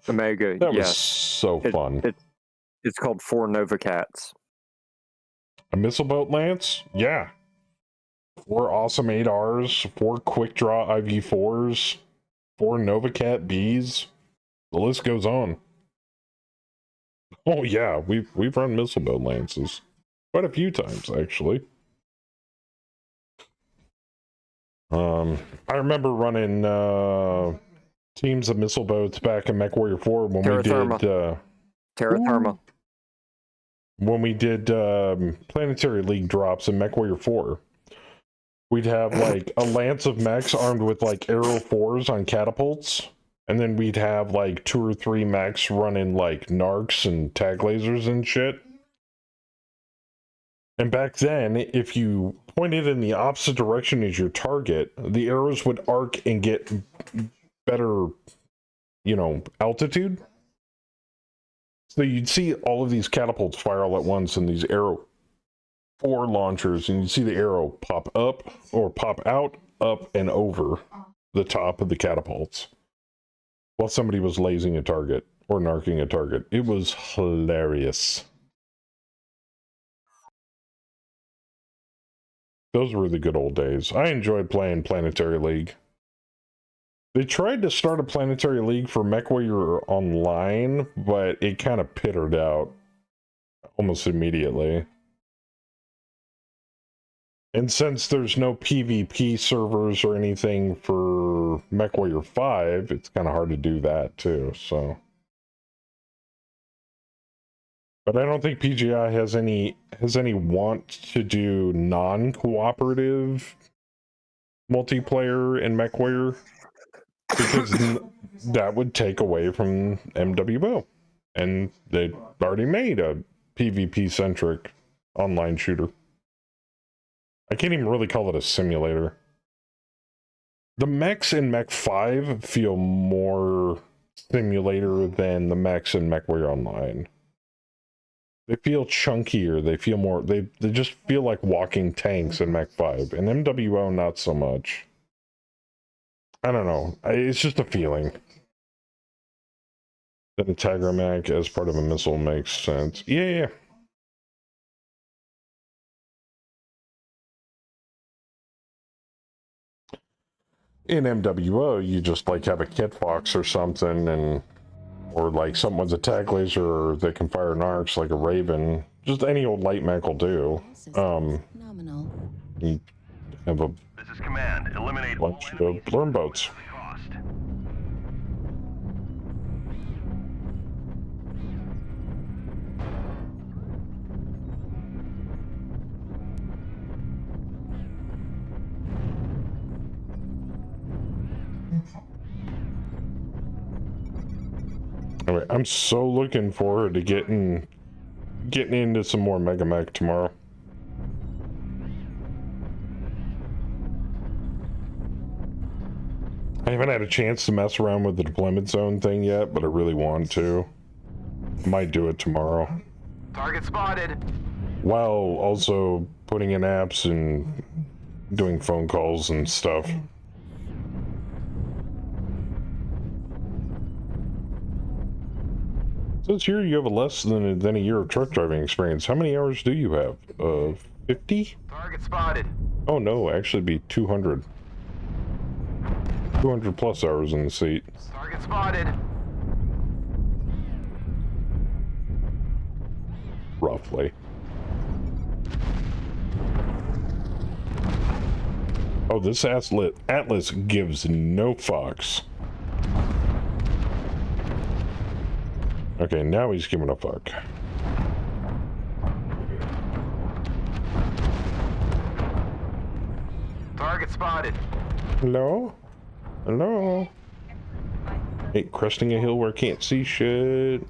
Omega, that was so fun. It's called 4 Nova Cats. A missile boat lance? Yeah. 4 awesome 8Rs, 4 quick draw IV4s, 4 Novacat Bs. The list goes on. Oh yeah, we've run missile boat lances quite a few times actually. I remember running teams of missile boats back in MechWarrior 4 when we did Terra Therma. When we did Planetary League drops in MechWarrior 4. We'd have like a lance of mechs armed with like Arrow 4s on catapults, and then we'd have like 2 or 3 mechs running like narcs and tag lasers and shit. And back then, if you pointed in the opposite direction as your target, the arrows would arc and get better, altitude. So you'd see all of these catapults fire all at once and these Arrow 4 launchers, and you'd see the arrow pop up or pop out, up, and over the top of the catapults while somebody was lasing a target or narking a target. It was hilarious. Those were the good old days. I enjoyed playing Planetary League. They tried to start a Planetary League for MechWarrior Online, but it kind of petered out almost immediately. And since there's no PvP servers or anything for MechWarrior 5, it's kind of hard to do that too, so. But I don't think PGI has any want to do non-cooperative multiplayer in MechWarrior, because that would take away from MWO, and they already made a PvP-centric online shooter. I can't even really call it a simulator. The mechs in Mech 5 feel more simulator than the mechs in MechWarrior Online. They feel chunkier, they feel more, they just feel like walking tanks in Mech 5. In MWO, not so much. I don't know, it's just a feeling. That a Tiger Mech as part of a missile makes sense. Yeah. In MWO, you just like have a Kit Fox or something, and or like someone's a tag laser, or they can fire narcs like a Raven. Just any old light mech will do. You have a This is Command. Eliminate bunch all of blurm boats. cost. Anyway, I'm so looking forward to getting into some more Mega Mech tomorrow. I haven't had a chance to mess around with the deployment zone thing yet, but I really want to. Might do it tomorrow. Target spotted. While also putting in apps and doing phone calls and stuff. Says here you have less than a year of truck driving experience. How many hours do you have? 50? Target spotted. Oh no, actually be 200. 200 plus hours in the seat. Target spotted. Roughly. Oh, this Atlas gives no fucks. Okay, now he's giving a fuck. Target spotted. Hello? Hello? Hey, cresting a hill where I can't see shit.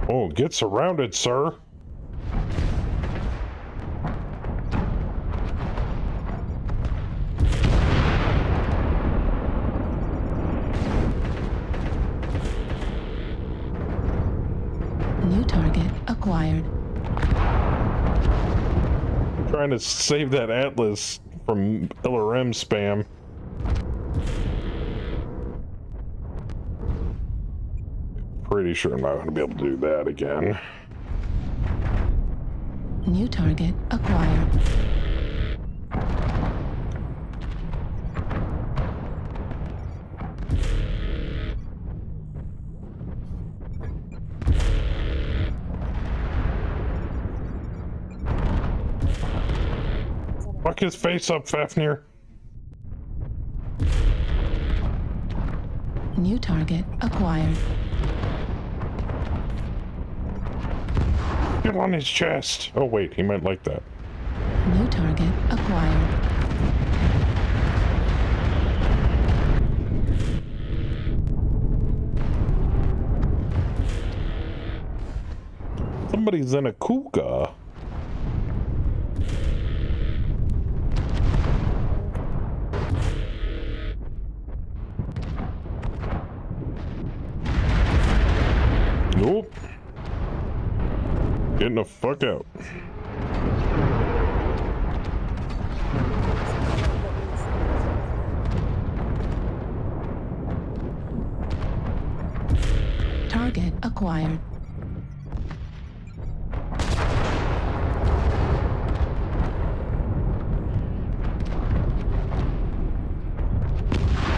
Oh, get surrounded, sir. New target acquired. I'm trying to save that Atlas from LRM spam. pretty sure I'm not going to be able to do that again. New target acquired. Fuck his face up, Fafnir. New target acquired. Get on his chest. Oh wait, he might like that. New target acquired. Somebody's in a Kuga. Nope. Getting the fuck out. Target acquired.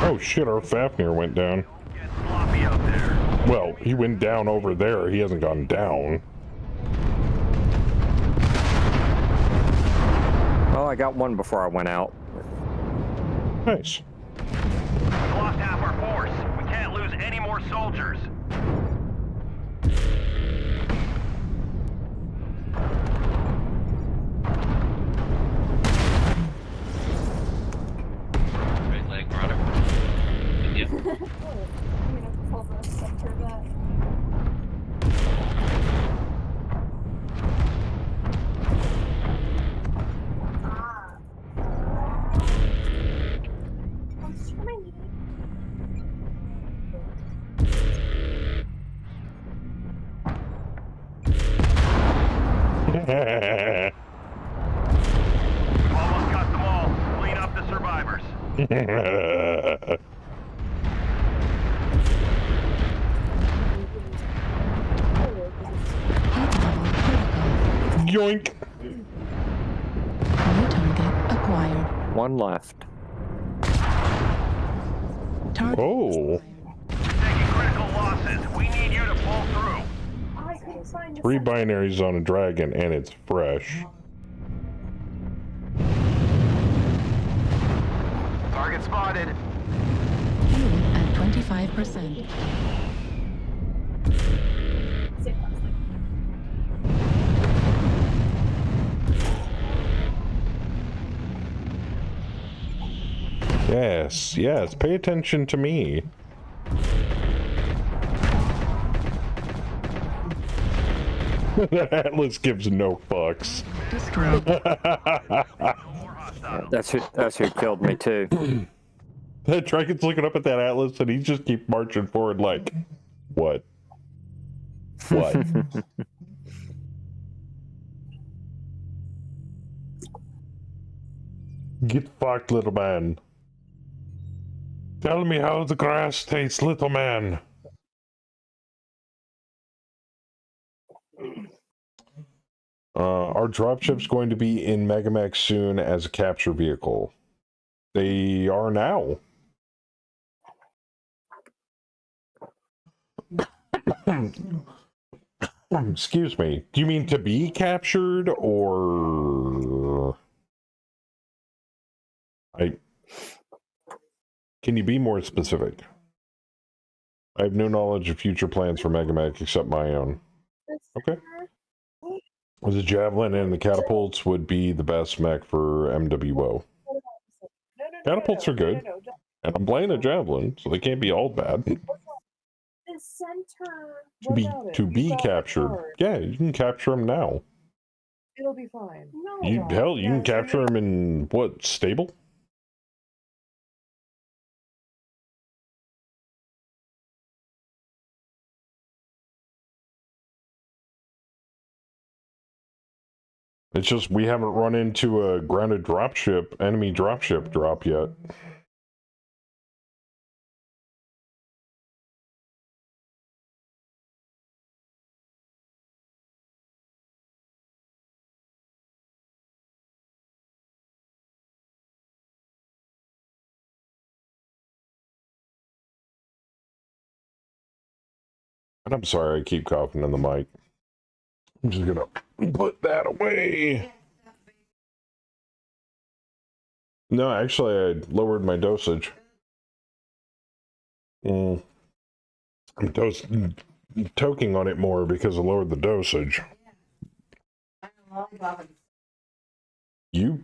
Oh shit, our Fafnir went down. Get sloppy out there. Well, he went down over there. He hasn't gone down. Well, I got one before I went out. Nice. We lost half our force. We can't lose any more soldiers. Right leg, Marauder. Yeah. Almost got them all. Clean up the survivors. Heat level critical. Yoink. New target acquired. One left. Target Oh. Taking critical losses. We need you to pull through. I couldn't find the 3 binaries on a dragon, and it's fresh. Target spotted. fuel at 25%. Yes, yes, pay attention to me. Atlas gives no fucks. Destroyed. That's who killed me too. That dragon's looking up at that Atlas and he just keeps marching forward like, what? What? Get fucked, little man. Tell me how the grass tastes, little man. Our dropship's going to be in Megamax soon as a capture vehicle. They are now. Excuse me. Do you mean to be captured or... Can you be more specific? I have no knowledge of future plans for Megamax except my own. Okay. The Javelin and the Catapults would be the best mech for MWO. Catapults are good. And I'm playing a Javelin, so they can't be all bad. The center. To be captured. Yeah, you can capture them now. It'll be fine. No. You can capture them in what, stable? It's just we haven't run into a grounded dropship, enemy dropship drop yet. And I'm sorry I keep coughing in the mic. I'm just gonna put that away. No, actually, I lowered my dosage. I'm toking on it more because I lowered the dosage. You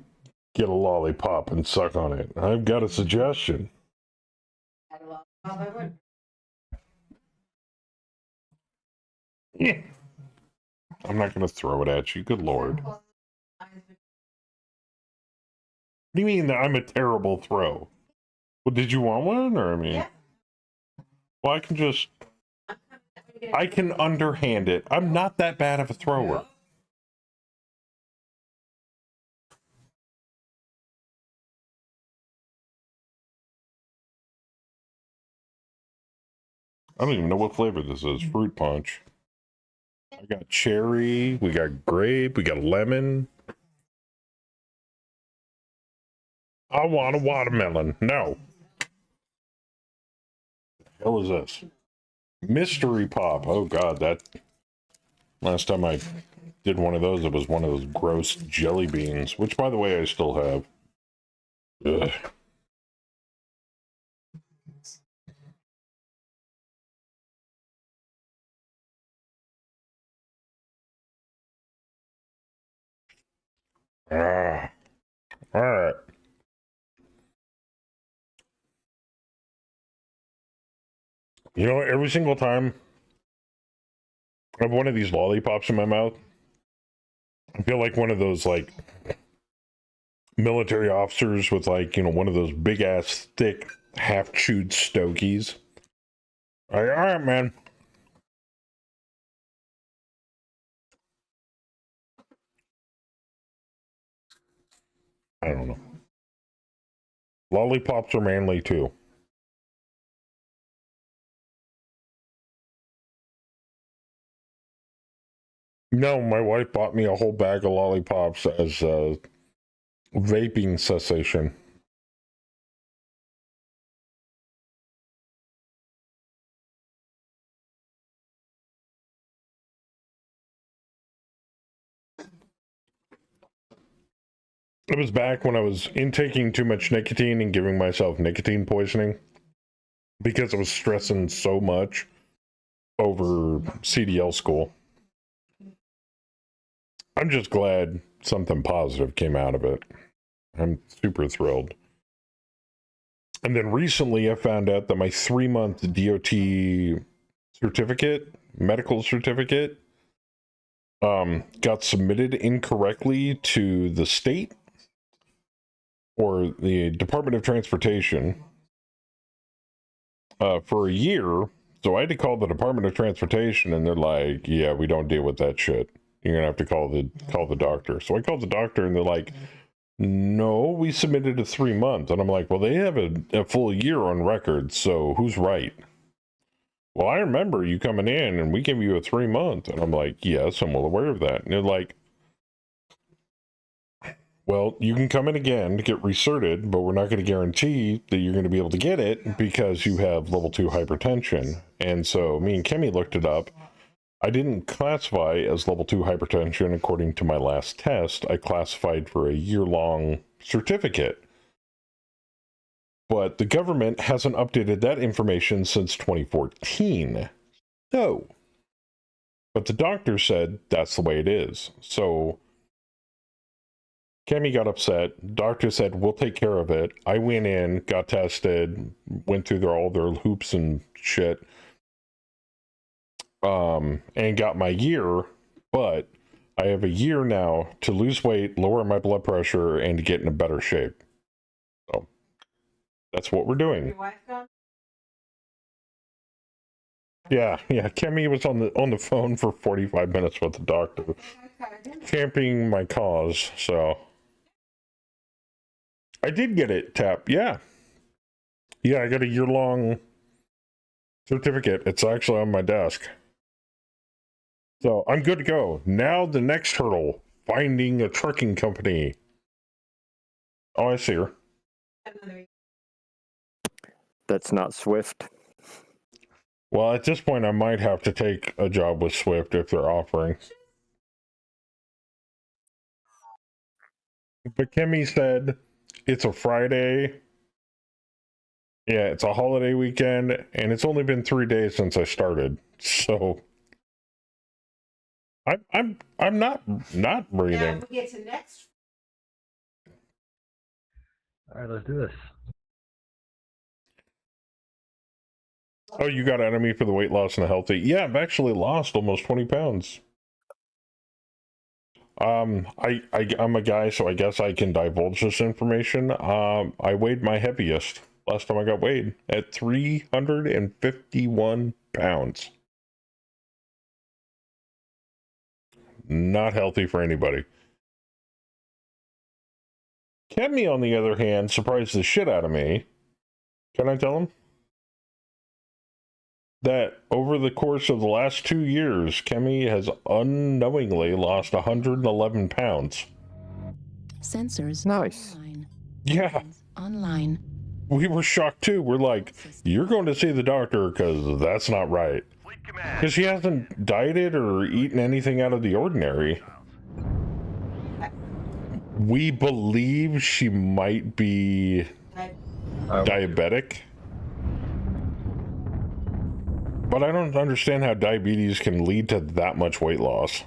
get a lollipop and suck on it. I've got a suggestion. Yeah. I'm not going to throw it at you. Good Lord. What do you mean that I'm a terrible throw? Well, did you want one? Or, I mean, well, I can underhand it. I'm not that bad of a thrower. I don't even know what flavor this is. Fruit punch. I got cherry. We got grape. We got lemon. I want a watermelon. No. What the hell is this? Mystery pop. Oh, God. That. Last time I did one of those, it was one of those gross jelly beans, which, by the way, I still have. Ugh. All right. You know, every single time I have one of these lollipops in my mouth, I feel like one of those, like, military officers with, like, you know, one of those big ass, thick, half chewed stogies. All right, man. I don't know. Lollipops are manly too. No, my wife bought me a whole bag of lollipops as a vaping cessation. It was back when I was intaking too much nicotine and giving myself nicotine poisoning because I was stressing so much over CDL school. I'm just glad something positive came out of it. I'm super thrilled. And then recently I found out that my 3-month DOT certificate, medical certificate, got submitted incorrectly to the state or the Department of Transportation for a year. So I had to call the Department of Transportation, and they're like, "Yeah, we don't deal with that shit. You're gonna have to call the doctor." So I called the doctor, and they're like, "No, we submitted a 3-month." And I'm like, "Well, they have a full year on record, so who's right?" "Well, I remember you coming in, and we gave you a 3-month." And I'm like, "Yes, I'm well aware of that." And they're like, "Well, you can come in again to get recerted, but we're not going to guarantee that you're going to be able to get it because you have level 2 hypertension." And so me and Kemi looked it up. I didn't classify as level 2 hypertension according to my last test. I classified for a year-long certificate. But the government hasn't updated that information since 2014. No. But the doctor said that's the way it is. So Kemi got upset. Doctor said, "We'll take care of it." I went in, got tested, went through all their hoops and shit, and got my year. But I have a year now to lose weight, lower my blood pressure, and to get in a better shape. So that's what we're doing. Your wife gone? Yeah. Kemi was on the phone for 45 minutes with the doctor, championing my cause. So I did get it, Tap. Yeah, I got a year-long certificate. It's actually on my desk. So I'm good to go. Now the next hurdle, finding a trucking company. Oh, I see her. That's not Swift. Well, at this point, I might have to take a job with Swift if they're offering. But Kimmy said it's a Friday. Yeah, it's a holiday weekend, and it's only been 3 days since I started. So I'm not breathing. we get to next. All right, let's do this. Oh, you got Enemy for the weight loss and the healthy. Yeah, I've actually lost almost 20 pounds. I'm a guy, so I guess I can divulge this information. I weighed my heaviest last time I got weighed at 351 pounds. Not healthy for anybody. Kemi, on the other hand, surprised the shit out of me. Can I tell him? That over the course of the last 2 years, Kemi has unknowingly lost 111 pounds. Sensors Nice. online. Yeah, Online. we were shocked too. We're like, you're going to see the doctor because that's not right. Fleet command. Because she hasn't dieted or eaten anything out of the ordinary. We believe she might be diabetic. But I don't understand how diabetes can lead to that much weight loss.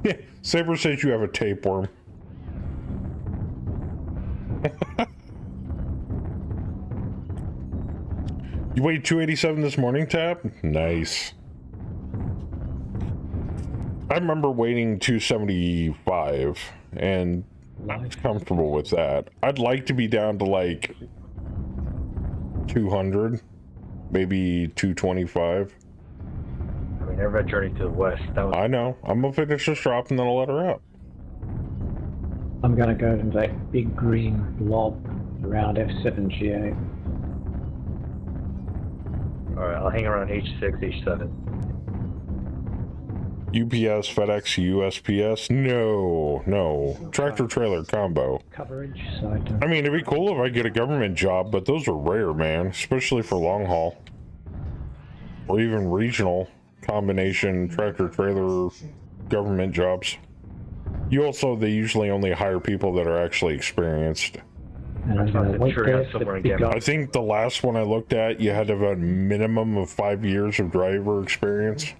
Yeah, Saber says you have a tapeworm. You weighed 287 this morning, Tap? Nice. I remember weighing 275, and I was comfortable with that. I'd like to be down to like 200. Maybe 225. I mean, everybody journey to the west. That was. I know. I'm gonna finish this drop and then I'll let her out. I'm gonna go to that big green blob around F7GA. All right, I'll hang around H6, H7. UPS, FedEx, USPS? No. Tractor trailer combo. Coverage, so I don't. I mean, it'd be cool if I get a government job, but those are rare, man. Especially for long haul. Or even regional combination tractor trailer government jobs. They usually only hire people that are actually experienced. And I'm gonna wait sure there have for the somewhere big again. I think the last one I looked at, you had to have a minimum of 5 years of driver experience.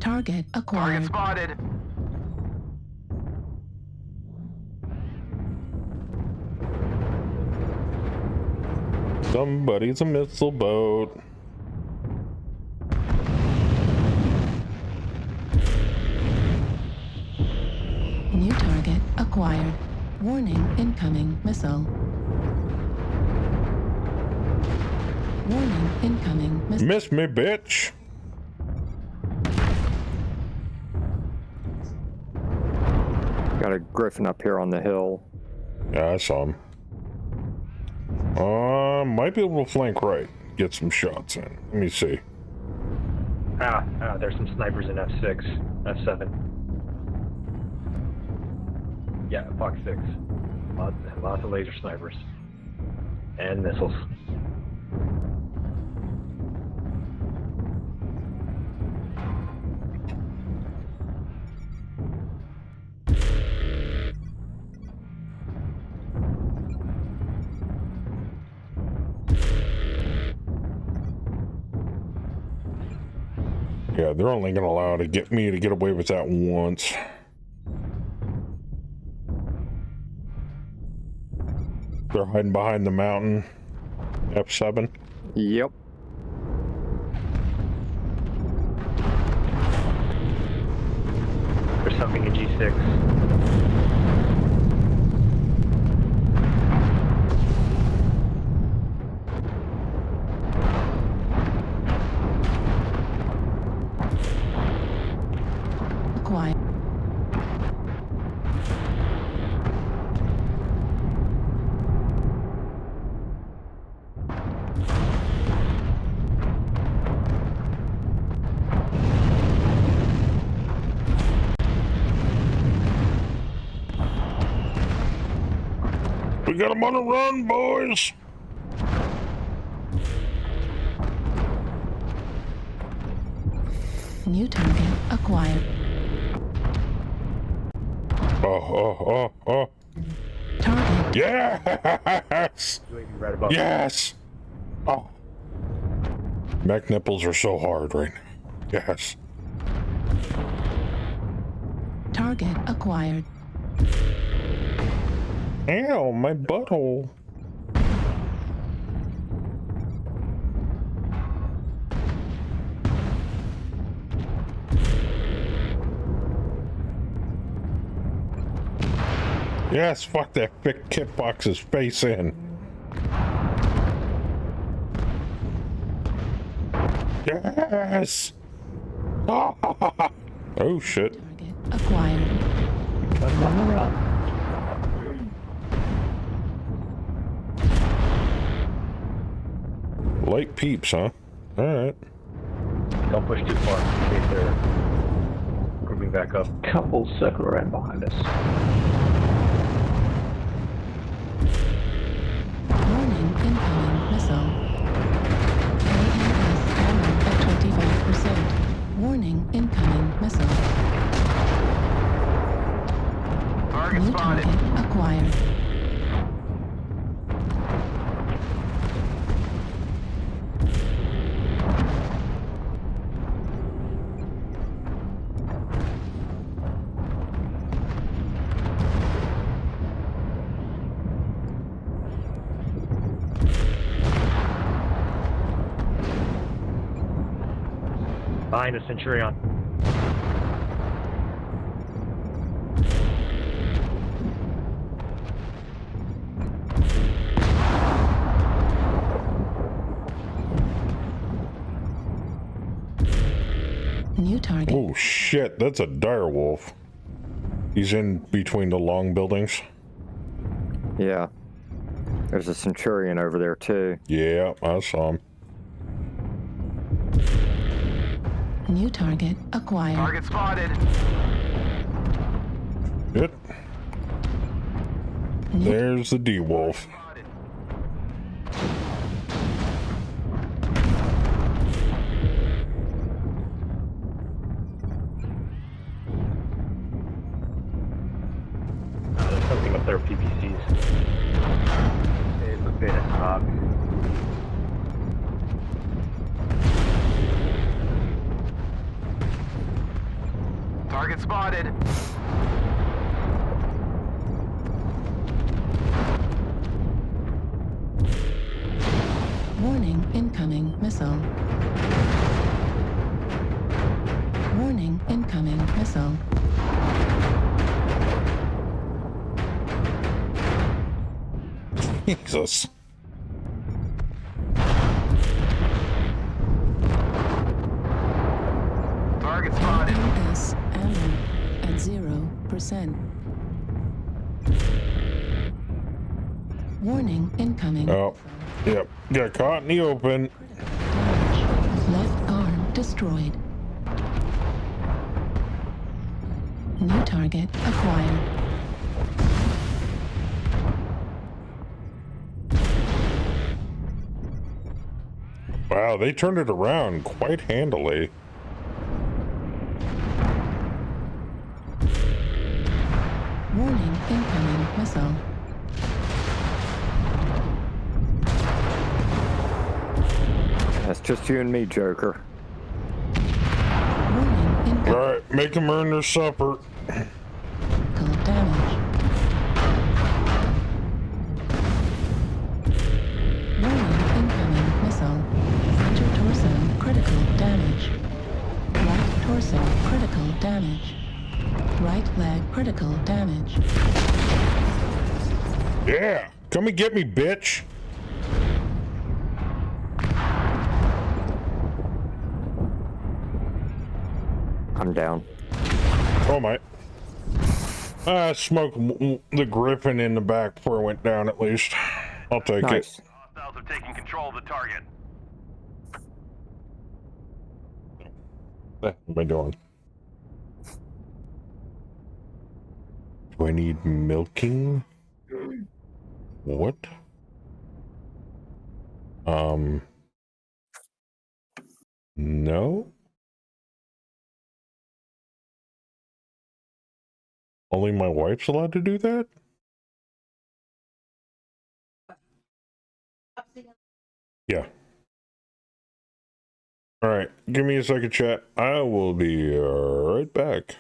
Target acquired. Target spotted. Somebody's a missile boat. New target acquired. Warning, incoming missile. Warning, incoming missile. Miss me, bitch. Got a Griffin up here on the hill. Yeah, I saw him. Might be able to flank right. Get some shots in. Let me see. There's some snipers in F6, F7. Yeah, Fox 6. Lots of laser snipers. And missiles. Yeah, they're only gonna allow to get me to get away with that once. They're hiding behind the mountain. F7. Yep. There's something in G6. Acquired. We got them on a run, boys. New target acquired. Oh. Target. Yes! Right above. Yes! Oh. Mech nipples are so hard right now. Yes. Target acquired. Ow, my butthole. Yes, fuck that big kit box's face in. Yes! Oh shit. Target acquired. Got him on the run. Light peeps, huh? Alright. Don't push too far in case they're grouping back up. Couple circle around behind us. Warning, incoming missile. AMS armor at 25%. Warning, incoming missile. Target New spotted. target acquired. Behind the Centurion. New target. Oh shit, that's a dire wolf. He's in between the long buildings. Yeah. There's a Centurion over there too. Yeah, I saw him. New target acquired. Target spotted. Good. There's the D-Wolf. Spotted. There's something up there with PPCs. It's a bit of stock. Target spotted. Warning, incoming missile. Warning, incoming missile. Jesus. Target spotted. AMS ammo at 0%. Warning, incoming. Oh, yep. Got caught in the open. Damage. Left arm destroyed. New target acquired. Wow, they turned it around quite handily. Warning, incoming missile. That's just you and me, Joker. Warning, incoming Alright, make them earn their supper. damage. Warning, incoming missile. Center torso, critical damage. Right torso, critical damage. Right leg, critical damage. Yeah, come and get me, bitch. I'm down. Oh my. I smoked the Griffin in the back before it went down at least. I'll take Nice. it. Hostiles have taken control of the target. What am I doing? Do I need milking? What? No? Only my wife's allowed to do that? Yeah. Alright, give me a second, chat. I will be right back.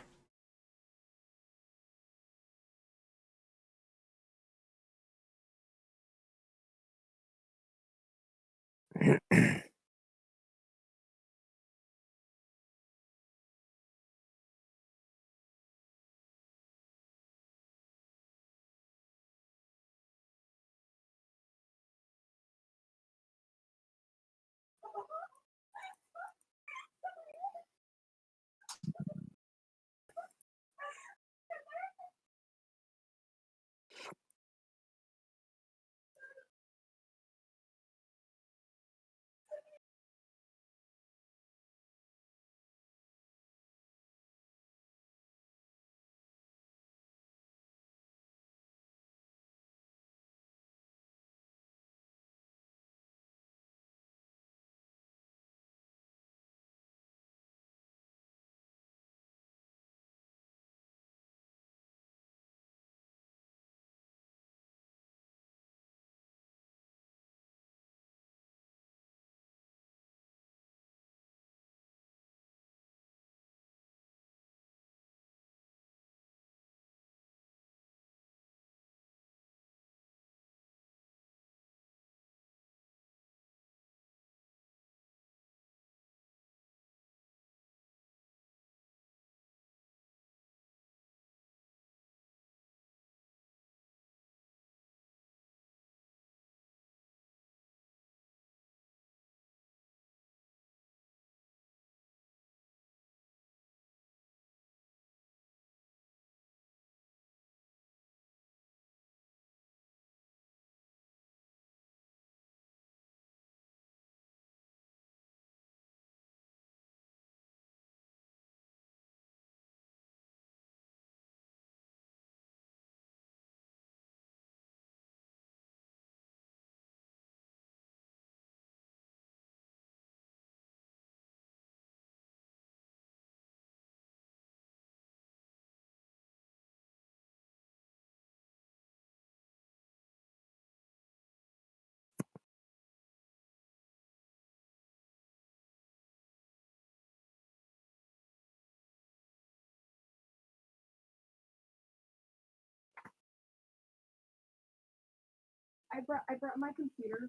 I brought my computer.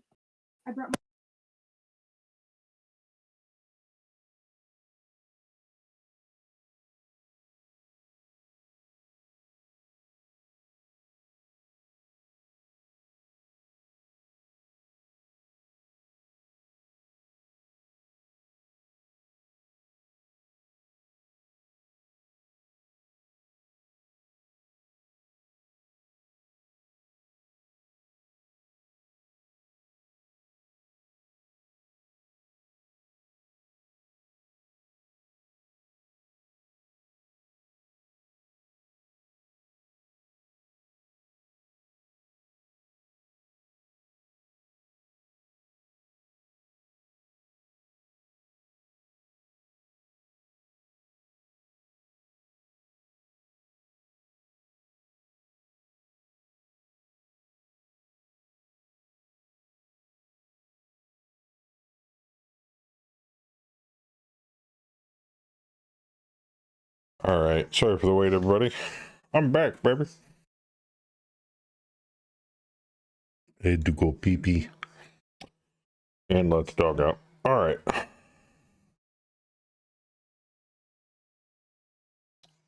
I brought my Alright, sorry for the wait, everybody. I'm back, baby. Had to go pee-pee. And let's dog out. Alright.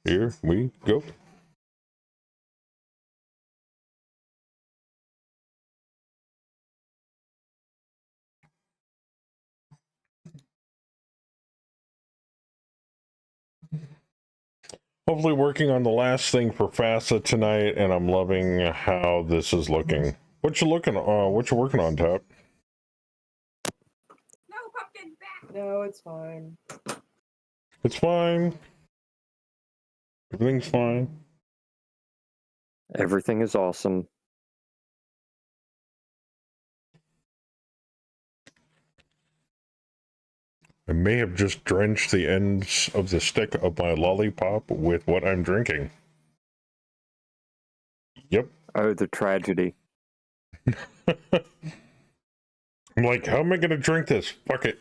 Here we go. Hopefully working on the last thing for FASA tonight, and I'm loving how this is looking. What you working on, Tap? No, pumpkin back. No, it's fine. It's fine. Everything's fine. Everything is awesome. I may have just drenched the ends of the stick of my lollipop with what I'm drinking. Yep. Oh, the tragedy. I'm like, how am I going to drink this? Fuck it.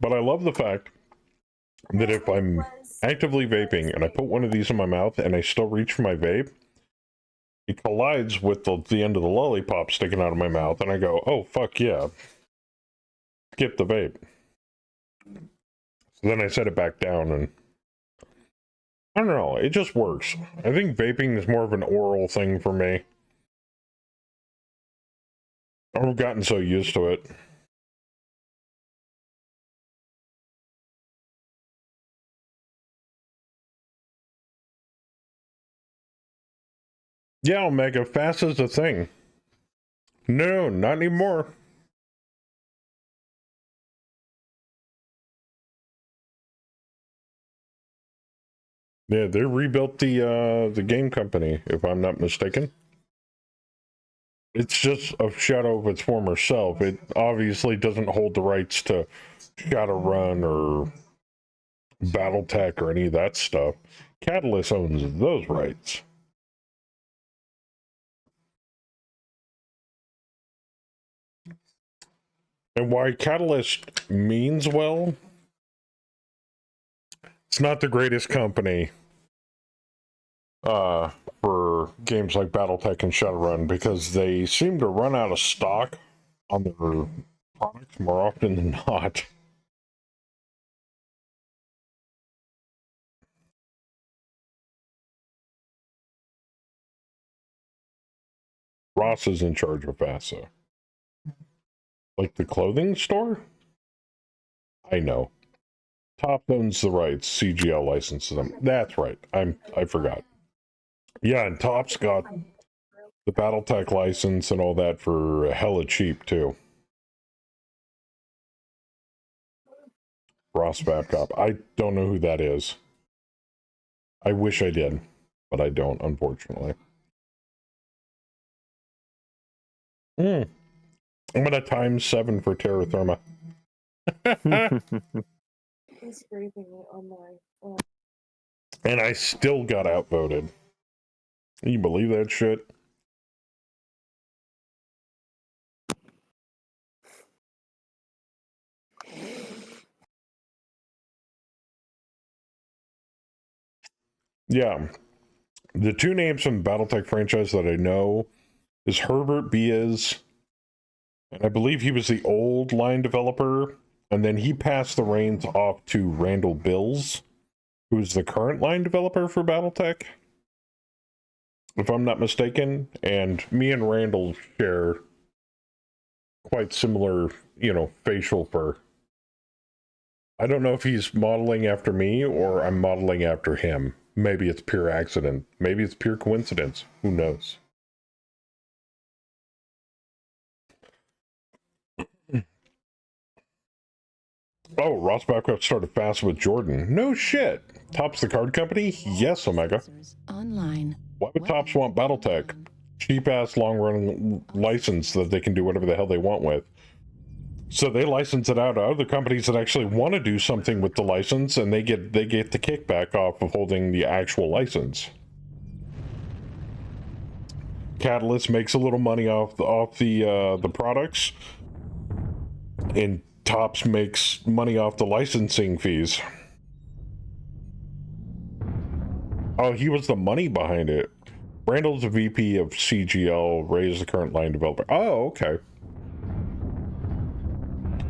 But I love the fact that if I'm actively vaping and I put one of these in my mouth and I still reach for my vape, it collides with the end of the lollipop sticking out of my mouth, and I go, oh, fuck yeah. Skip the vape. So then I set it back down, and I don't know, it just works. I think vaping is more of an oral thing for me. I've gotten so used to it. Yeah, Omega, fast is a thing. No, not anymore. Yeah, they rebuilt the game company, if I'm not mistaken. It's just a shadow of its former self. It obviously doesn't hold the rights to Shadowrun or BattleTech or any of that stuff. Catalyst owns those rights. And why Catalyst means well, it's not the greatest company for games like BattleTech and Shadowrun, because they seem to run out of stock on their products more often than not. Ross is in charge of VASA. Like the clothing store? I know. Top owns the rights. CGL licenses them. That's right. I forgot. Yeah, and Top's got the BattleTech license and all that for hella cheap too. Ross Babcock. I don't know who that is. I wish I did, but I don't, unfortunately. I'm gonna times 7 for Terra Therma. He's scraping it on my. And I still got outvoted. Can you believe that shit? Yeah. The two names from the BattleTech franchise that I know is Herbert Bias, and I believe he was the old line developer, and then he passed the reins off to Randall Bills, who's the current line developer for BattleTech, if I'm not mistaken. And me and Randall share quite similar, facial fur. I don't know if he's modeling after me or I'm modeling after him. Maybe it's pure accident. Maybe it's pure coincidence. Who knows? Oh, Ross Babcock started fast with Jordan. No shit. Top's the card company? Yes, Omega. Online. Why would Tops want BattleTech? Cheap-ass long-run license that they can do whatever the hell they want with. So they license it out to other companies that actually want to do something with the license, and they get the kickback off of holding the actual license. Catalyst makes a little money off the products, and Tops makes money off the licensing fees. Oh, he was the money behind it. Randall's the VP of CGL. Ray is the current line developer. Oh, okay.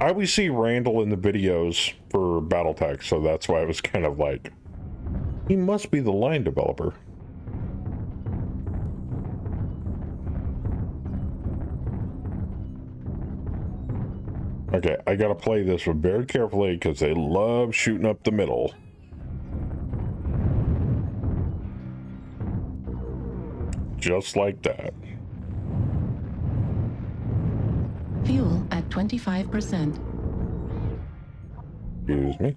I always see Randall in the videos for BattleTech, so that's why I was kind of like, he must be the line developer. Okay, I gotta play this one very carefully because they love shooting up the middle. Just like that. Fuel at 25%. Excuse me.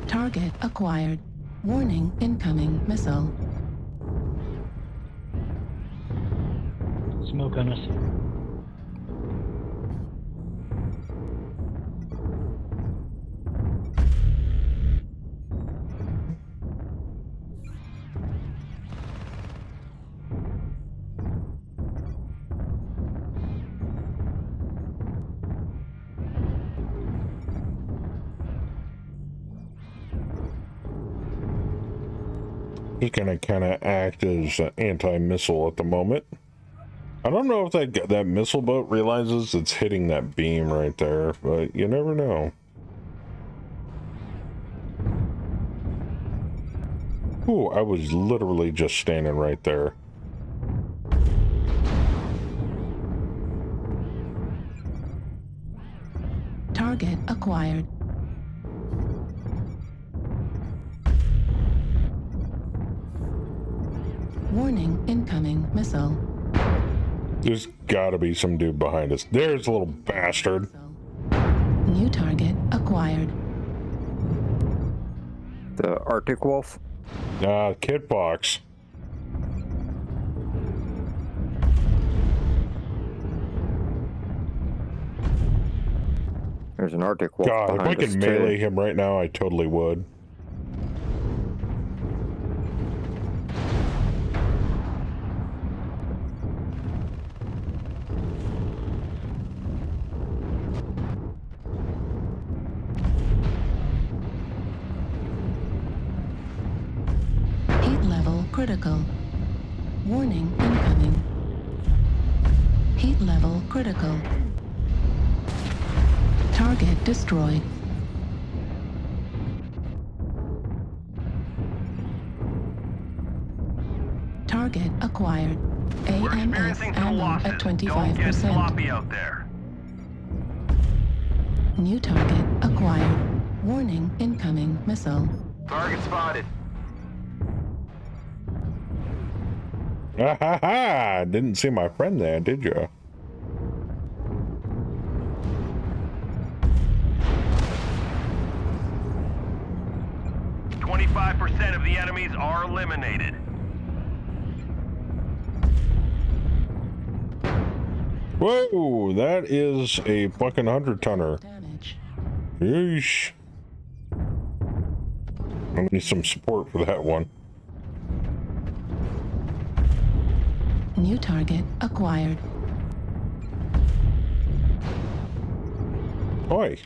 Target acquired. Warning, incoming missile. Smoke on us. He's gonna kind of act as an anti-missile at the moment. I don't know if that missile boat realizes it's hitting that beam right there, but you never know. Ooh, I was literally just standing right there. Target acquired. Warning, incoming missile. There's gotta be some dude behind us. There's a little bastard. New target acquired. The Arctic Wolf. Kit Fox. There's an Arctic Wolf God, if I behind us could too. melee him right now, I totally would. Heat level critical. Warning, incoming. Heat level critical. Target destroyed. Target acquired. We're AMS experiencing some ammo losses. at Don't get 25%. sloppy out there. New target acquired. Warning, incoming missile. Target spotted. Ah ha ha! Didn't see my friend there, did you? %25 of the enemies are eliminated. Whoa, that is a fucking 100-tonner. Damage. Yeesh. I need some support for that one. New target acquired. Oi.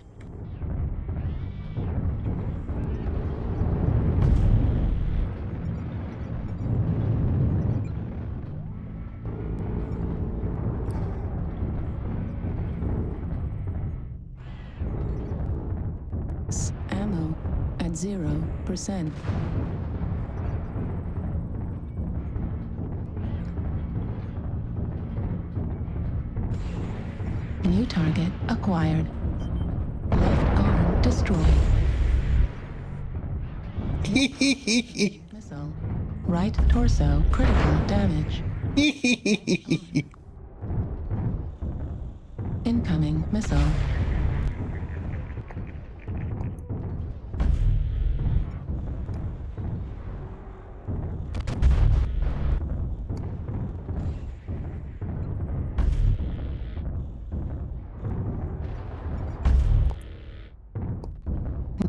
Ammo at 0%. New target acquired. Left arm destroyed. Missile. Right torso critical damage. Incoming missile.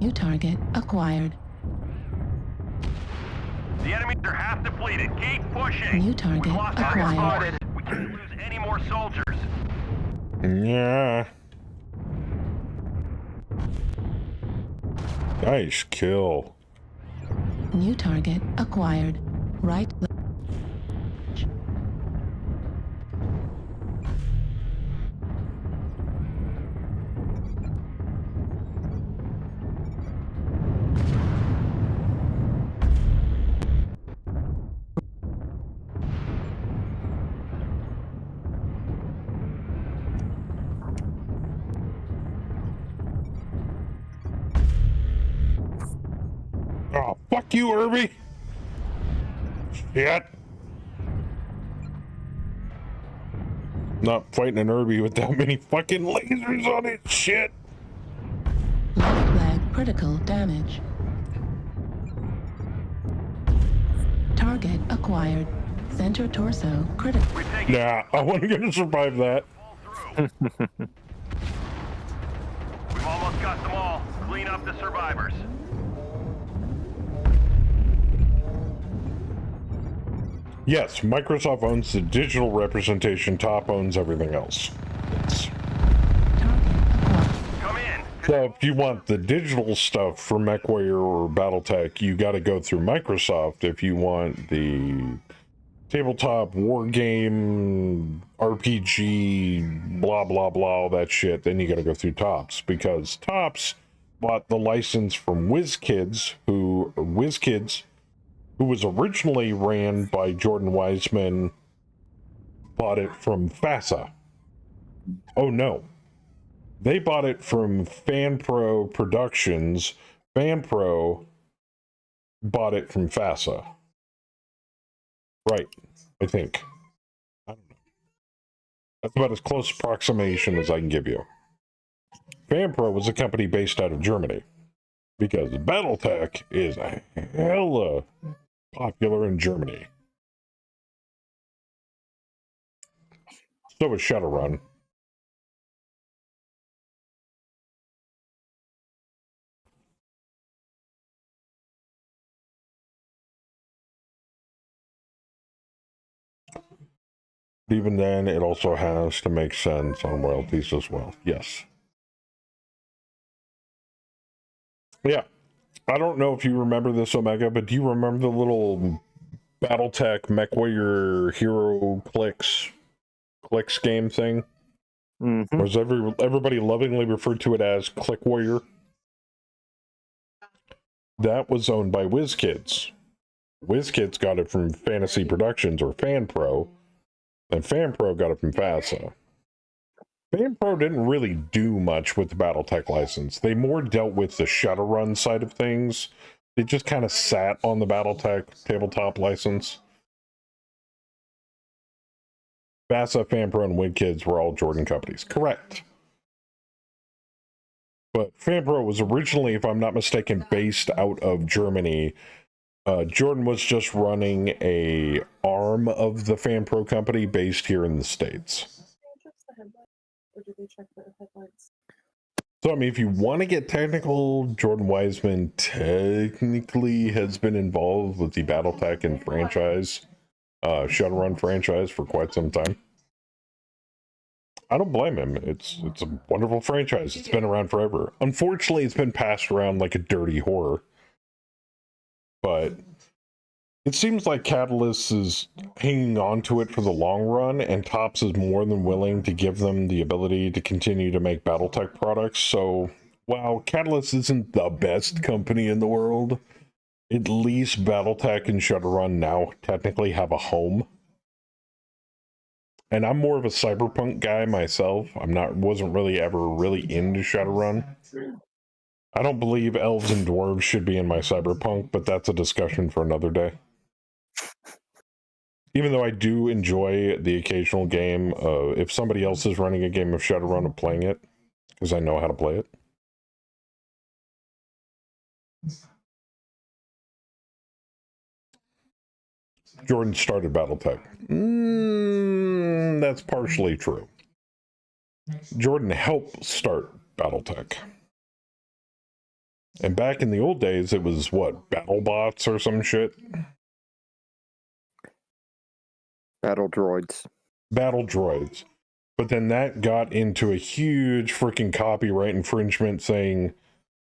New target acquired. The enemies are half depleted. Keep pushing. New target We've lost acquired. our force. We can't lose any more soldiers. Yeah. Nice kill. New target acquired. Right. Oh, fuck you, Irby! Shit! Not fighting an Irby with that many fucking lasers on it, shit! Left leg critical damage. Target acquired. Center torso critical. We're taking Nah, I wasn't going to survive that. through. We've almost got them all. Clean up the survivors. Yes, Microsoft owns the digital representation. Top owns everything else. Yes. Target acquired. Come in. So if you want the digital stuff for MechWarrior or BattleTech, you got to go through Microsoft. If you want the tabletop war game, RPG, blah blah blah, all that shit, then you got to go through Tops, because Tops bought the license from WizKids, who was originally ran by Jordan Wiseman, bought it from FASA. Oh no. They bought it from FanPro Productions. FanPro bought it from FASA. Right, I think. I don't know. That's about as close approximation as I can give you. FanPro was a company based out of Germany, because BattleTech is hella popular in Germany. So is Shadowrun. Even then, it also has to make sense on royalties as well. Yes. Yeah. I don't know if you remember this, Omega, but do you remember the little BattleTech MechWarrior Hero Clicks game thing? Mm-hmm. Was everybody lovingly referred to it as Click Warrior? That was owned by WizKids. WizKids got it from Fantasy Productions or FanPro, and FanPro got it from FASA. FanPro didn't really do much with the BattleTech license. They more dealt with the Shadowrun side of things. They just kind of sat on the BattleTech tabletop license. FASA, FanPro, and WizKids were all Jordan companies. Correct. But FanPro was originally, if I'm not mistaken, based out of Germany. Jordan was just running a arm of the FanPro company based here in the States. Or did they check the headlights? So, I mean, if you want to get technical, Jordan Wiseman technically has been involved with the BattleTech and franchise, Shadowrun franchise for quite some time. I don't blame him. It's a wonderful franchise. It's been around forever. Unfortunately, it's been passed around like a dirty horror. But it seems like Catalyst is hanging on to it for the long run, and Tops is more than willing to give them the ability to continue to make BattleTech products. So, while Catalyst isn't the best company in the world, at least BattleTech and Shadowrun now technically have a home. And I'm more of a cyberpunk guy myself. Wasn't really ever really into Shadowrun. I don't believe elves and dwarves should be in my cyberpunk, but that's a discussion for another day. Even though I do enjoy the occasional game, if somebody else is running a game of Shadowrun, I'm playing it, because I know how to play it. Jordan started BattleTech. That's partially true. Jordan helped start BattleTech. And back in the old days, it was, what, BattleBots or some shit? Battle droids. Battle droids. But then that got into a huge freaking copyright infringement thing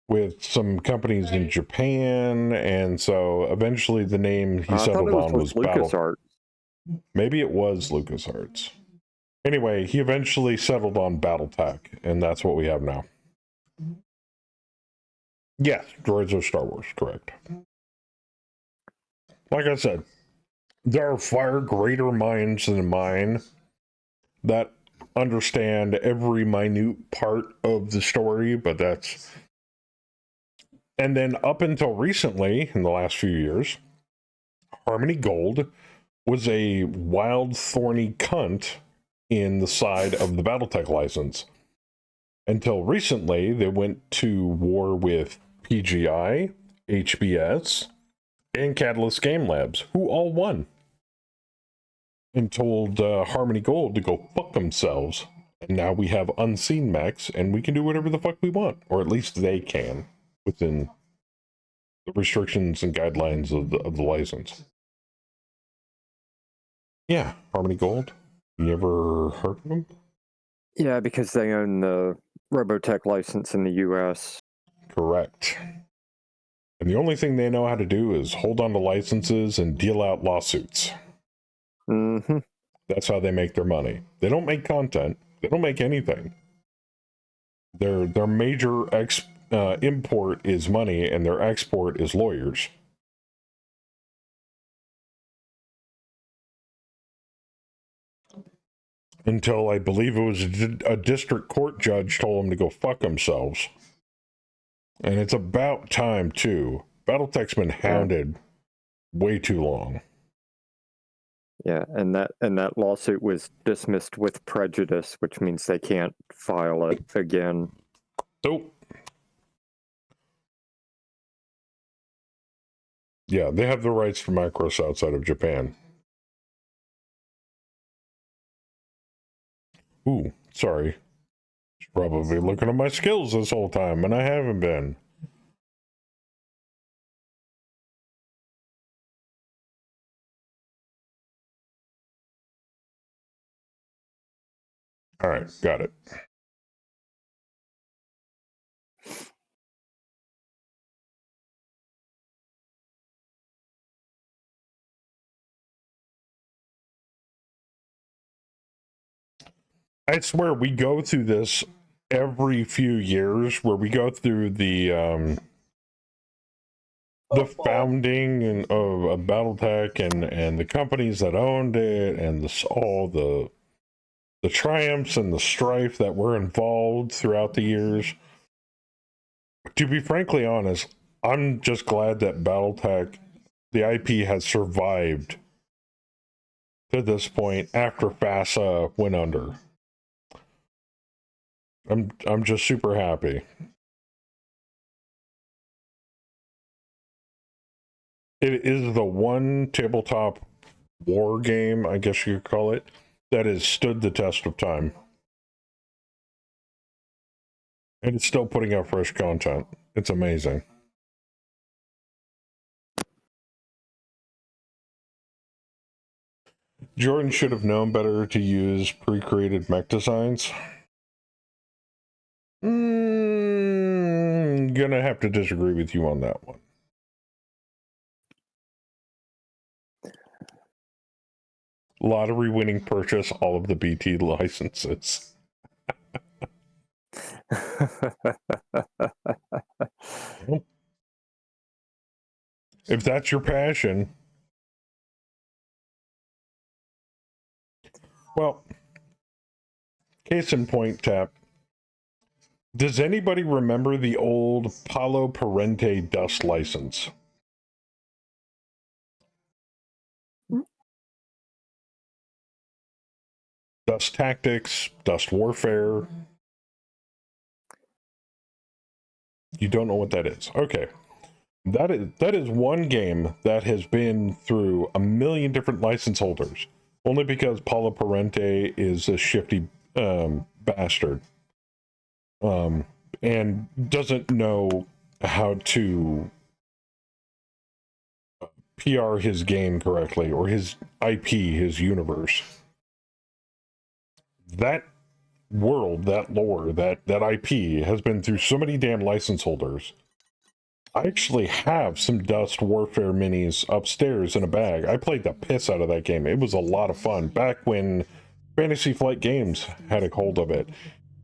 with some companies in Japan, and so eventually the name he settled on was LucasArts. Maybe it was LucasArts. Anyway, he eventually settled on BattleTech, and that's what we have now. Yes, droids are Star Wars, correct. Like I said, there are far greater minds than mine that understand every minute part of the story, but that's... And then up until recently, in the last few years, Harmony Gold was a wild, thorny cunt in the side of the BattleTech license. Until recently, they went to war with PGI, HBS, and Catalyst Game Labs, who all won. and told Harmony Gold to go fuck themselves. And now we have unseen mechs, and we can do whatever the fuck we want, or at least they can, within the restrictions and guidelines of the license. Yeah, Harmony Gold. You ever heard of them? Yeah, because they own the Robotech license in the US. Correct. And the only thing they know how to do is hold on to licenses and deal out lawsuits. Mm-hmm. That's how they make their money. They don't make content. They don't make anything. Their major import is money, and their export is lawyers. Until I believe it was a district court judge told them to go fuck themselves. And it's about time, too. Battletech's been hounded way too long. Yeah, and that lawsuit was dismissed with prejudice, which means they can't file it again. Nope. Yeah, they have the rights to Macross outside of Japan. Ooh, sorry. Should probably be looking at my skills this whole time, and I haven't been. All right, got it. I swear we go through this every few years, where we go through the founding of BattleTech and the companies that owned it, and all the triumphs and the strife that were involved throughout the years. To be frankly honest, I'm just glad that BattleTech, the IP, has survived to this point after FASA went under. I'm just super happy. It is the one tabletop war game, I guess you could call it, that has stood the test of time. And it's still putting out fresh content. It's amazing. Jordan should have known better to use pre-created mech designs. Gonna have to disagree with you on that one. Lottery winning purchase all of the BT licenses. If that's your passion. Well, case in point, Tap. Does anybody remember the old Palo Parente Dust license? Dust Tactics, Dust Warfare. You don't know what that is. Okay. That is one game that has been through a million different license holders. Only because Palo Parente is a shifty bastard. And doesn't know how to PR his game correctly, or his IP, his universe. That world, that lore, that IP has been through so many damn license holders. I actually have some Dust Warfare minis upstairs in a bag. I played the piss out of that game. It was a lot of fun back when Fantasy Flight Games had a hold of it.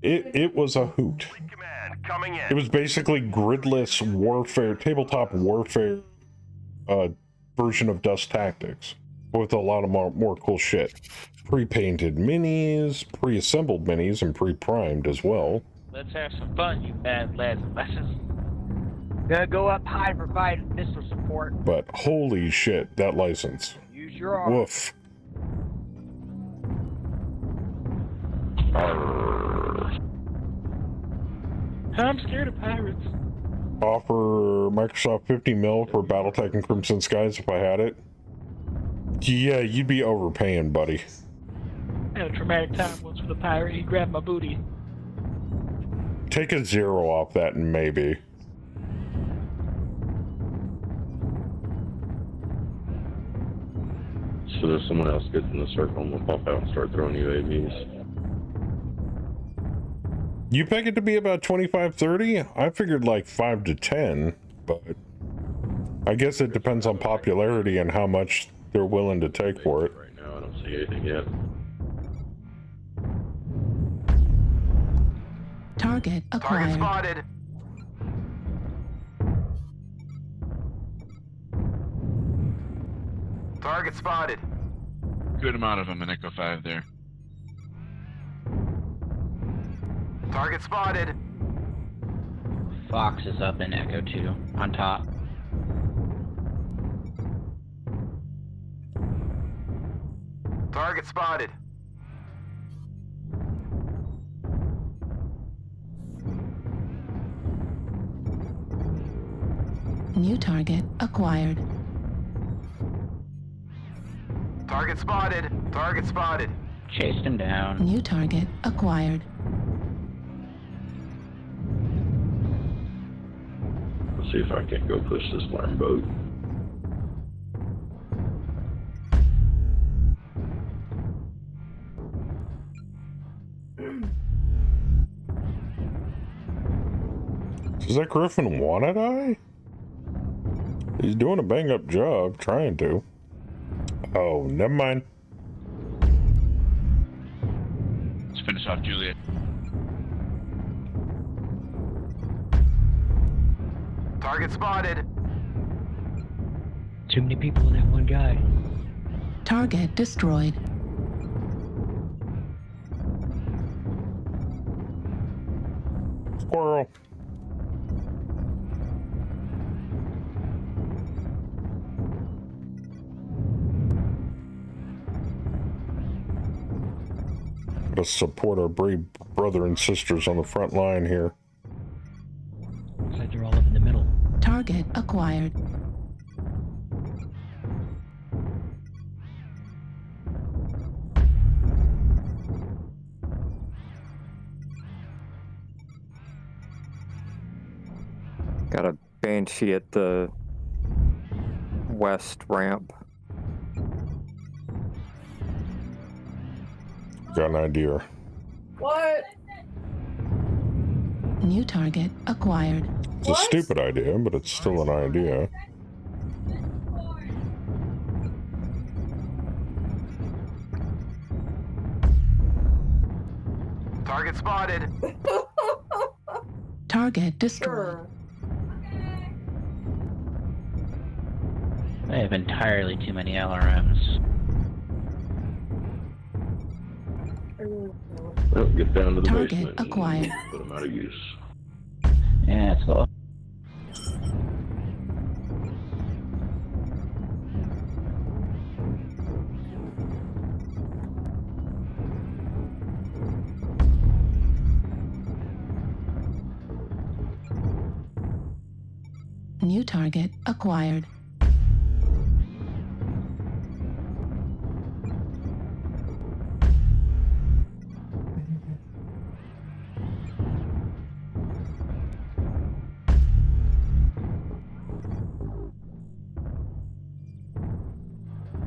It was a hoot. It was basically gridless warfare, tabletop warfare version of Dust Tactics, with a lot of more cool shit. Pre-painted minis, pre-assembled minis, and pre-primed as well. Let's have some fun, you bad lads and lasses. Gonna go up high and provide missile support. But holy shit, that license. Use your arm. Woof. I'm scared of pirates. Offer Microsoft $50 million for BattleTech and Crimson Skies if I had it. Yeah, you'd be overpaying, buddy. I had a traumatic time once with a pirate. He grabbed my booty. Take a 0 off that and maybe. So if someone else gets in the circle, I'm gonna pop out and start throwing UAVs. You peg it to be about 25-30? I figured like 5 to 10, but I guess it depends on popularity and how much they're willing to take for it. Right now, I don't see anything yet. Target Target acquired. spotted. Target spotted. Good amount of them in Echo 5 there. Target spotted. Fox is up in Echo 2 on top. Target spotted. New target acquired. Target spotted. Target spotted. Chased him down. New target acquired. Let's see if I can go push this one boat. Does that Griffin want to die? He's doing a bang up job, trying to. Oh, never mind. Let's finish off Juliet. Target spotted. Too many people in that one guy. Target destroyed. Squirrel. Gotta support our brave brother and sisters on the front line here. Looks like they're all up in the middle. Target acquired. Got a Banshee at the west ramp. Got an idea. What? New target acquired. It's a stupid idea, but it's still an idea. Target spotted. Target destroyed. They have entirely too many LRMs. Well, get down to the Target basement acquired. and put them out of use. Yeah, it's cool. New target acquired.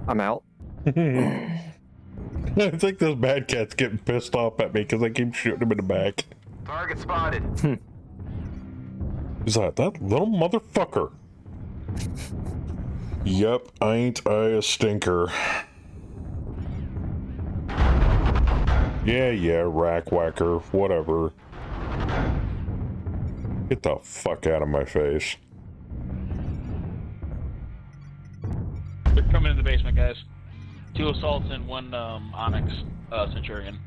I'm out. I think this bad cat's getting pissed off at me because I keep shooting him in the back. Target spotted. Is that little motherfucker? Yep, ain't I a stinker. Yeah, rack whacker, whatever. Get the fuck out of my face. They're coming in the basement, guys. 2 assaults and 1 Onyx Centurion.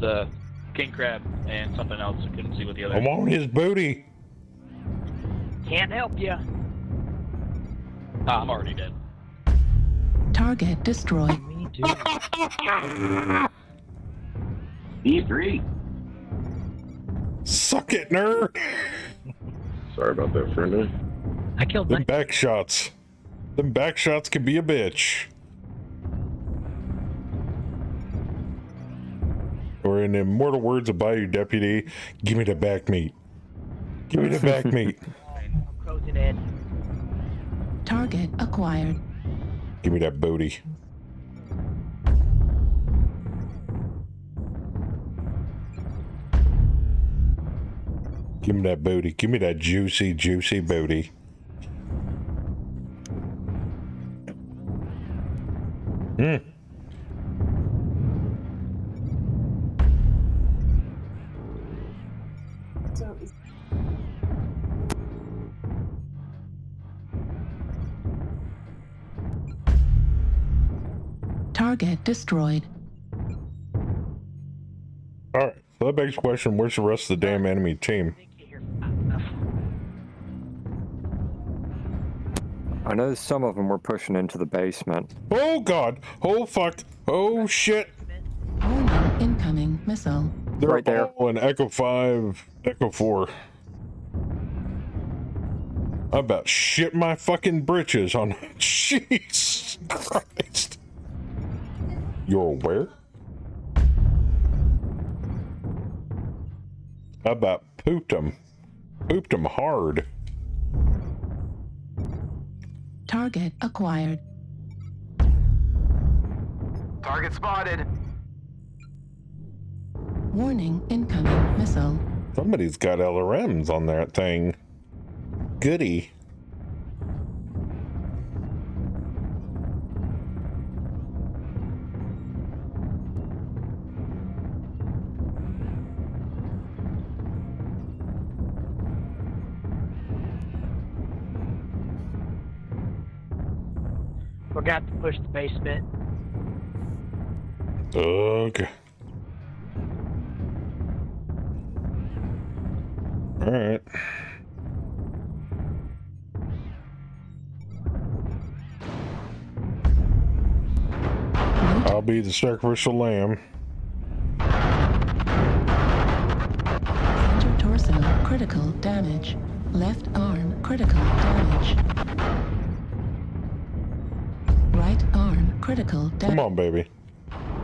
The King Crab and something else. I couldn't see what the other. I'm on his booty. Can't help ya. I'm already dead. Target destroyed. Me too. E3. Suck it, nerd. Sorry about that, friendly. I killed The my back shots. Them back shots can be a bitch. Or in immortal words of Bayou Deputy, give me the back meat. Give me the back meat. Closing in. Target acquired. Give me that booty. Give me that booty. Give me that juicy, juicy booty. Hmm. So is Target destroyed. Alright, so that begs the question, where's the rest of the damn enemy team? I know some of them were pushing into the basement. Oh god! Oh fuck! Oh shit! Warning, incoming missile. They're Right there. all in Echo 5, Echo 4. I about shit my fucking britches on... Jesus Christ. You're where? I about pooped them. Pooped them hard. Target acquired. Target spotted. Warning, incoming missile. Somebody's got LRMs on that thing. Goody. Forgot to push the basement. Okay. Alright. I'll be the sacrificial lamb. Center torso critical damage. Left arm critical damage. Right arm critical damage. Come on, baby.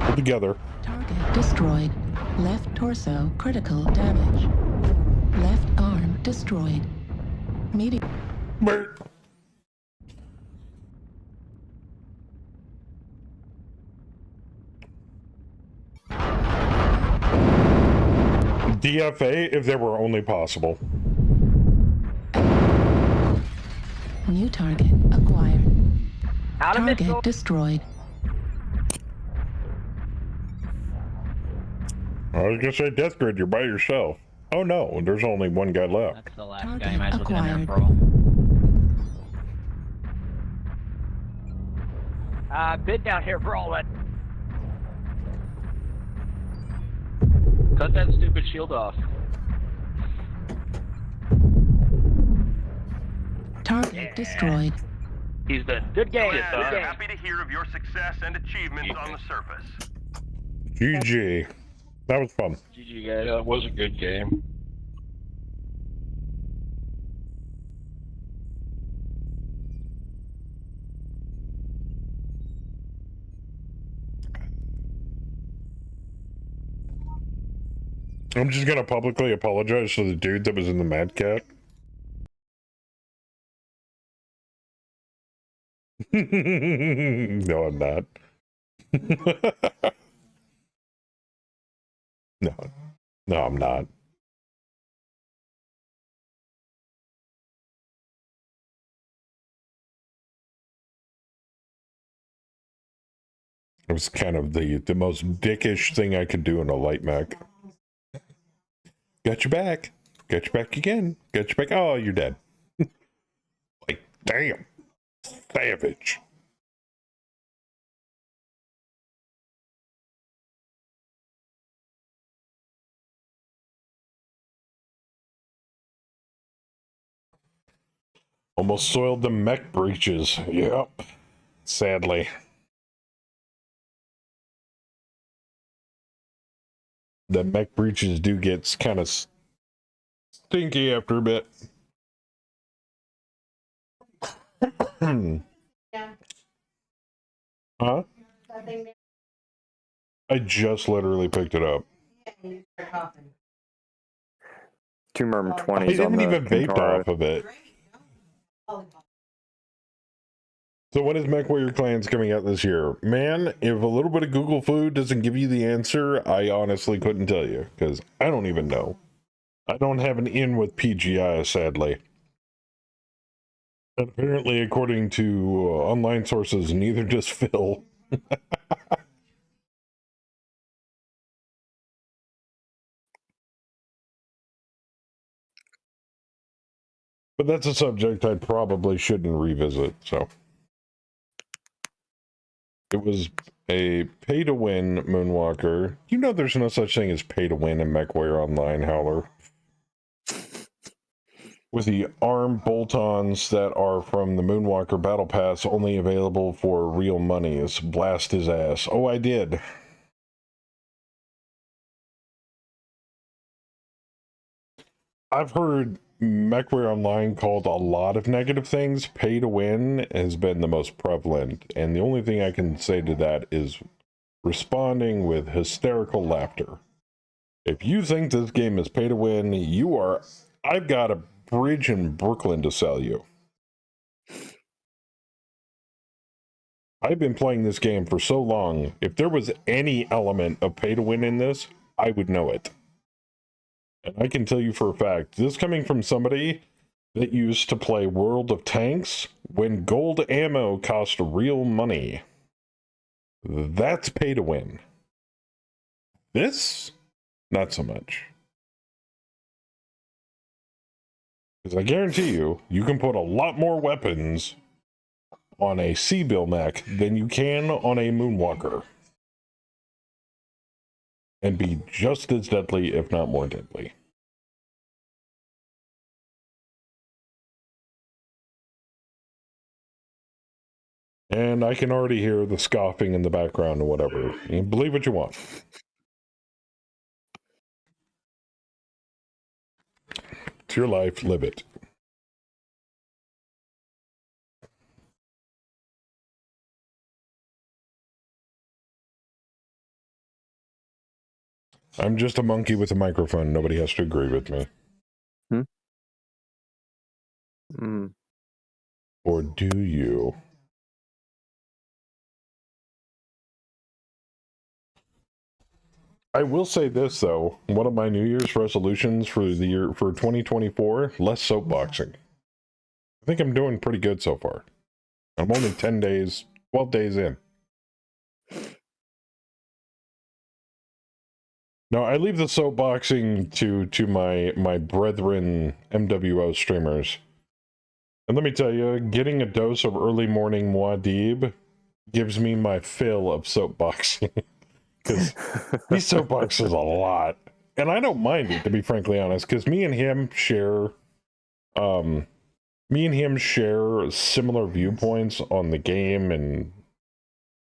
Get together. Target destroyed. Left torso critical damage. Left arm destroyed. Medium. Bert. DFA if they were only possible. New target acquired. Out of Target missile. destroyed. I was gonna say, Death Grid, you're by yourself. Oh no, there's only one guy left. That's the last Target guy. You might as well get in there acquired. for all. Been down here for all that. Cut that stupid shield off. Target destroyed. He's done. Good game. Shit, Good dog. game. Happy to hear of your success and achievements on the surface. GG. That was fun. GG, guys. Yeah, it was a good game. I'm just gonna publicly apologize to the dude that was in the Mad Cat. No, I'm not. No, I'm not. It was kind of the most dickish thing I could do in a light mech. Got your back. Got your back again. Got your back. Oh, you're dead. Like, damn. Savage. Almost soiled the mech breeches. Yep. Sadly. The mech breeches do get kind of stinky after a bit. Huh? I just literally picked it up. Tumorm I 20s on didn't the even vape Kintaro. off of it. So when is MechWarrior Clans coming out this year? Man, if a little bit of Google food doesn't give you the answer, I honestly couldn't tell you, because I don't even know. I don't have an in with PGI, sadly. And apparently, according to online sources, neither does Phil. But that's a subject I probably shouldn't revisit, so. It was a pay-to-win Moonwalker. You know there's no such thing as pay-to-win in MechWarrior Online, Howler. With the ARM bolt-ons that are from the Moonwalker Battle Pass only available for real monies. Blast his ass. Oh, I did. I've heard MechWarrior Online called a lot of negative things. Pay to win has been the most prevalent, and the only thing I can say to that is responding with hysterical laughter. If you think this game is pay to win, you are... I've got a bridge in Brooklyn to sell you. I've been playing this game for so long. If there was any element of pay to win in this, I would know it. And I can tell you for a fact, this coming from somebody that used to play World of Tanks when gold ammo cost real money. That's pay to win. This, not so much. Because I guarantee you, you can put a lot more weapons on a C-Bill mech than you can on a Moonwalker. And be just as deadly, if not more deadly. And I can already hear the scoffing in the background or whatever. You believe what you want. It's your life, live it. I'm just a monkey with a microphone. Nobody has to agree with me. Or do you? I will say this, though. One of my New Year's resolutions for the year for 2024, less soapboxing. I think I'm doing pretty good so far. I'm only 10 days, 12 days in. No, I leave the soapboxing to my brethren MWO streamers. And let me tell you, getting a dose of early morning Muad'Dib gives me my fill of soapboxing. Because he soapboxes a lot. And I don't mind it, to be frankly honest, because me and him share similar viewpoints on the game and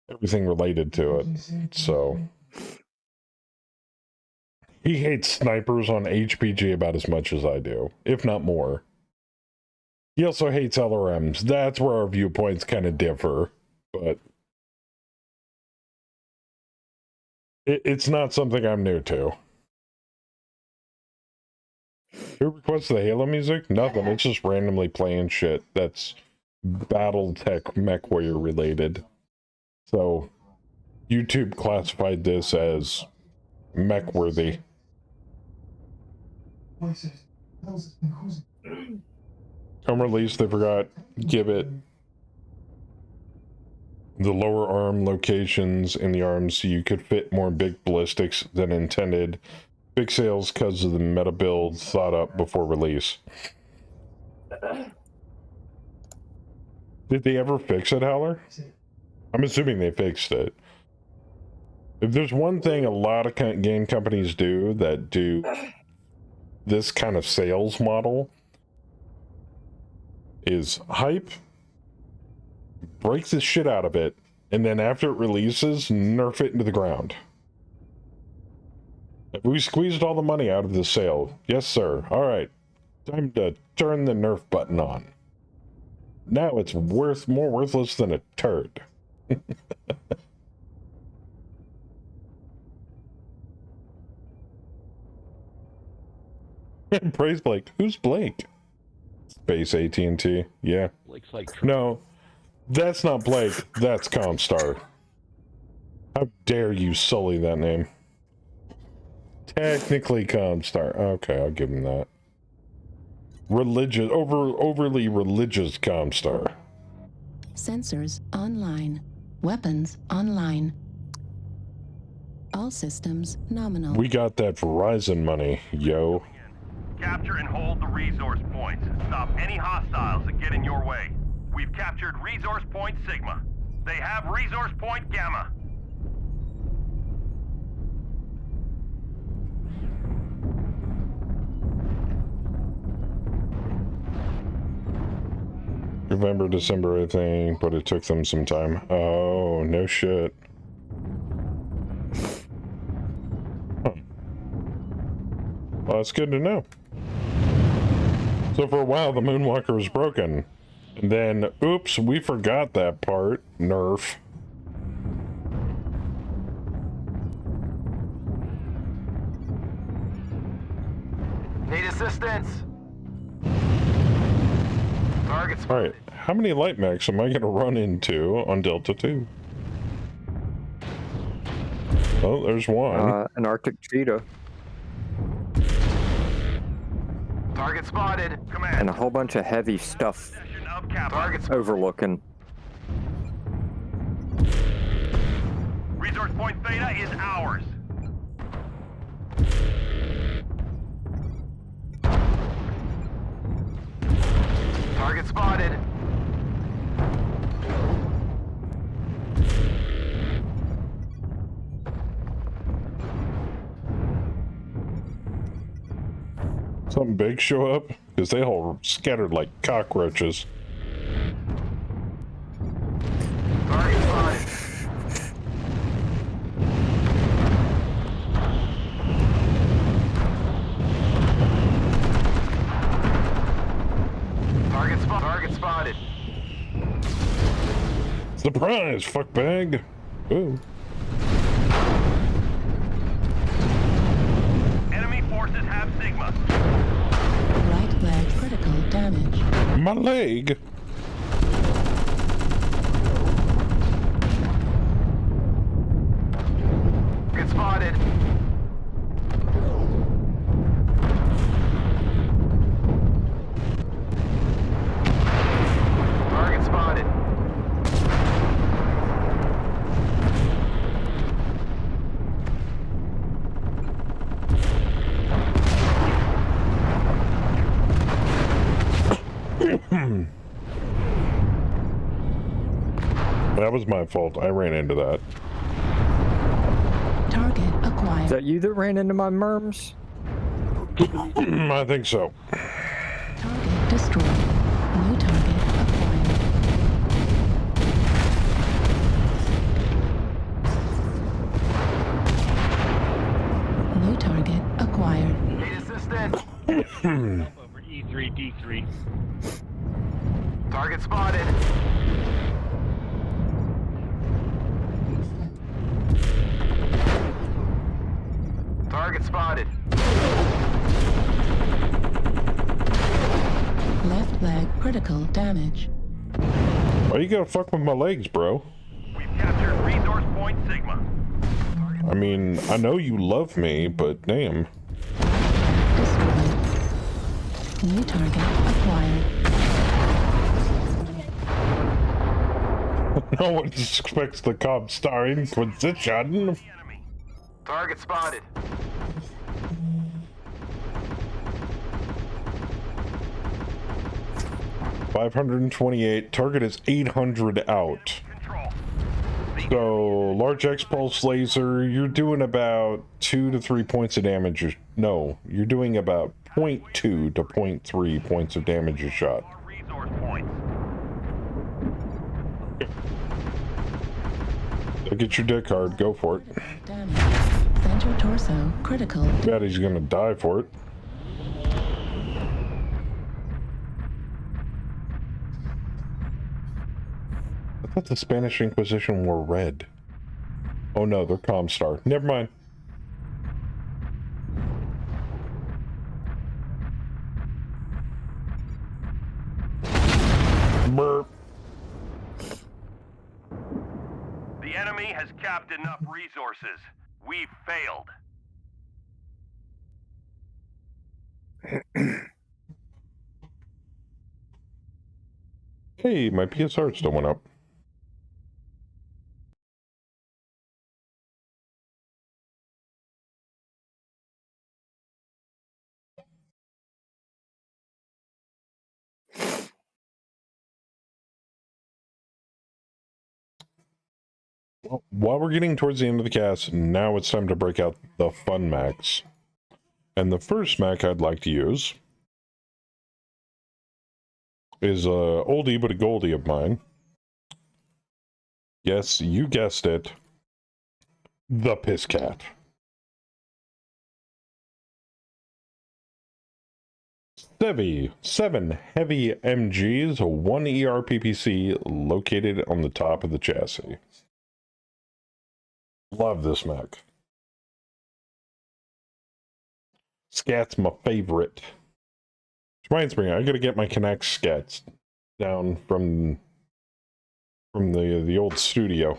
everything related to it. So he hates snipers on HPG about as much as I do, if not more. He also hates LRMs. That's where our viewpoints kind of differ, but it's not something I'm new to. Who requests the Halo music? Nothing. It's just randomly playing shit that's BattleTech MechWarrior related. So YouTube classified this as mech-worthy. Home release, they forgot give it the lower arm locations in the arms so you could fit more big ballistics than intended. Big sales because of the meta build thought up before release. Did they ever fix it, Howler? I'm assuming they fixed it. If there's one thing a lot of game companies do that do this kind of sales model is hype, break the shit out of it, and then after it releases, nerf it into the ground. If we squeezed all the money out of the sale, yes sir, alright, time to turn the nerf button on. Now it's more worthless than a turd. Praise Blake. Who's Blake? Space AT&T. Yeah. Blake's like No, that's not Blake. That's Comstar. How dare you sully that name? Technically Comstar. Okay, I'll give him that. Religious, overly religious Comstar. Sensors online. Weapons online. All systems nominal. We got that Verizon money, yo. Capture and hold the resource points. Stop any hostiles that get in your way. We've captured resource point Sigma. They have resource point Gamma. November, December, I think, but it took them some time. Oh, no shit. Huh. Well, that's good to know. So for a while, the Moonwalker was broken. And then, oops, we forgot that part. Nerf. Need assistance. Targets. Alright, how many light mechs am I going to run into on Delta 2? Oh, there's one. An Arctic cheetah. Target spotted. Command. And a whole bunch of heavy stuff Of Kappa. Targets. overlooking. Resource point Theta is ours. Target spotted. Something big show up? Because they all scattered like cockroaches. Target spotted. Target spotted. Surprise, fuckbag! Ooh. Enemy forces have Sigma. Right leg critical damage. My leg! Target spotted. Target spotted. That was my fault. I ran into that. Target Is acquired. that you that ran into my merms? I think so. Target destroyed. New target acquired. New target acquired. Need assistance. Over E3, D3. Target spotted. Target spotted. Left leg critical damage. Why you gotta fuck with my legs, bro? We've captured resource point Sigma. I mean, I know you love me, but damn. Destroyed. New target acquired. No one expects the Comstar Inquisition. Target spotted. $528. Target is 800 out. Control. So, large X-Pulse laser, you're doing about 2 to 3 points of damage. No, you're doing about 0.2 to 0.3 points of damage a shot. Resource points. Look at your dick hard, go for it. Damage. Center torso critical. Bet he's gonna die for it. I thought the Spanish Inquisition wore red. Oh no, they're Comstar. Never mind. Burp. The enemy has capped enough resources. We've failed. Hey, my PSR still went up. Well, while we're getting towards the end of the cast, now it's time to break out the fun Macs. And the first Mac I'd like to use is a oldie but a goldie of mine. Yes, you guessed it. The Piss Cat. 7 heavy MGs, 1 ERPPC located on the top of the chassis. Love this Mac. Scat's my favorite. Which reminds me, I gotta get my Connect Scats down from the old studio.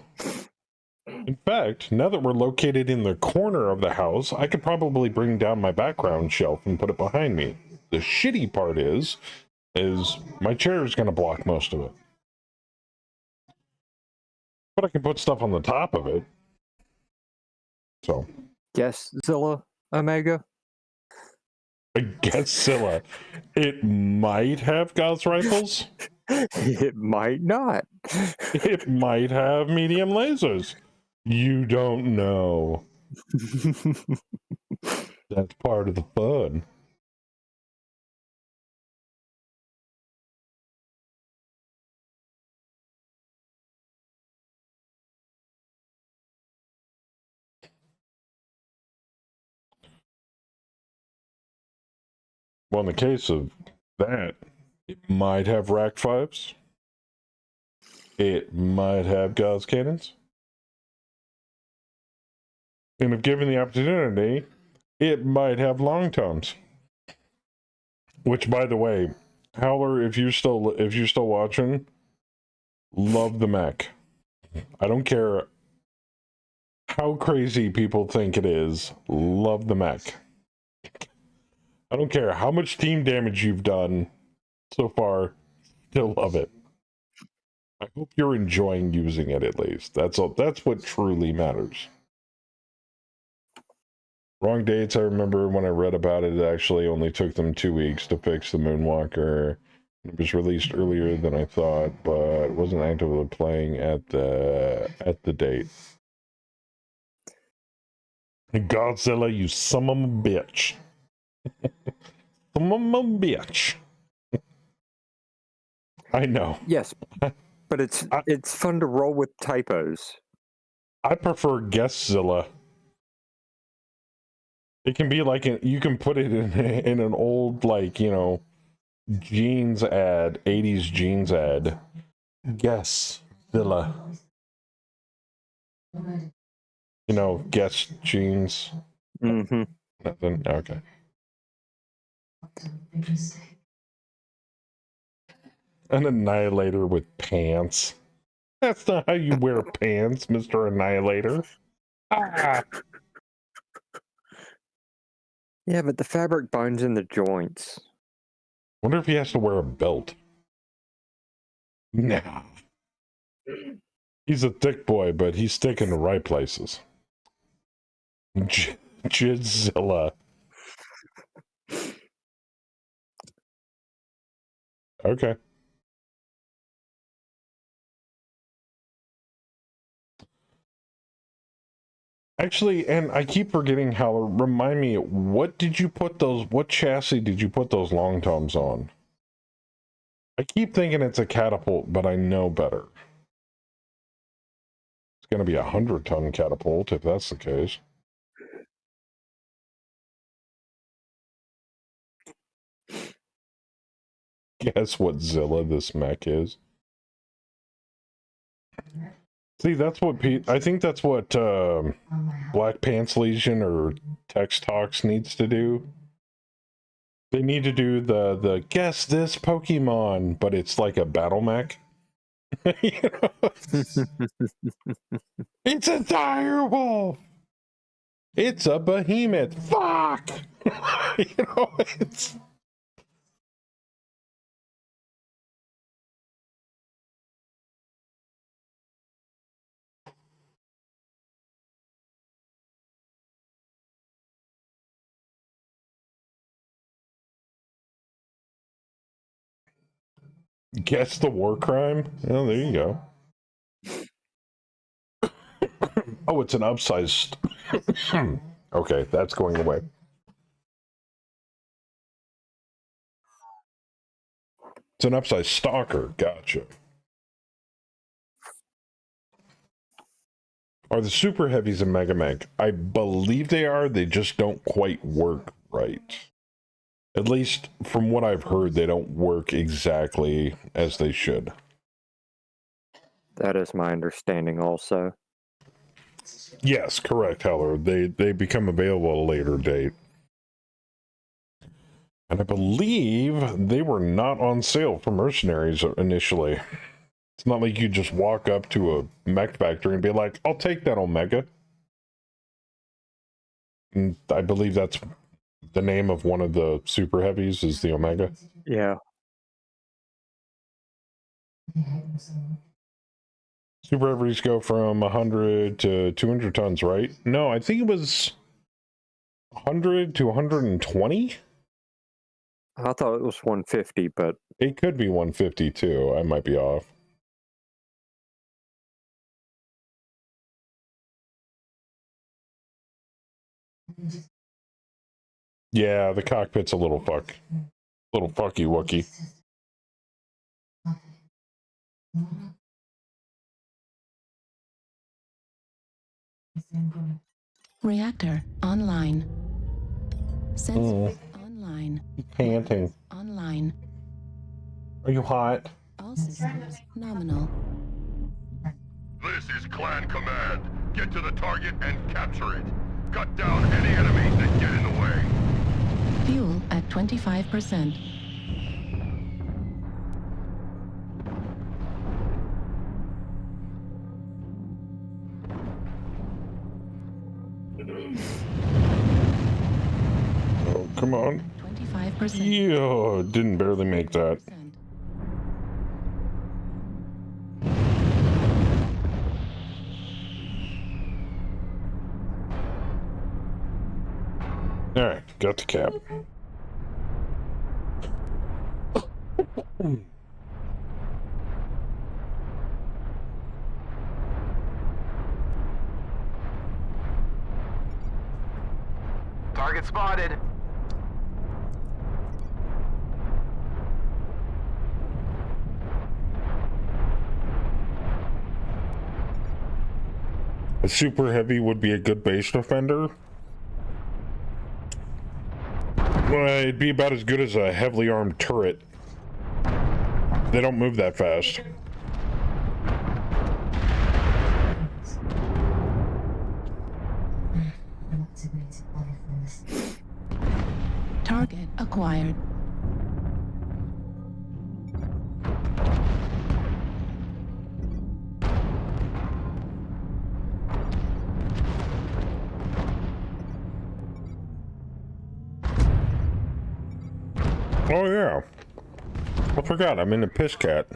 In fact, now that we're located in the corner of the house, I could probably bring down my background shelf and put it behind me. The shitty part is my chair is gonna block most of it. But I can put stuff on the top of it. So. Yes, Zilla Omega? I guess Zilla. It might have Gauss rifles. It might not. It might have medium lasers. You don't know. That's part of the fun. Well, in the case of that, it might have rack 5s. It might have Gauss cannons. And if given the opportunity, it might have long toms. Which, by the way, Howler, if you're still watching, love the Mac. I don't care how crazy people think it is. Love the Mac. I don't care how much team damage you've done so far. Still love it. I hope you're enjoying using it at least. That's all. That's what truly matters. Wrong dates. I remember when I read about it, it actually only took them 2 weeks to fix the Moonwalker. It was released earlier than I thought, but it wasn't actively playing at the date. Godzilla, you son of a bitch. Son of a bitch. I know. Yes, but it's fun to roll with typos. I prefer Guestzilla. It can be like you can put it in an old, like, you know, jeans ad, 80s jeans ad. Guestzilla. You know, Guess jeans. Mm-hmm. Nothing. Okay. An Annihilator with pants. That's not how you wear pants, Mr. Annihilator. Ah! Yeah, but the fabric binds in the joints. Wonder if he has to wear a belt. Nah. He's a thick boy, but he's thick in the right places. Jidzilla. Okay. Actually, and I keep forgetting how, remind me, what chassis did you put those long toms on? I keep thinking it's a catapult, but I know better. It's going to be a 100-ton catapult, if that's the case. Guess what Zilla this mech is? See, that's what I think that's what Black Pants Legion or Text Talks needs to do. They need to do the guess this Pokemon, but it's like a battle mech. You know? It's a direwolf. It's a behemoth. Fuck. You know, it's. Guess the war crime? Oh, there you go. Oh, it's an upsized. Okay, that's going away. It's an upsized stalker. Gotcha. Are the super heavies in Mega Man? I believe they are. They just don't quite work right. At least from what I've heard, they don't work exactly as they should. That is my understanding also. Yes, correct, Heller. They become available at a later date. And I believe they were not on sale for Mercenaries initially. It's not like you just walk up to a mech factory and be like, I'll take that Omega. And I believe that's the name of one of the super heavies is the Omega. Yeah. Super heavies go from 100 to 200 tons, right? No, I think it was 100 to 120. I thought it was 150, but it could be 150 too. I might be off. Yeah, the cockpit's a little fucky wookie. Reactor online. Sensor online. Panting. Online. Are you hot? All systems nominal. This is Clan Command. Get to the target and capture it. Cut down any enemies that get in the way. Fuel at 25%. Oh, come on. 25%. Yeah, didn't barely make that. Alright, got the cap. Target spotted. A super heavy would be a good base defender. Well, it'd be about as good as a heavily armed turret. They don't move that fast. Target acquired. Oh yeah. I forgot, I'm in a piss cat.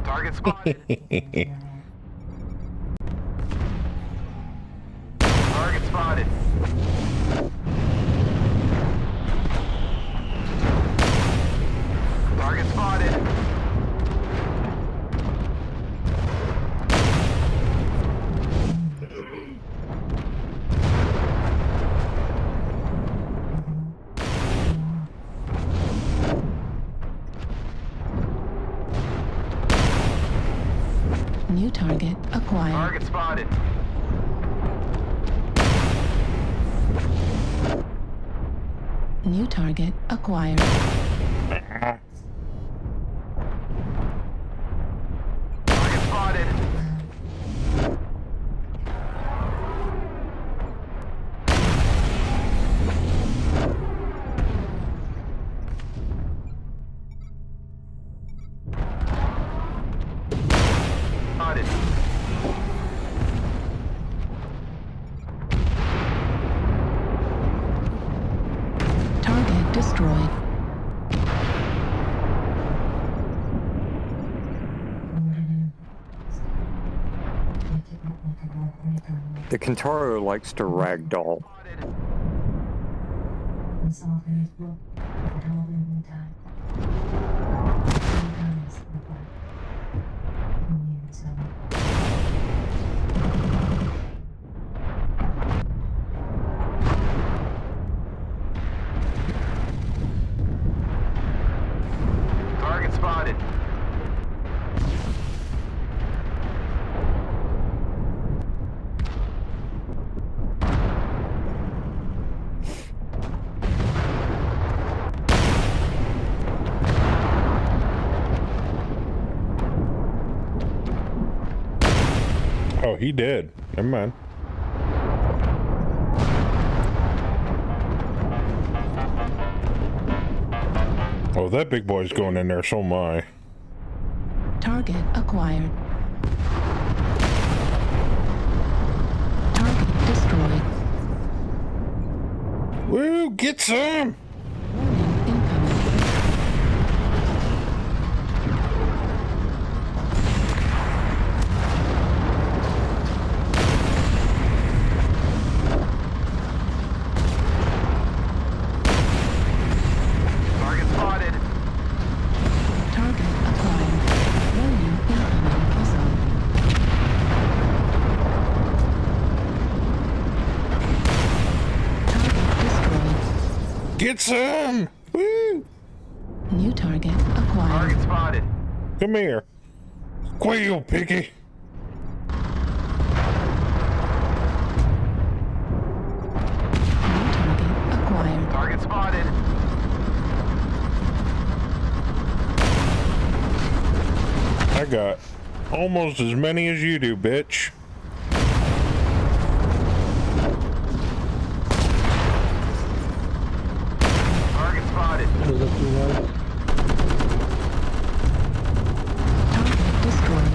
Target spotted. Target spotted. Target spotted. New target acquired. Target spotted. New target acquired. destroyed. The Kentaro likes to ragdoll. Target spotted. Oh, he did. Never mind. Oh, that big boy's going in there, so am I. Target acquired. Target destroyed. Woo, get some! Warning, incoming. Target spotted. Target acquired. Warning, incoming missile. Target destroyed. Get some! Woo! New target acquired. Target spotted. Come here. Squeal, piggy! New target acquired. Target spotted. I got almost as many as you do, bitch. Target spotted. Those are two words. Target destroyed.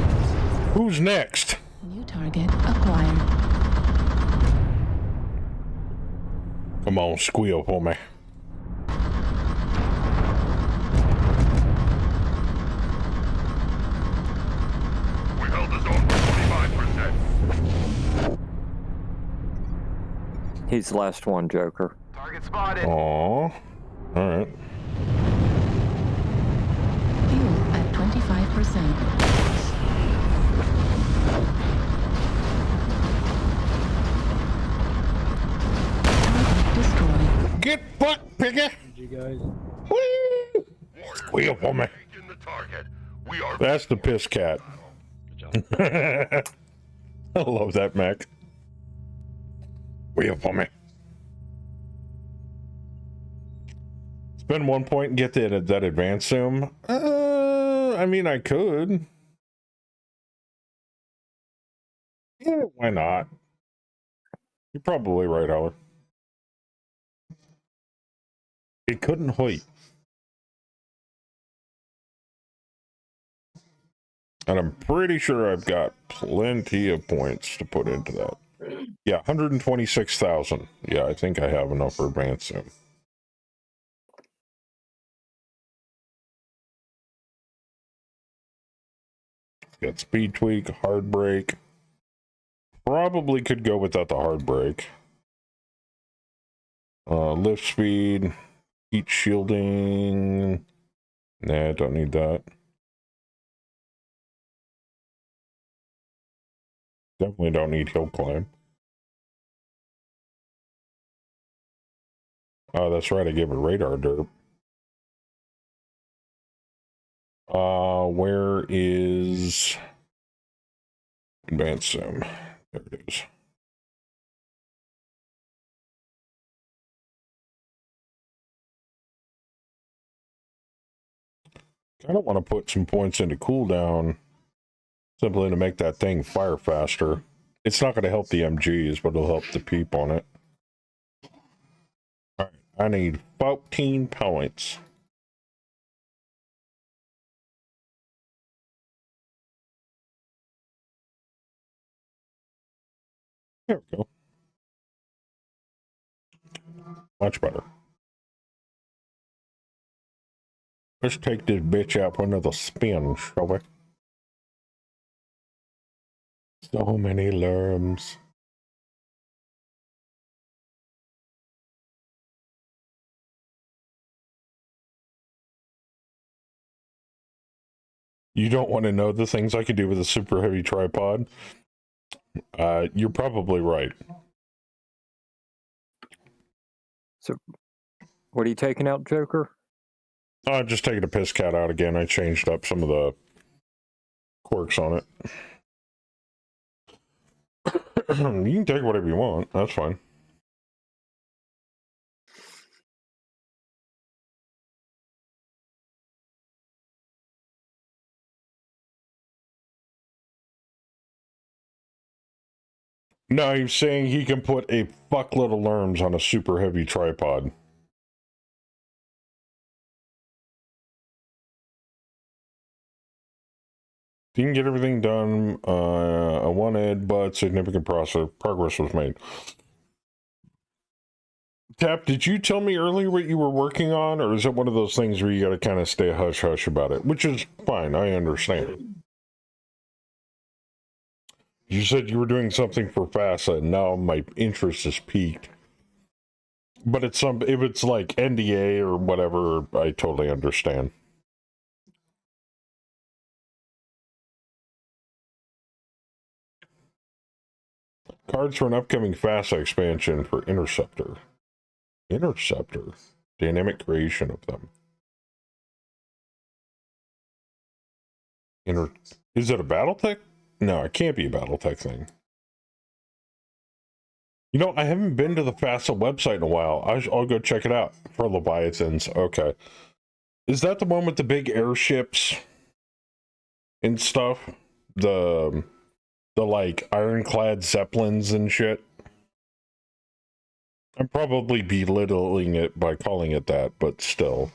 Who's next? New target acquired. Come on, squeal for me. We held the zone for 25%. He's the last one, Joker. Target spotted. Aww. Alright. Fuel at 25%. Target destroyed. Get fucked, piggy! You guys. Woo! Squeal for me. In the target. We are That's the piss cat. Good job. I love that mech. Squeal for me. Spend 1 point and get that advanced zoom. I mean, I could. Yeah, why not? You're probably right, Howard. It couldn't hoit. And I'm pretty sure I've got plenty of points to put into that. Yeah, 126,000. Yeah, I think I have enough for advanced zoom. Got speed tweak, hard brake. Probably could go without the hard brake. Lift speed, heat shielding. Nah, don't need that. Definitely don't need hill climb. Oh, that's right. I gave it radar derp. Where is advanced sim? There it is. I don't want to put some points into cooldown simply to make that thing fire faster. It's not going to help the MGs, but it'll help the peep on it. All right, I need 14 points. There we go. Much better. Let's take this bitch out for another spin, shall we? So many lerms. You don't want to know the things I could do with a super heavy tripod? You're probably right. So, what are you taking out, Joker? Just taking a piss cat out again. I changed up some of the quirks on it. You can take whatever you want. That's fine. No, he's saying he can put a fuckload of lerms on a super heavy tripod. You can get everything done I wanted, but significant progress was made. Tap, did you tell me earlier what you were working on, or is it one of those things where you gotta kind of stay hush-hush about it? Which is fine, I understand. You said you were doing something for FASA, and now my interest is piqued. But if it's like NDA or whatever, I totally understand. Cards for an upcoming FASA expansion for Interceptor. Interceptor. Dynamic creation of them. Is it a Battletech? No, it can't be a Battletech thing. You know, I haven't been to the FASA website in a while. I'll go check it out. For Leviathans. Okay. Is that the one with the big airships and stuff? The like ironclad zeppelins and shit? I'm probably belittling it by calling it that, but still.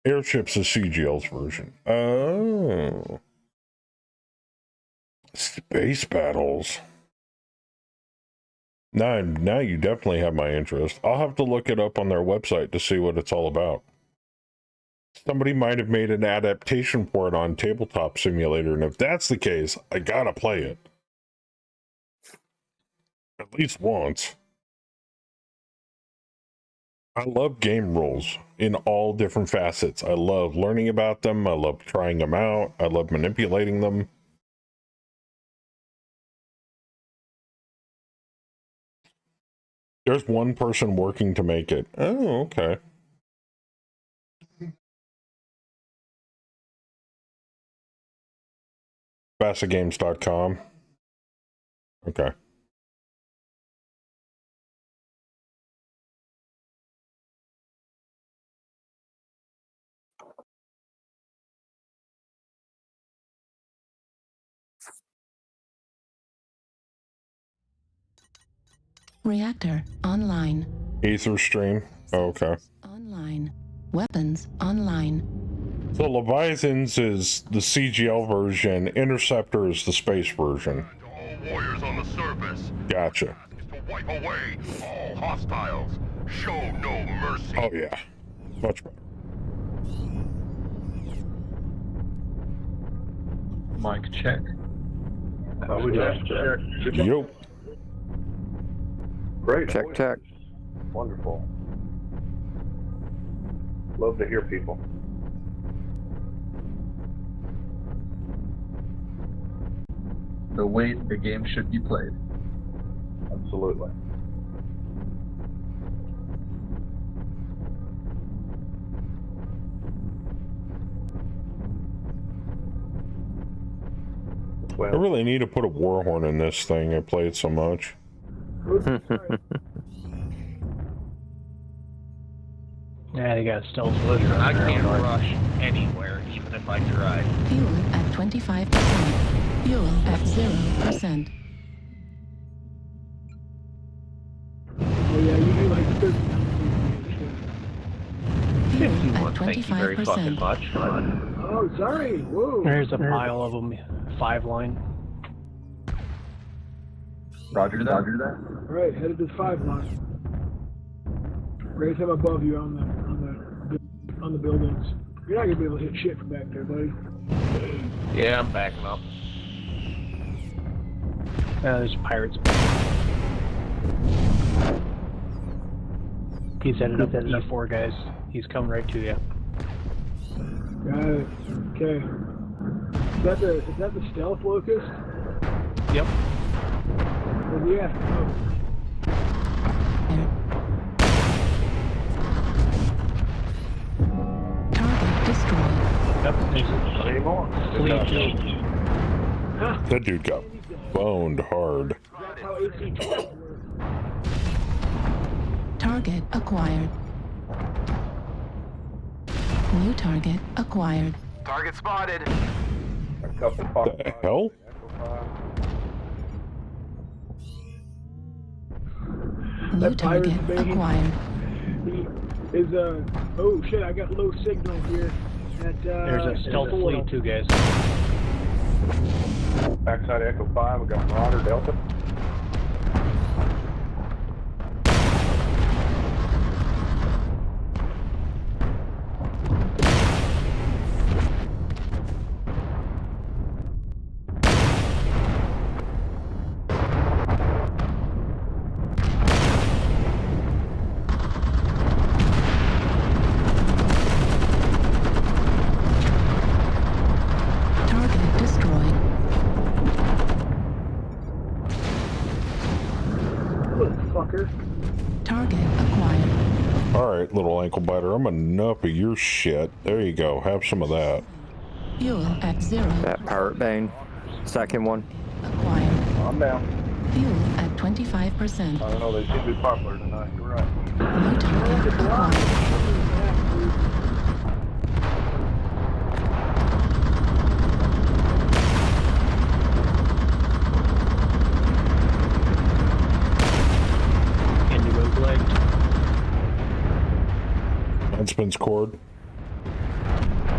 Airships is CGL's version. Oh. Space battles. Now you definitely have my interest. I'll have to look it up on their website to see what it's all about. Somebody might have made an adaptation for it on Tabletop Simulator, and if that's the case, I gotta play it. At least once. I love game rules in all different facets. I love learning about them. I love trying them out. I love manipulating them. There's one person working to make it. Oh, okay. FASAgames.com. Okay. Reactor online. Aether stream. Oh, okay. Online. Weapons online. So Leviathans is the CGL version, Interceptor is the space version. All warriors on the surface. Gotcha. To wipe away all hostiles. Show no mercy. Oh yeah. Much better. Mic check. How we doing? Yo. Great. Check. Wonderful. Love to hear people. The way the game should be played. Absolutely. I really need to put a Warhorn in this thing. I play it so much. Yeah, they got stealth loader. I can't rush anywhere, even if I tried. Fuel at 25%. Fuel at 0%. Oh yeah, you do like 30. Fuel at 25%. much. Oh, sorry. Whoa. There's a pile of them. 5 line. Roger that. All right, headed to 5 line. Raise him above you on the buildings. You're not gonna be able to hit shit from back there, buddy. Yeah, I'm backing up. There's pirates. He's headed up E4, guys. He's coming right to you. Got it. Okay. Is that the stealth locust? Yep. Well, yeah. Oh. Target destroyed. Yep, there's Three more. fleet too. That dude got boned hard. That's how AC-12 works. Target acquired. New target acquired. Target spotted. A couple The hell? New That pirate's target banging. acquired. He is oh shit, I got low signal here. There's a stealth fleet too, guys. Backside Echo 5, we got Marauder Delta. Target destroyed. Fucker. Target acquired. Alright, little ankle biter, I'm a nup of your shit. There you go, have some of that. Fuel at 0. That pirate bane. Second one. Acquired. I'm down. Fuel at 25%. I don't know, they seem to be popular tonight. You're right. New target acquired. Indigo flagged. Huntsman's cord.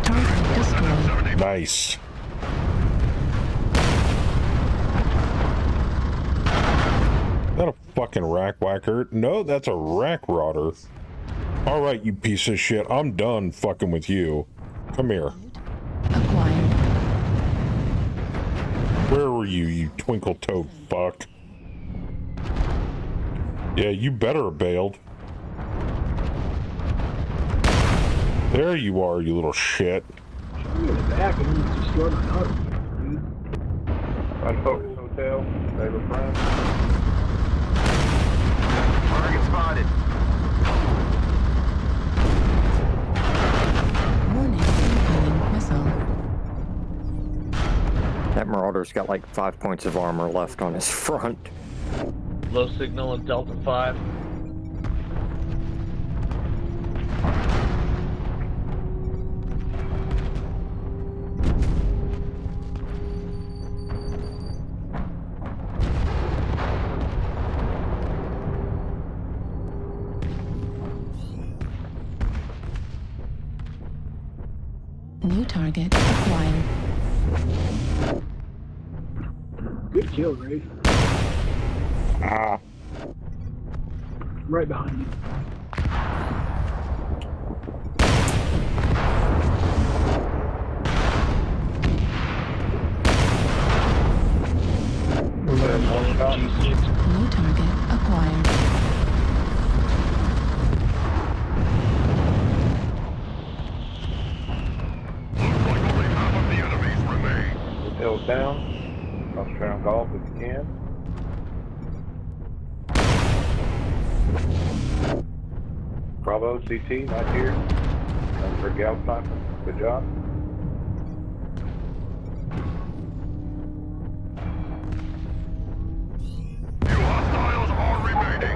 Target destroyed. Nice. Is that a fucking rack whacker? No, that's a rack rodder. Alright, you piece of shit. I'm done fucking with you. Come here. Acquired. Where were you, you twinkle-toed fuck? Yeah, you better have bailed. There you are, you little shit. Show me the back and you destroy my house. Right Focus Hotel, favorite friend. Target spotted. Warning, incoming missile. That Marauder's got like 5 points of armor left on his front. Low signal at Delta 5. New target acquired. Good kill, Ray. Ah. Right behind you. New target acquired. Hills down. Australian Golf if you can. Bravo, CT, not here. Time for Gal Sniper. Good job.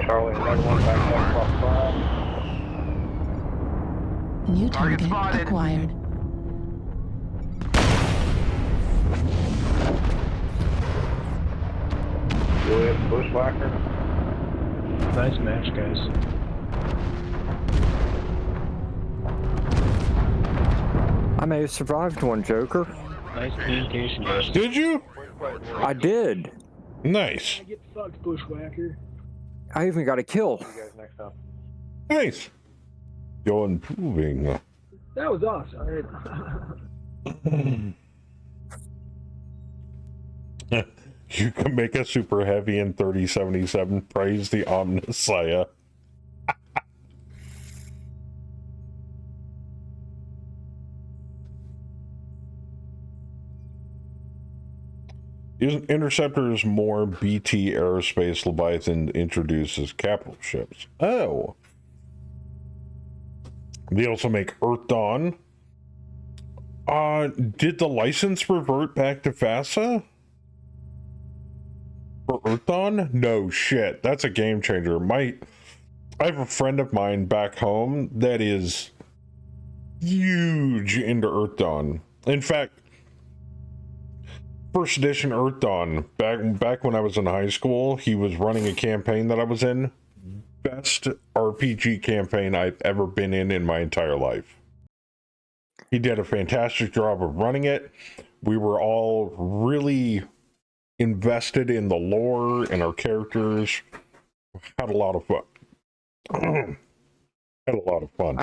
Charlie, another one back up across 5. New target acquired. Juliet Bushwhacker. Nice match, guys. I may have survived one, Joker. Nice communication, guys. Did you? I did. Nice. Get fucked, Bushwhacker. I even got a kill. See you guys next time. Nice. You're improving. That was awesome. You can make a super heavy in 3077. Praise the Omnissiah. Interceptor is more BT Aerospace Leviathan introduces capital ships. Oh. They also make Earth Dawn. Did the license revert back to FASA? For Earth Dawn? No shit. That's a game changer. I have a friend of mine back home that is huge into Earth Dawn. In fact, first edition Earth Dawn, back when I was in high school, he was running a campaign that I was in. Best RPG campaign I've ever been in my entire life. He did a fantastic job of running it. We were all really invested in the lore and our characters. Had a lot of fun. Had a lot of fun.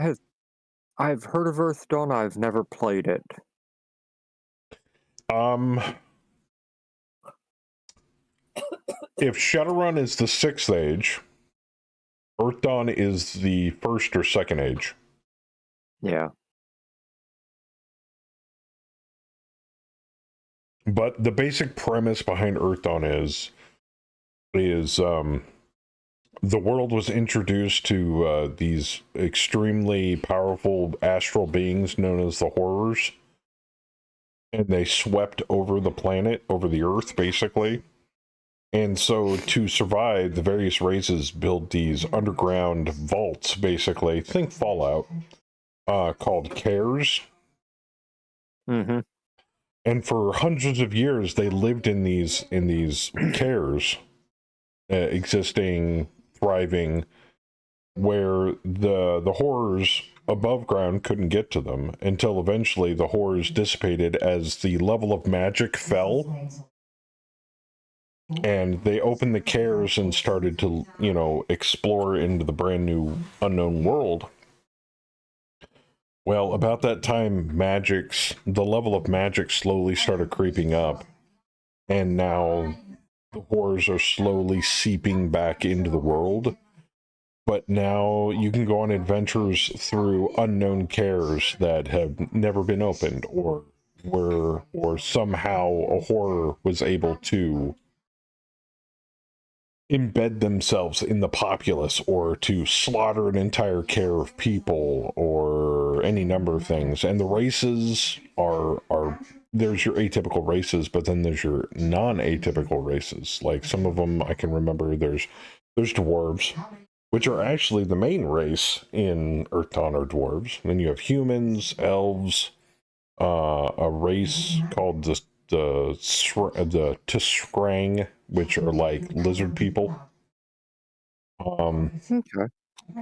I've heard of Earth Dawn. I've never played it. If Shadowrun is the 6th age, Earth Dawn is the 1st or 2nd age. Yeah. But the basic premise behind Earth Dawn is the world was introduced to these extremely powerful astral beings known as the Horrors. And they swept over the planet, over the Earth, basically. And so to survive, the various races build these underground vaults, basically. Think Fallout, called cares. Mm-hmm. And for hundreds of years, they lived in these cares, existing, thriving, where the horrors above ground couldn't get to them until eventually the horrors dissipated as the level of magic fell. And they opened the cares and started to, explore into the brand new unknown world. Well, about that time, the level of magic slowly started creeping up. And now the horrors are slowly seeping back into the world. But now you can go on adventures through unknown cares that have never been opened, or somehow a horror was able to embed themselves in the populace, or to slaughter an entire care of people, or any number of things. And the races are there's your atypical races, but then there's your non-atypical races. Like some of them I can remember, there's dwarves, which are actually the main race in Earth Dawn are dwarves. Then you have humans, elves, a race called the Tishrang, which are like lizard people.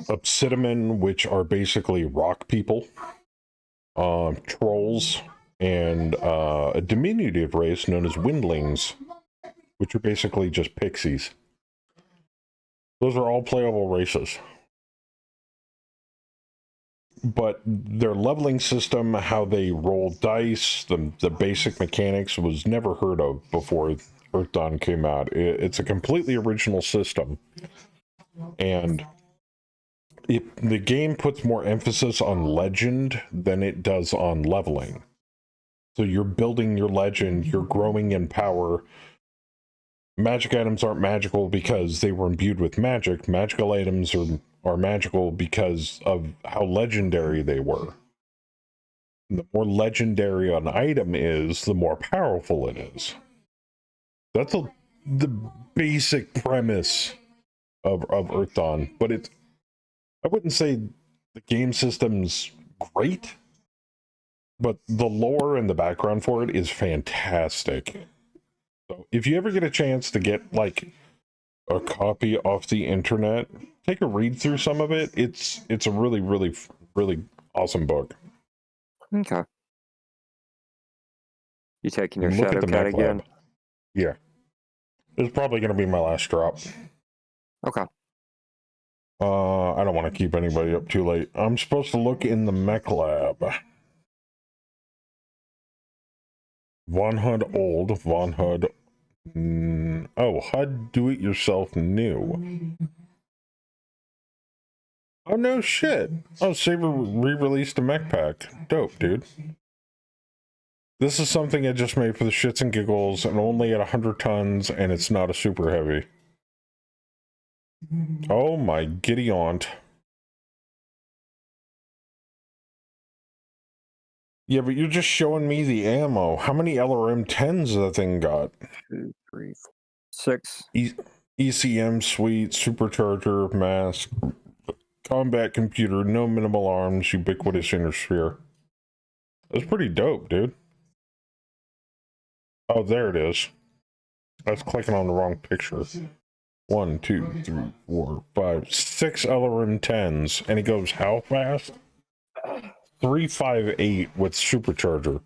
Obsidian, which are basically rock people. Trolls, and a diminutive race known as windlings, which are basically just pixies. Those are all playable races. But their leveling system, how they roll dice, the basic mechanics was never heard of before Earth Dawn came out. It's a completely original system. And the game puts more emphasis on legend than it does on leveling. So you're building your legend, you're growing in power. Magic items aren't magical because they were imbued with magic. Magical items are magical because of how legendary they were. The more legendary an item is, the more powerful it is. That's the basic premise of Earth Dawn. But I wouldn't say the game system's great, but the lore and the background for it is fantastic. So if you ever get a chance to get like a copy off the internet, take a read through some of it. It's a really, really, really awesome book. Okay. You taking your Look at the Shadowcat mech again? lab. Yeah. It's probably going to be my last drop. Okay. I don't want to keep anybody up too late. I'm supposed to look in the mech lab. Von HUD old, Von HUD. Oh, HUD do it yourself new. Oh, no shit. Oh, Saber re-released a mech pack. Dope, dude. This is something I just made for the shits and giggles and only at 100 tons, and it's not a super heavy. Oh my giddy aunt. Yeah, but you're just showing me the ammo. How many LRM-10s that thing got? 2, 3, 4, 6. ECM suite, supercharger, mask, combat computer, no minimal arms, ubiquitous inner sphere. That's pretty dope, dude. Oh, there it is. I was clicking on the wrong picture. 1, 2, 3, 4, 5, 6 LRM-10s. And he goes how fast? 358 with supercharger.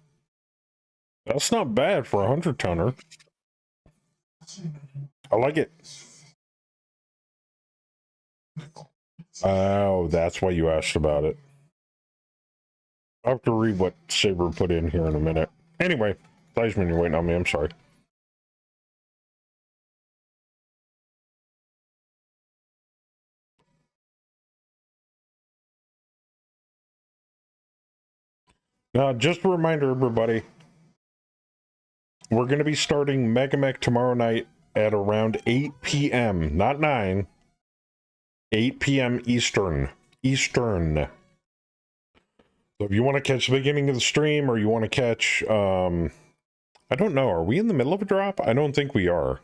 That's not bad for a 100-tonner. I like it. Oh, that's why you asked about it. I'll have to read what Saber put in here in a minute. Anyway, Theismann, you're waiting on me. I'm sorry. Now, just a reminder, everybody, we're going to be starting Megamech tomorrow night at around 8 p.m. Not 9. 8 p.m. Eastern. So if you want to catch the beginning of the stream or you want to catch, I don't know, are we in the middle of a drop? I don't think we are.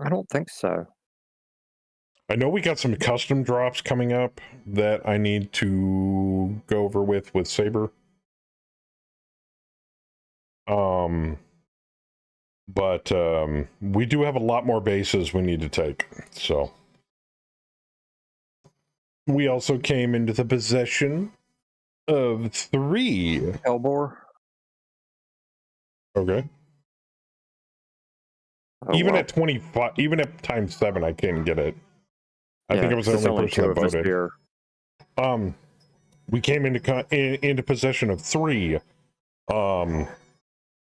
I don't think so. I know we got some custom drops coming up that I need to go over with Saber. But we do have a lot more bases we need to take, so. We also came into the possession of 3 Hellbore. Okay. Oh, even wow. at 25, even at times 7, I can't get it. I Yeah, think I was the there's only person two that of us voted. here. We came into possession of 3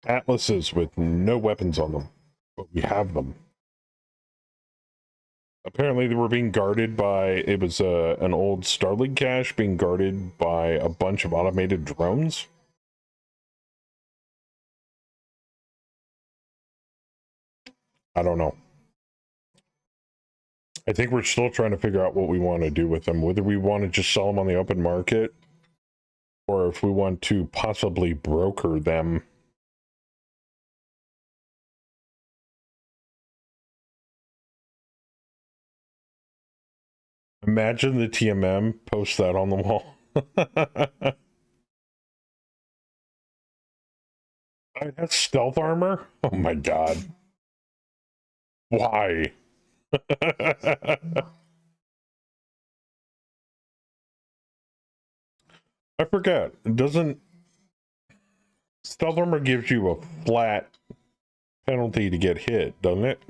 Atlases with no weapons on them, but we have them. Apparently they were being guarded by, it was an old Starlink cache being guarded by a bunch of automated drones. I don't know. I think we're still trying to figure out what we want to do with them, whether we want to just sell them on the open market or if we want to possibly broker them. Imagine the TMM post that on the wall. That's stealth armor? Oh my god. Why? I forget. Doesn't stealth armor gives you a flat penalty to get hit, doesn't it?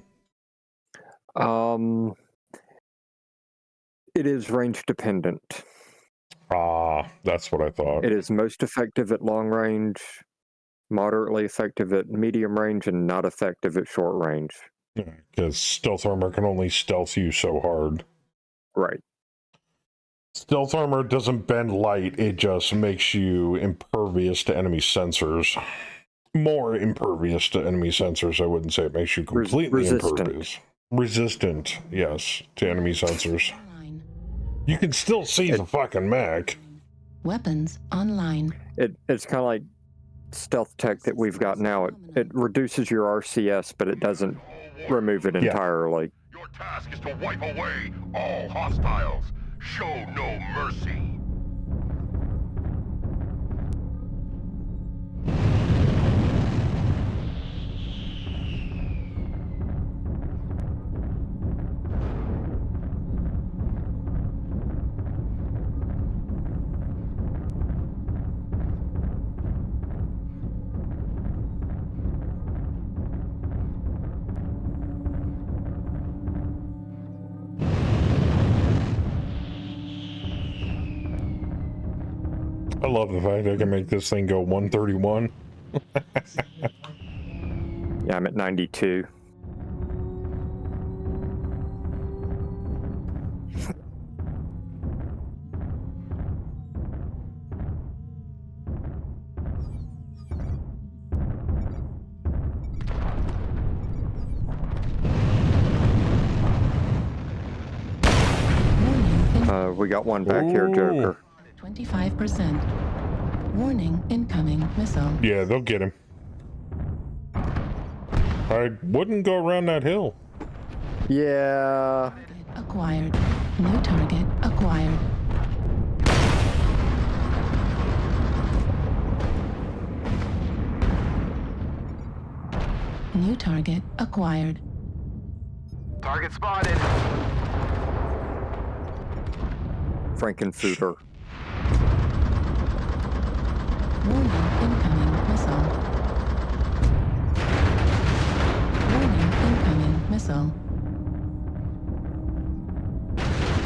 It is range dependent. Ah, that's what I thought. It is most effective at long range, moderately effective at medium range, and not effective at short range. Because stealth armor can only stealth you so hard. Right. Stealth armor doesn't bend light, it just makes you impervious to enemy sensors. More impervious to enemy sensors, I wouldn't say it makes you completely impervious. Resistant, yes, to enemy sensors. You can still see the fucking mech. Weapons online. It's kind of like stealth tech that we've got now. It reduces your RCS, but it doesn't remove it entirely. Your task is to wipe away all hostiles. Show no mercy. I love the fact I can make this thing go 131. Yeah, I'm at 92. We got one back here, Joker. 25%. Warning, incoming missile. Yeah, they'll get him. I wouldn't go around that hill. Yeah. Acquired. New target acquired. New target acquired. Target spotted. Frankenfooter. Warning, incoming missile. Warning, incoming missile.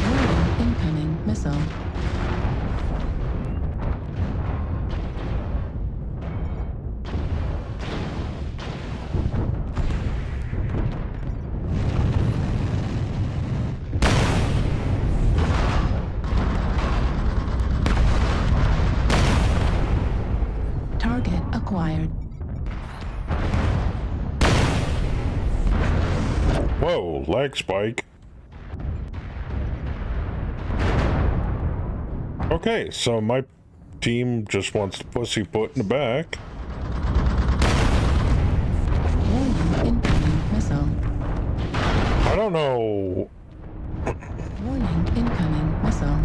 Warning, incoming missile. Target acquired. Whoa, lag spike. Okay, so my team just wants to pussyfoot in the back. Warning, incoming missile. I don't know Warning, incoming missile.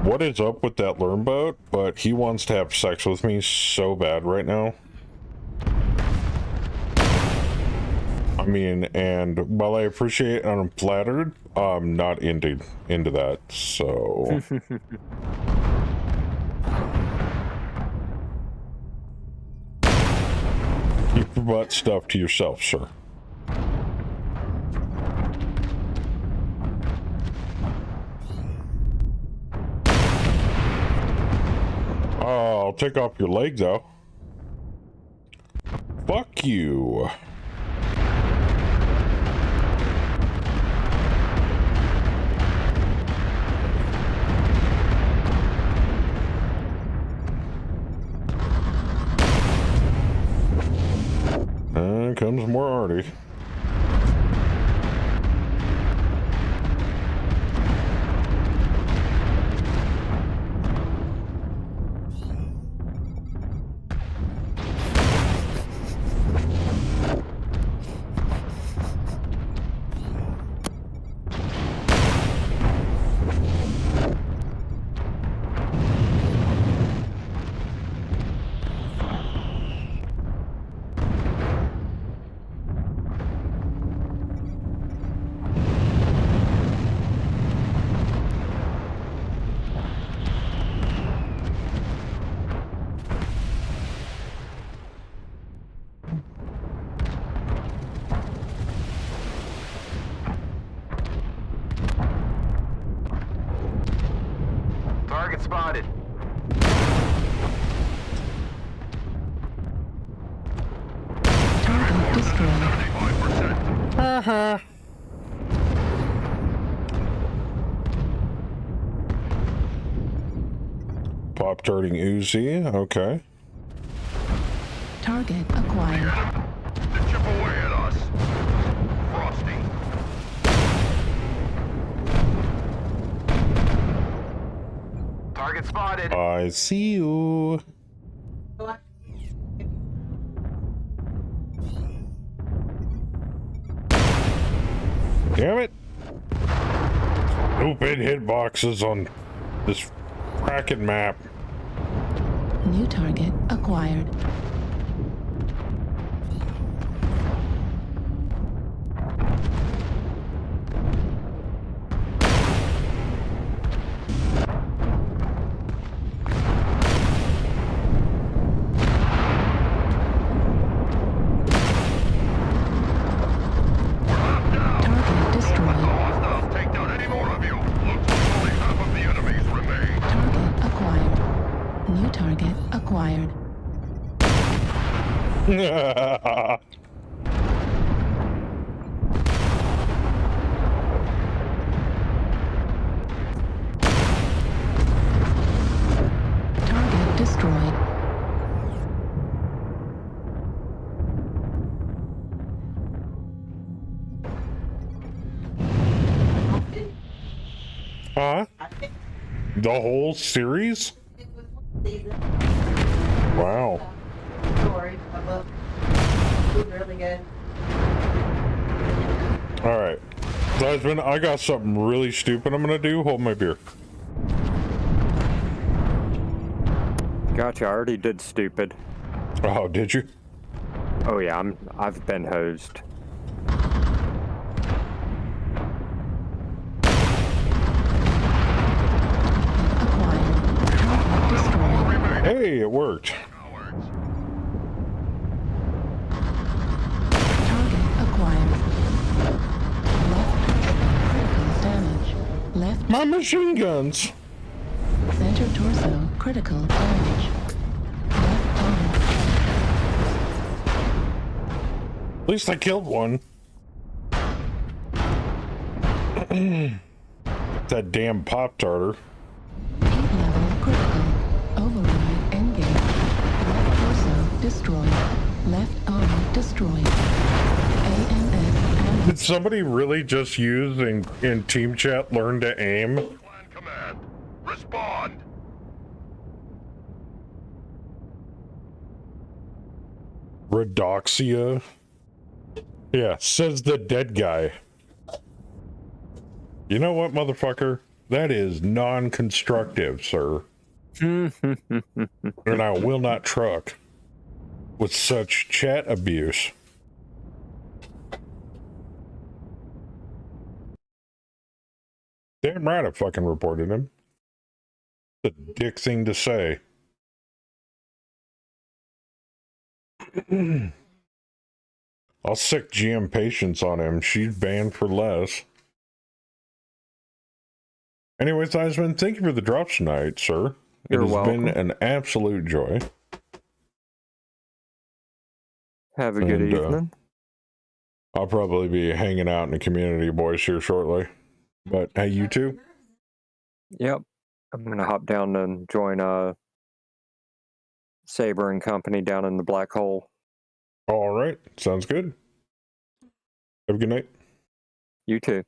what is up with that learn boat, but he wants to have sex with me so bad right now. I mean, and while I appreciate and I'm flattered, I'm not into that, so... Keep your butt stuff to yourself, sir. Oh, I'll take off your leg, though. Fuck you. Comes more Artie. Target spotted. Target destroyed. Pop darting Uzi, okay. Target acquired. They chip away at us. Frosty. Target spotted. I see you. Damn it. Stupid hitboxes on this fracking map. New target acquired. Target destroyed. Hostiles take down any more of you. Looks like only half of the enemies remain. Target acquired. New target Target destroyed. Huh? The whole series? Wow. Story, a book. It was really good. Alright. Husband, I got something really stupid I'm gonna do. Hold my beer. Gotcha, I already did stupid. Oh, did you? Oh yeah, I've been hosed. Hey, it worked. Target acquired. Left critical damage. Left my machine guns. Center torso critical damage. Left arm. At least I killed one. That damn Pop-Tarter. Heat level critical. Override engage. Left torso destroyed. Left arm destroyed. AMF. Did somebody really just use in team chat learn to aim? Command. Respond. Redoxia? Yeah, says the dead guy. You know what, motherfucker? That is non-constructive, sir. And I will not truck with such chat abuse. Damn right I fucking reported him. The dick thing to say. I'll sick GM Patience on him. She's banned for less. Anyways, Eisman, thank you for the drops tonight, sir. You're it has welcome. been an absolute joy. Have a good And, evening. I'll probably be hanging out in the community, boys, here shortly. But hey, you too? Yep. I'm gonna hop down and join Saber and company down in the black hole. All right. Sounds good. Have a good night. You too.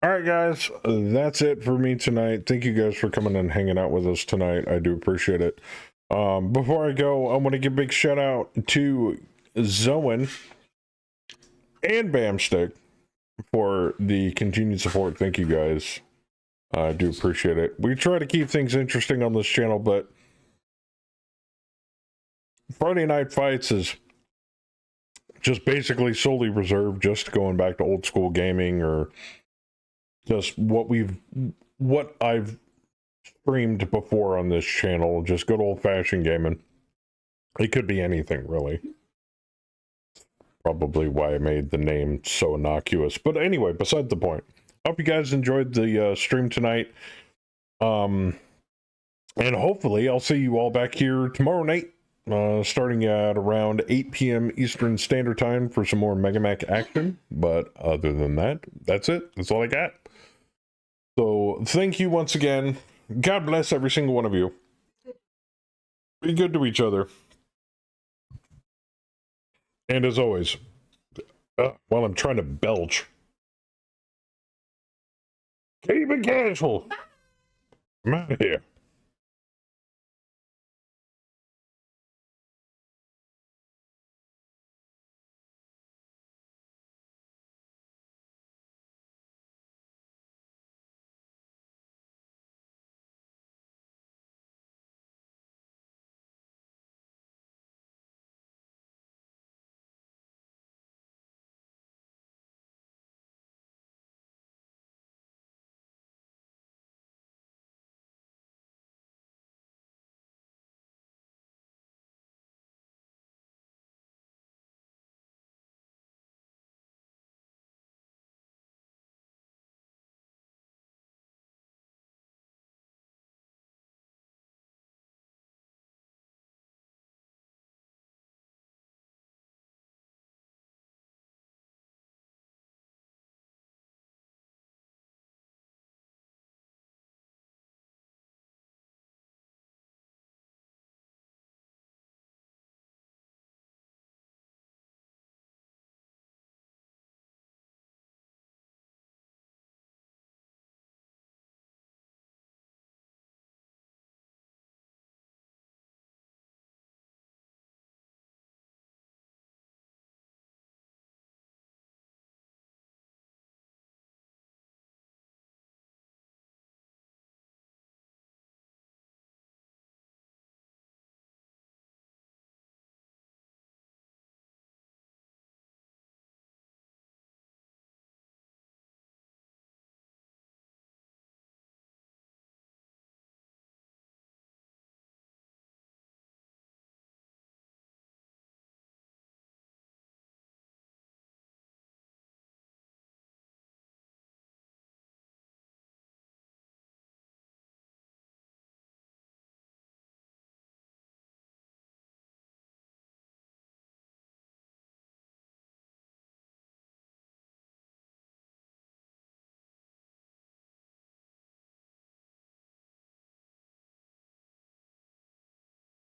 All right, guys, that's it for me tonight. Thank you guys for coming and hanging out with us tonight. I do appreciate it. Before I go, I want to give a big shout out to Zoen and Bamstick for the continued support. Thank you guys. I do appreciate it. We try to keep things interesting on this channel, but Friday Night Fights is just basically solely reserved just going back to old school gaming or just what I've streamed before on this channel, just good old-fashioned gaming. It could be anything, really. Probably why I made the name so innocuous. But anyway, beside the point. Hope you guys enjoyed the stream tonight. And hopefully I'll see you all back here tomorrow night, starting at around 8 p.m. Eastern Standard Time for some more Mega Mac action. But other than that, that's it. That's all I got. So thank you once again. God bless every single one of you. Be good to each other. And as always, while I'm trying to belch, keep it casual. I'm out of here.